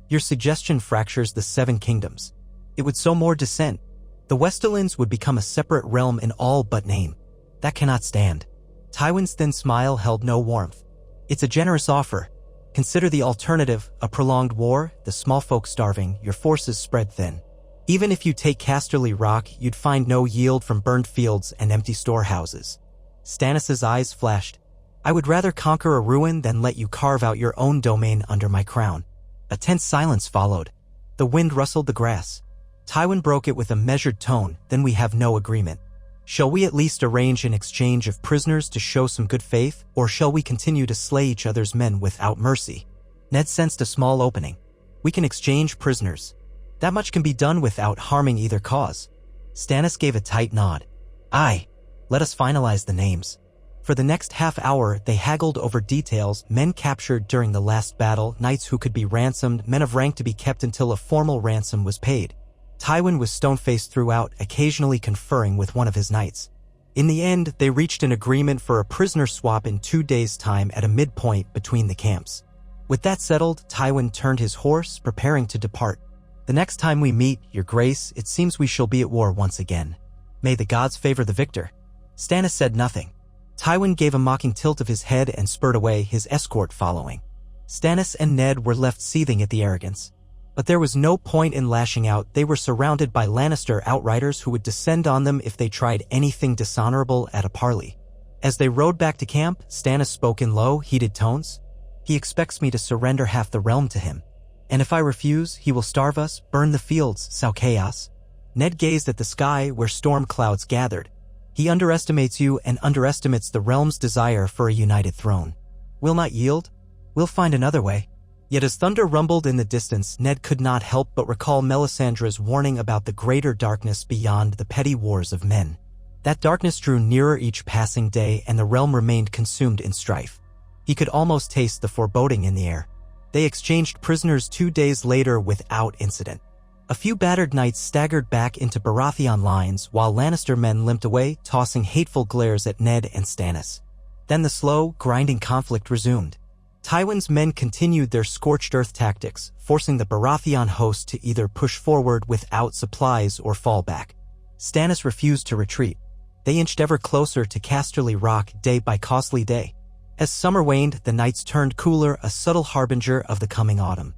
Your suggestion fractures the Seven Kingdoms. It would sow more dissent. The Westerlands would become a separate realm in all but name. That cannot stand. Tywin's thin smile held no warmth. It's a generous offer. Consider the alternative, a prolonged war, the small folk starving, your forces spread thin. Even if you take Casterly Rock, you'd find no yield from burned fields and empty storehouses. Stannis' eyes flashed. I would rather conquer a ruin than let you carve out your own domain under my crown. A tense silence followed. The wind rustled the grass. Tywin broke it with a measured tone, then we have no agreement. Shall we at least arrange an exchange of prisoners to show some good faith, or shall we continue to slay each other's men without mercy? Ned sensed a small opening. We can exchange prisoners. That much can be done without harming either cause. Stannis gave a tight nod. Aye, let us finalize the names. For the next half hour, they haggled over details, men captured during the last battle, knights who could be ransomed, men of rank to be kept until a formal ransom was paid. Tywin was stone-faced throughout, occasionally conferring with one of his knights. In the end, they reached an agreement for a prisoner swap in 2 days' time at a midpoint between the camps. With that settled, Tywin turned his horse, preparing to depart. The next time we meet, Your Grace, it seems we shall be at war once again. May the gods favor the victor. Stannis said nothing. Tywin gave a mocking tilt of his head and spurred away, his escort following. Stannis and Ned were left seething at the arrogance. But there was no point in lashing out. They were surrounded by Lannister outriders who would descend on them if they tried anything dishonorable at a parley. As they rode back to camp, Stannis spoke in low, heated tones. He expects me to surrender half the realm to him. And if I refuse, he will starve us, burn the fields, sow chaos. Ned gazed at the sky where storm clouds gathered. He underestimates you and underestimates the realm's desire for a united throne. We'll not yield. We'll find another way. Yet as thunder rumbled in the distance, Ned could not help but recall Melisandre's warning about the greater darkness beyond the petty wars of men. That darkness drew nearer each passing day, and the realm remained consumed in strife. He could almost taste the foreboding in the air. They exchanged prisoners 2 days later without incident. A few battered knights staggered back into Baratheon lines, while Lannister men limped away, tossing hateful glares at Ned and Stannis. Then the slow, grinding conflict resumed. Tywin's men continued their scorched earth tactics, forcing the Baratheon host to either push forward without supplies or fall back. Stannis refused to retreat. They inched ever closer to Casterly Rock day by costly day. As summer waned, the nights turned cooler, a subtle harbinger of the coming autumn.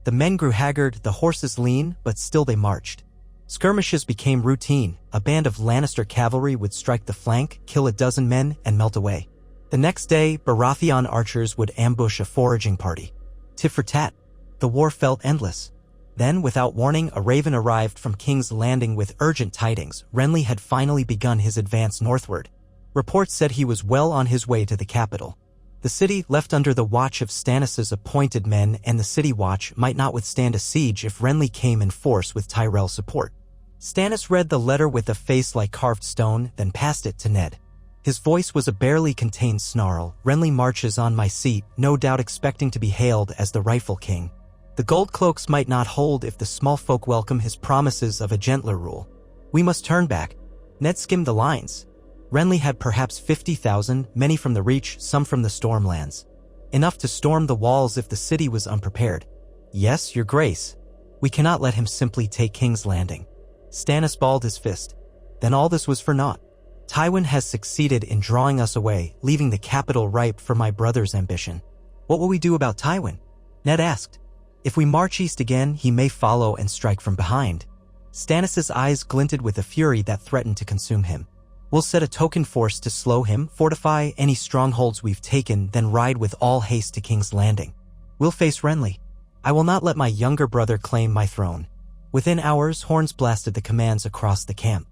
The men grew haggard, the horses lean, but still they marched. Skirmishes became routine. A band of Lannister cavalry would strike the flank, kill a dozen men, and melt away. The next day, Baratheon archers would ambush a foraging party. Tit for tat. The war felt endless. Then, without warning, a raven arrived from King's Landing with urgent tidings. Renly had finally begun his advance northward. Reports said he was well on his way to the capital. The city, left under the watch of Stannis' appointed men and the City Watch, might not withstand a siege if Renly came in force with Tyrell's support. Stannis read the letter with a face like carved stone, then passed it to Ned. His voice was a barely contained snarl. Renly marches on my seat, no doubt expecting to be hailed as the rightful king. The gold cloaks might not hold if the small folk welcome his promises of a gentler rule. We must turn back. Ned skimmed the lines. Renly had perhaps 50,000, many from the Reach, some from the Stormlands. Enough to storm the walls if the city was unprepared. Yes, Your Grace. We cannot let him simply take King's Landing. Stannis balled his fist. Then all this was for naught. Tywin has succeeded in drawing us away, leaving the capital ripe for my brother's ambition. What will we do about Tywin? Ned asked. If we march east again, he may follow and strike from behind. Stannis' eyes glinted with a fury that threatened to consume him. We'll set a token force to slow him, fortify any strongholds we've taken, then ride with all haste to King's Landing. We'll face Renly. I will not let my younger brother claim my throne. Within hours, horns blasted the commands across the camp.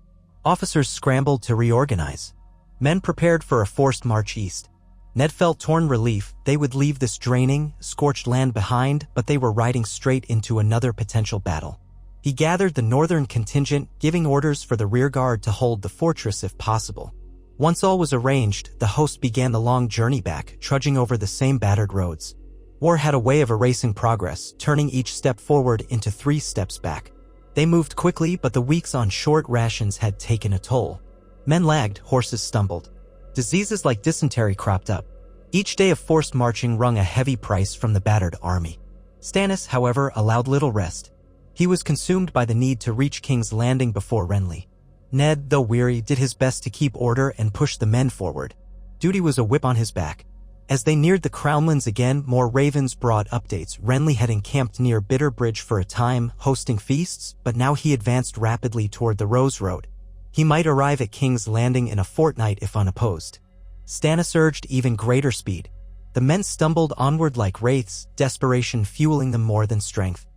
Officers scrambled to reorganize. Men prepared for a forced march east. Ned felt torn relief. They would leave this draining, scorched land behind, but they were riding straight into another potential battle. He gathered the northern contingent, giving orders for the rearguard to hold the fortress if possible. Once all was arranged, the host began the long journey back, trudging over the same battered roads. War had a way of erasing progress, turning each step forward into 3 steps back. They moved quickly, but the weeks on short rations had taken a toll. Men lagged, horses stumbled. Diseases like dysentery cropped up. Each day of forced marching wrung a heavy price from the battered army. Stannis, however, allowed little rest. He was consumed by the need to reach King's Landing before Renly. Ned, though weary, did his best to keep order and push the men forward. Duty was a whip on his back. As they neared the Crownlands again, more ravens brought updates. Renly had encamped near Bitterbridge for a time, hosting feasts, but now he advanced rapidly toward the Rose Road. He might arrive at King's Landing in a fortnight if unopposed. Stannis urged even greater speed. The men stumbled onward like wraiths, desperation fueling them more than strength.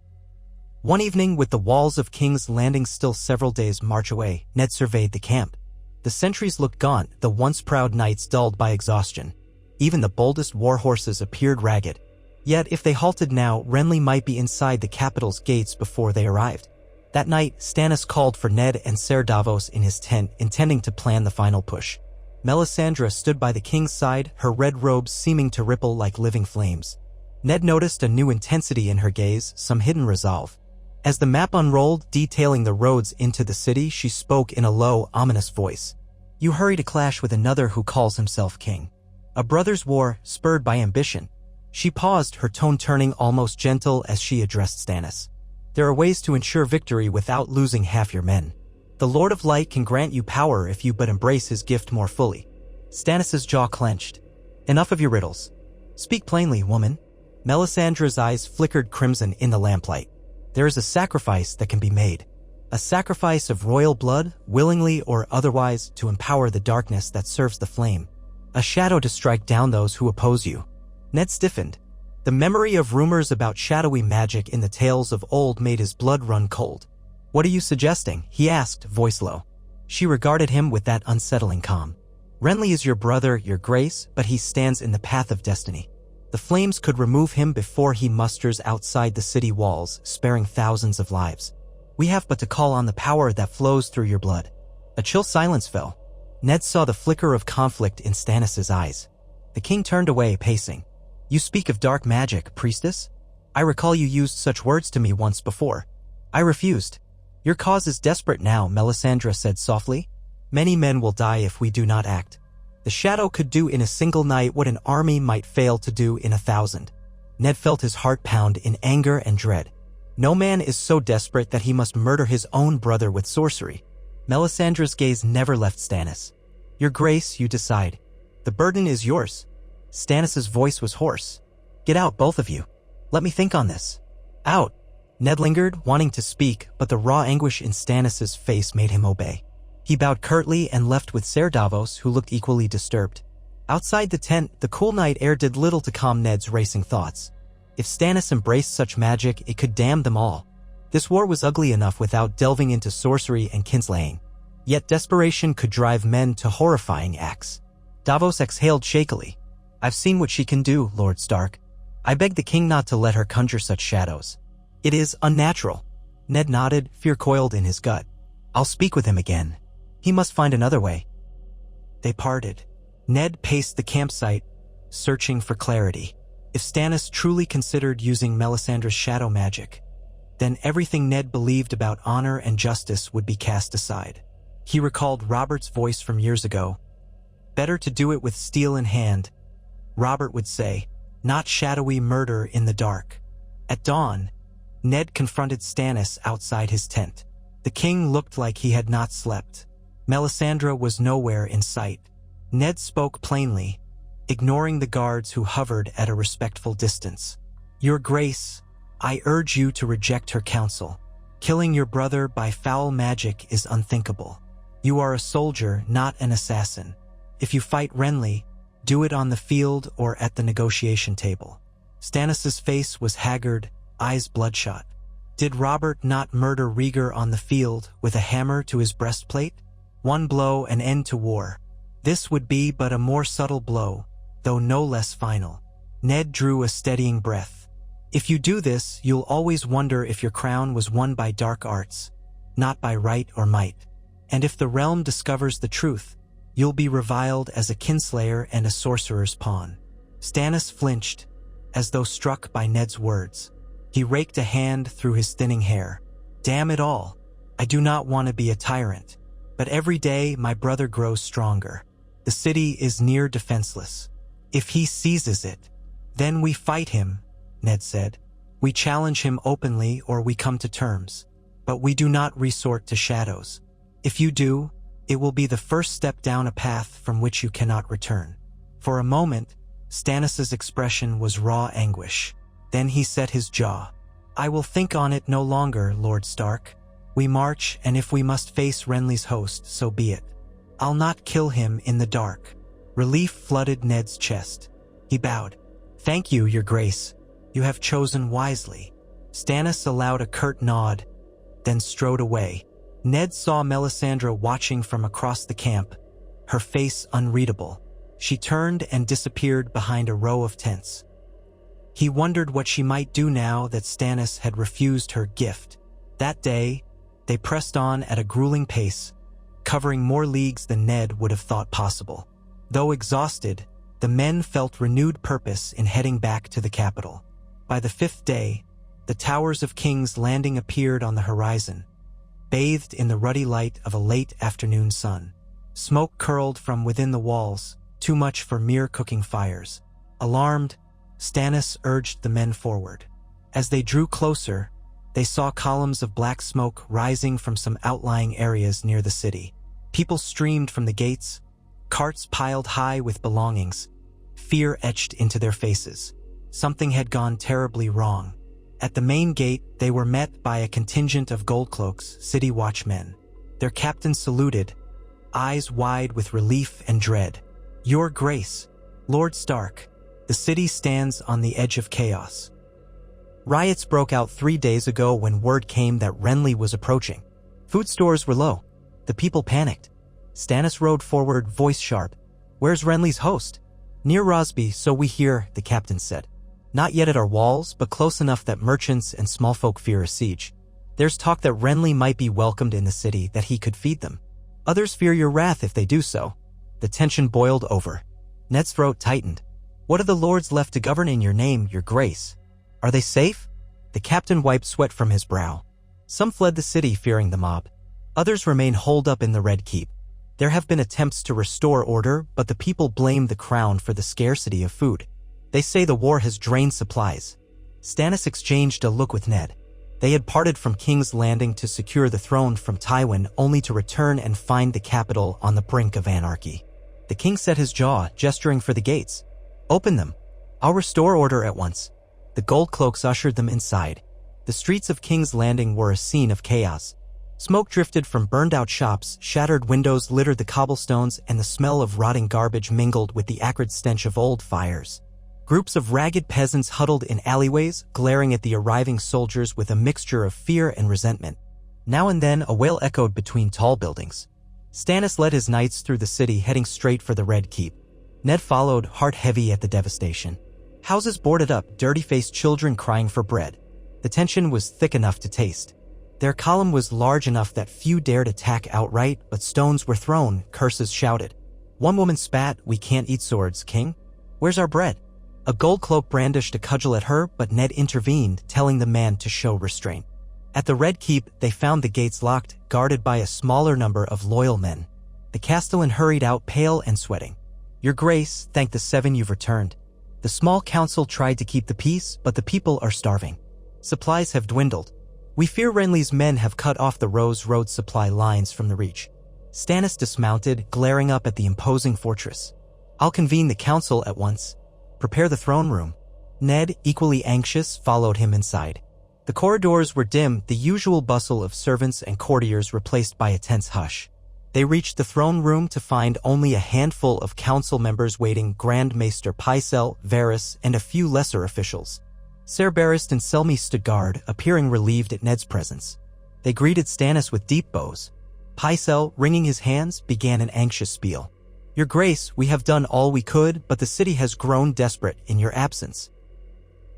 One evening, with the walls of King's Landing still several days' march away, Ned surveyed the camp. The sentries looked gaunt, the once proud knights dulled by exhaustion. Even the boldest war horses appeared ragged. Yet, if they halted now, Renly might be inside the capital's gates before they arrived. That night, Stannis called for Ned and Ser Davos in his tent, intending to plan the final push. Melisandre stood by the king's side, her red robes seeming to ripple like living flames. Ned noticed a new intensity in her gaze, some hidden resolve. As the map unrolled, detailing the roads into the city, she spoke in a low, ominous voice. "You hurry to clash with another who calls himself king. A brother's war, spurred by ambition." She paused, her tone turning almost gentle as she addressed Stannis. "There are ways to ensure victory without losing half your men. The Lord of Light can grant you power if you but embrace his gift more fully." Stannis' jaw clenched. "Enough of your riddles. Speak plainly, woman." Melisandre's eyes flickered crimson in the lamplight. "There is a sacrifice that can be made. A sacrifice of royal blood, willingly or otherwise, to empower the darkness that serves the flame. A shadow to strike down those who oppose you." Ned stiffened. The memory of rumors about shadowy magic in the tales of old made his blood run cold. "What are you suggesting?" he asked, voice low. She regarded him with that unsettling calm. "Renly is your brother, your grace, but he stands in the path of destiny. The flames could remove him before he musters outside the city walls, sparing thousands of lives. We have but to call on the power that flows through your blood." A chill silence fell. Ned saw the flicker of conflict in Stannis' eyes. The king turned away, pacing. "You speak of dark magic, priestess? I recall you used such words to me once before. I refused." "Your cause is desperate now," Melisandre said softly. "Many men will die if we do not act. The shadow could do in a single night what an army might fail to do in 1,000. Ned felt his heart pound in anger and dread. No man is so desperate that he must murder his own brother with sorcery. Melisandre's gaze never left Stannis. "Your grace, you decide. The burden is yours." Stannis' voice was hoarse. "Get out, both of you. Let me think on this." "Out." Ned lingered, wanting to speak, but the raw anguish in Stannis' face made him obey. He bowed curtly and left with Ser Davos, who looked equally disturbed. Outside the tent, the cool night air did little to calm Ned's racing thoughts. If Stannis embraced such magic, it could damn them all. This war was ugly enough without delving into sorcery and kinslaying. Yet desperation could drive men to horrifying acts. Davos exhaled shakily. "I've seen what she can do, Lord Stark. I beg the king not to let her conjure such shadows. It is unnatural." Ned nodded, fear coiled in his gut. "I'll speak with him again. He must find another way." They parted. Ned paced the campsite, searching for clarity. If Stannis truly considered using Melisandre's shadow magic, then everything Ned believed about honor and justice would be cast aside. He recalled Robert's voice from years ago. "Better to do it with steel in hand," Robert would say, "not shadowy murder in the dark." At dawn, Ned confronted Stannis outside his tent. The king looked like he had not slept. Melisandre was nowhere in sight. Ned spoke plainly, ignoring the guards who hovered at a respectful distance. "Your grace, I urge you to reject her counsel. Killing your brother by foul magic is unthinkable. You are a soldier, not an assassin. If you fight Renly, do it on the field or at the negotiation table." Stannis' face was haggard, eyes bloodshot. Did Robert not murder Rhaegar on the field with a hammer to his breastplate? One blow, an end to war. This would be but a more subtle blow, though no less final. Ned drew a steadying breath. If you do this, you'll always wonder if your crown was won by dark arts, not by right or might. And if the realm discovers the truth, you'll be reviled as a kinslayer and a sorcerer's pawn. Stannis flinched, as though struck by Ned's words. He raked a hand through his thinning hair. Damn it all. I do not want to be a tyrant, but every day my brother grows stronger. The city is near defenseless. If he seizes it, then we fight him, Ned said. We challenge him openly or we come to terms, but we do not resort to shadows. If you do, it will be the first step down a path from which you cannot return. For a moment, Stannis's expression was raw anguish. Then he set his jaw. I will think on it no longer, Lord Stark. We march, and if we must face Renly's host, so be it. I'll not kill him in the dark. Relief flooded Ned's chest. He bowed. Thank you, Your Grace. You have chosen wisely. Stannis allowed a curt nod, then strode away. Ned saw Melisandre watching from across the camp, her face unreadable. She turned and disappeared behind a row of tents. He wondered what she might do now that Stannis had refused her gift. That day, they pressed on at a grueling pace, covering more leagues than Ned would have thought possible. Though exhausted, the men felt renewed purpose in heading back to the capital. By the fifth day, the towers of King's Landing appeared on the horizon, bathed in the ruddy light of a late afternoon sun. Smoke curled from within the walls, too much for mere cooking fires. Alarmed, Stannis urged the men forward. As they drew closer, they saw columns of black smoke rising from some outlying areas near the city. People streamed from the gates, carts piled high with belongings, fear etched into their faces. Something had gone terribly wrong. At the main gate, they were met by a contingent of Goldcloaks, city watchmen. Their captain saluted, eyes wide with relief and dread. Your Grace, Lord Stark, the city stands on the edge of chaos. Riots broke out 3 days ago when word came that Renly was approaching. Food stores were low. The people panicked. Stannis rode forward, voice sharp. Where's Renly's host? Near Rosby, so we hear, the captain said. Not yet at our walls, but close enough that merchants and small folk fear a siege. There's talk that Renly might be welcomed in the city, that he could feed them. Others fear your wrath if they do so. The tension boiled over. Ned's throat tightened. What are the lords left to govern in your name, Your Grace? Are they safe? The captain wiped sweat from his brow. Some fled the city fearing the mob. Others remain holed up in the Red Keep. There have been attempts to restore order, but the people blame the crown for the scarcity of food. They say the war has drained supplies. Stannis exchanged a look with Ned. They had parted from King's Landing to secure the throne from Tywin, only to return and find the capital on the brink of anarchy. The king set his jaw, gesturing for the gates. Open them. I'll restore order at once. The Goldcloaks ushered them inside. The streets of King's Landing were a scene of chaos. Smoke drifted from burned-out shops, shattered windows littered the cobblestones, and the smell of rotting garbage mingled with the acrid stench of old fires. Groups of ragged peasants huddled in alleyways, glaring at the arriving soldiers with a mixture of fear and resentment. Now and then, a wail echoed between tall buildings. Stannis led his knights through the city, heading straight for the Red Keep. Ned followed, heart heavy at the devastation. Houses boarded up, dirty-faced children crying for bread. The tension was thick enough to taste. Their column was large enough that few dared attack outright, but stones were thrown, curses shouted. One woman spat, "We can't eat swords, King. Where's our bread?" A Goldcloak brandished a cudgel at her, but Ned intervened, telling the man to show restraint. At the Red Keep, they found the gates locked, guarded by a smaller number of loyal men. The castellan hurried out, pale and sweating. Your Grace, thank the 7 you've returned. The small council tried to keep the peace, but the people are starving. Supplies have dwindled. We fear Renly's men have cut off the Rose Road supply lines from the Reach. Stannis dismounted, glaring up at the imposing fortress. I'll convene the council at once. Prepare the throne room. Ned, equally anxious, followed him inside. The corridors were dim, the usual bustle of servants and courtiers replaced by a tense hush. They reached the throne room to find only a handful of council members waiting, Grand Maester Pycelle, Varys, and a few lesser officials. Ser Barristan and Selmy stood guard, appearing relieved at Ned's presence. They greeted Stannis with deep bows. Pycelle, wringing his hands, began an anxious spiel. Your Grace, we have done all we could, but the city has grown desperate in your absence.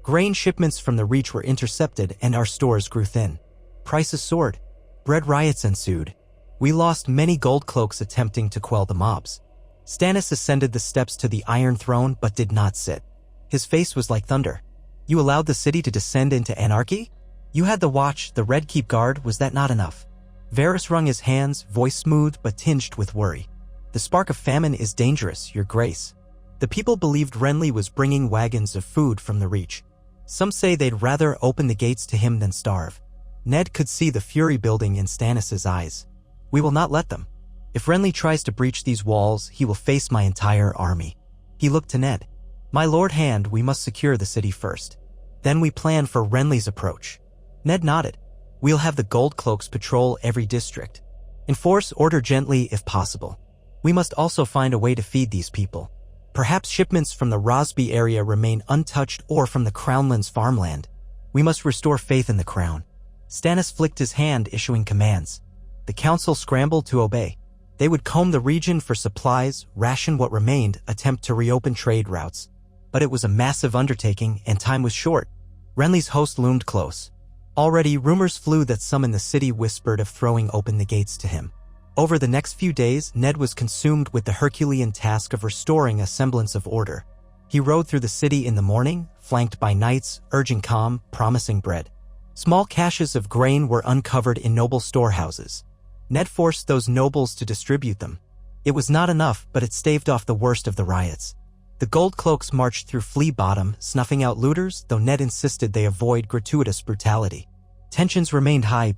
Grain shipments from the Reach were intercepted and our stores grew thin. Prices soared. Bread riots ensued. We lost many gold cloaks attempting to quell the mobs. Stannis ascended the steps to the Iron Throne but did not sit. His face was like thunder. You allowed the city to descend into anarchy? You had the Watch, the Red Keep Guard, was that not enough? Varys wrung his hands, voice smooth but tinged with worry. The spark of famine is dangerous, Your Grace. The people believed Renly was bringing wagons of food from the Reach. Some say they'd rather open the gates to him than starve. Ned could see the fury building in Stannis' eyes. We will not let them. If Renly tries to breach these walls, he will face my entire army. He looked to Ned. My Lord Hand, we must secure the city first. Then we plan for Renly's approach. Ned nodded. We'll have the gold cloaks patrol every district. Enforce order gently if possible. We must also find a way to feed these people. Perhaps shipments from the Rosby area remain untouched or from the Crownlands farmland. We must restore faith in the crown. Stannis flicked his hand, issuing commands. The council scrambled to obey. They would comb the region for supplies, ration what remained, attempt to reopen trade routes. But it was a massive undertaking and time was short. Renly's host loomed close. Already, rumors flew that some in the city whispered of throwing open the gates to him. Over the next few days, Ned was consumed with the Herculean task of restoring a semblance of order. He rode through the city in the morning, flanked by knights, urging calm, promising bread. Small caches of grain were uncovered in noble storehouses. Ned forced those nobles to distribute them. It was not enough, but it staved off the worst of the riots. The gold cloaks marched through Flea Bottom, snuffing out looters, though Ned insisted they avoid gratuitous brutality. Tensions remained high.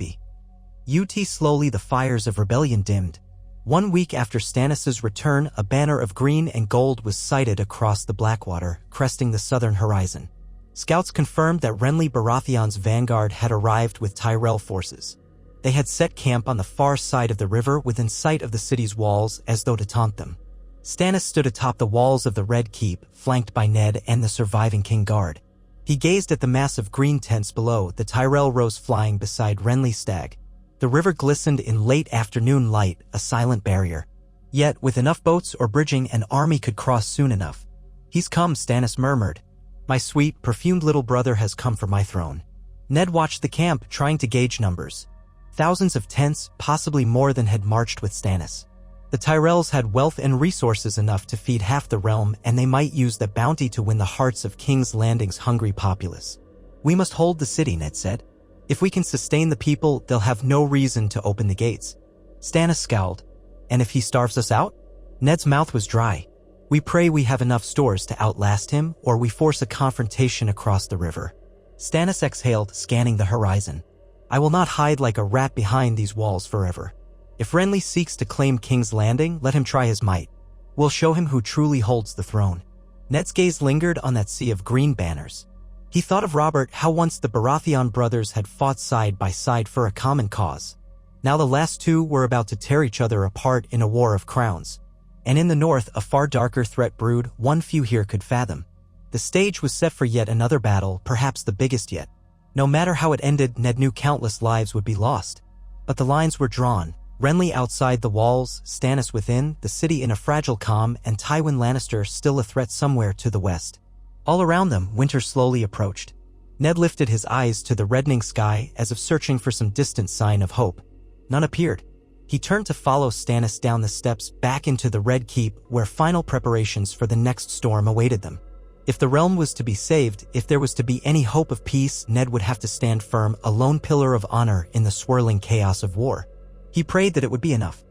Slowly the fires of rebellion dimmed. 1 week after Stannis' return, a banner of green and gold was sighted across the Blackwater, cresting the southern horizon. Scouts confirmed that Renly Baratheon's vanguard had arrived with Tyrell forces. They had set camp on the far side of the river within sight of the city's walls as though to taunt them. Stannis stood atop the walls of the Red Keep, flanked by Ned and the surviving King Guard. He gazed at the massive green tents below. The Tyrell rose flying beside Renly's stag. The river glistened in late afternoon light, a silent barrier. Yet, with enough boats or bridging, an army could cross soon enough. He's come, Stannis murmured. My sweet, perfumed little brother has come for my throne. Ned watched the camp, trying to gauge numbers. Thousands of tents, possibly more than had marched with Stannis. The Tyrells had wealth and resources enough to feed half the realm, and they might use that bounty to win the hearts of King's Landing's hungry populace. We must hold the city, Ned said. If we can sustain the people, they'll have no reason to open the gates. Stannis scowled. And if he starves us out? Ned's mouth was dry. We pray we have enough stores to outlast him, or we force a confrontation across the river. Stannis exhaled, scanning the horizon. I will not hide like a rat behind these walls forever. If Renly seeks to claim King's Landing, let him try his might. We'll show him who truly holds the throne. Ned's gaze lingered on that sea of green banners. He thought of Robert, how once the Baratheon brothers had fought side by side for a common cause. Now the last two were about to tear each other apart in a war of crowns. And in the north, a far darker threat brewed, one few here could fathom. The stage was set for yet another battle, perhaps the biggest yet. No matter how it ended, Ned knew countless lives would be lost. But the lines were drawn. Renly outside the walls, Stannis within, the city in a fragile calm, and Tywin Lannister still a threat somewhere to the west. All around them, winter slowly approached. Ned lifted his eyes to the reddening sky as if searching for some distant sign of hope. None appeared. He turned to follow Stannis down the steps back into the Red Keep, where final preparations for the next storm awaited them. If the realm was to be saved, if there was to be any hope of peace, Ned would have to stand firm, a lone pillar of honor in the swirling chaos of war. He prayed that it would be enough.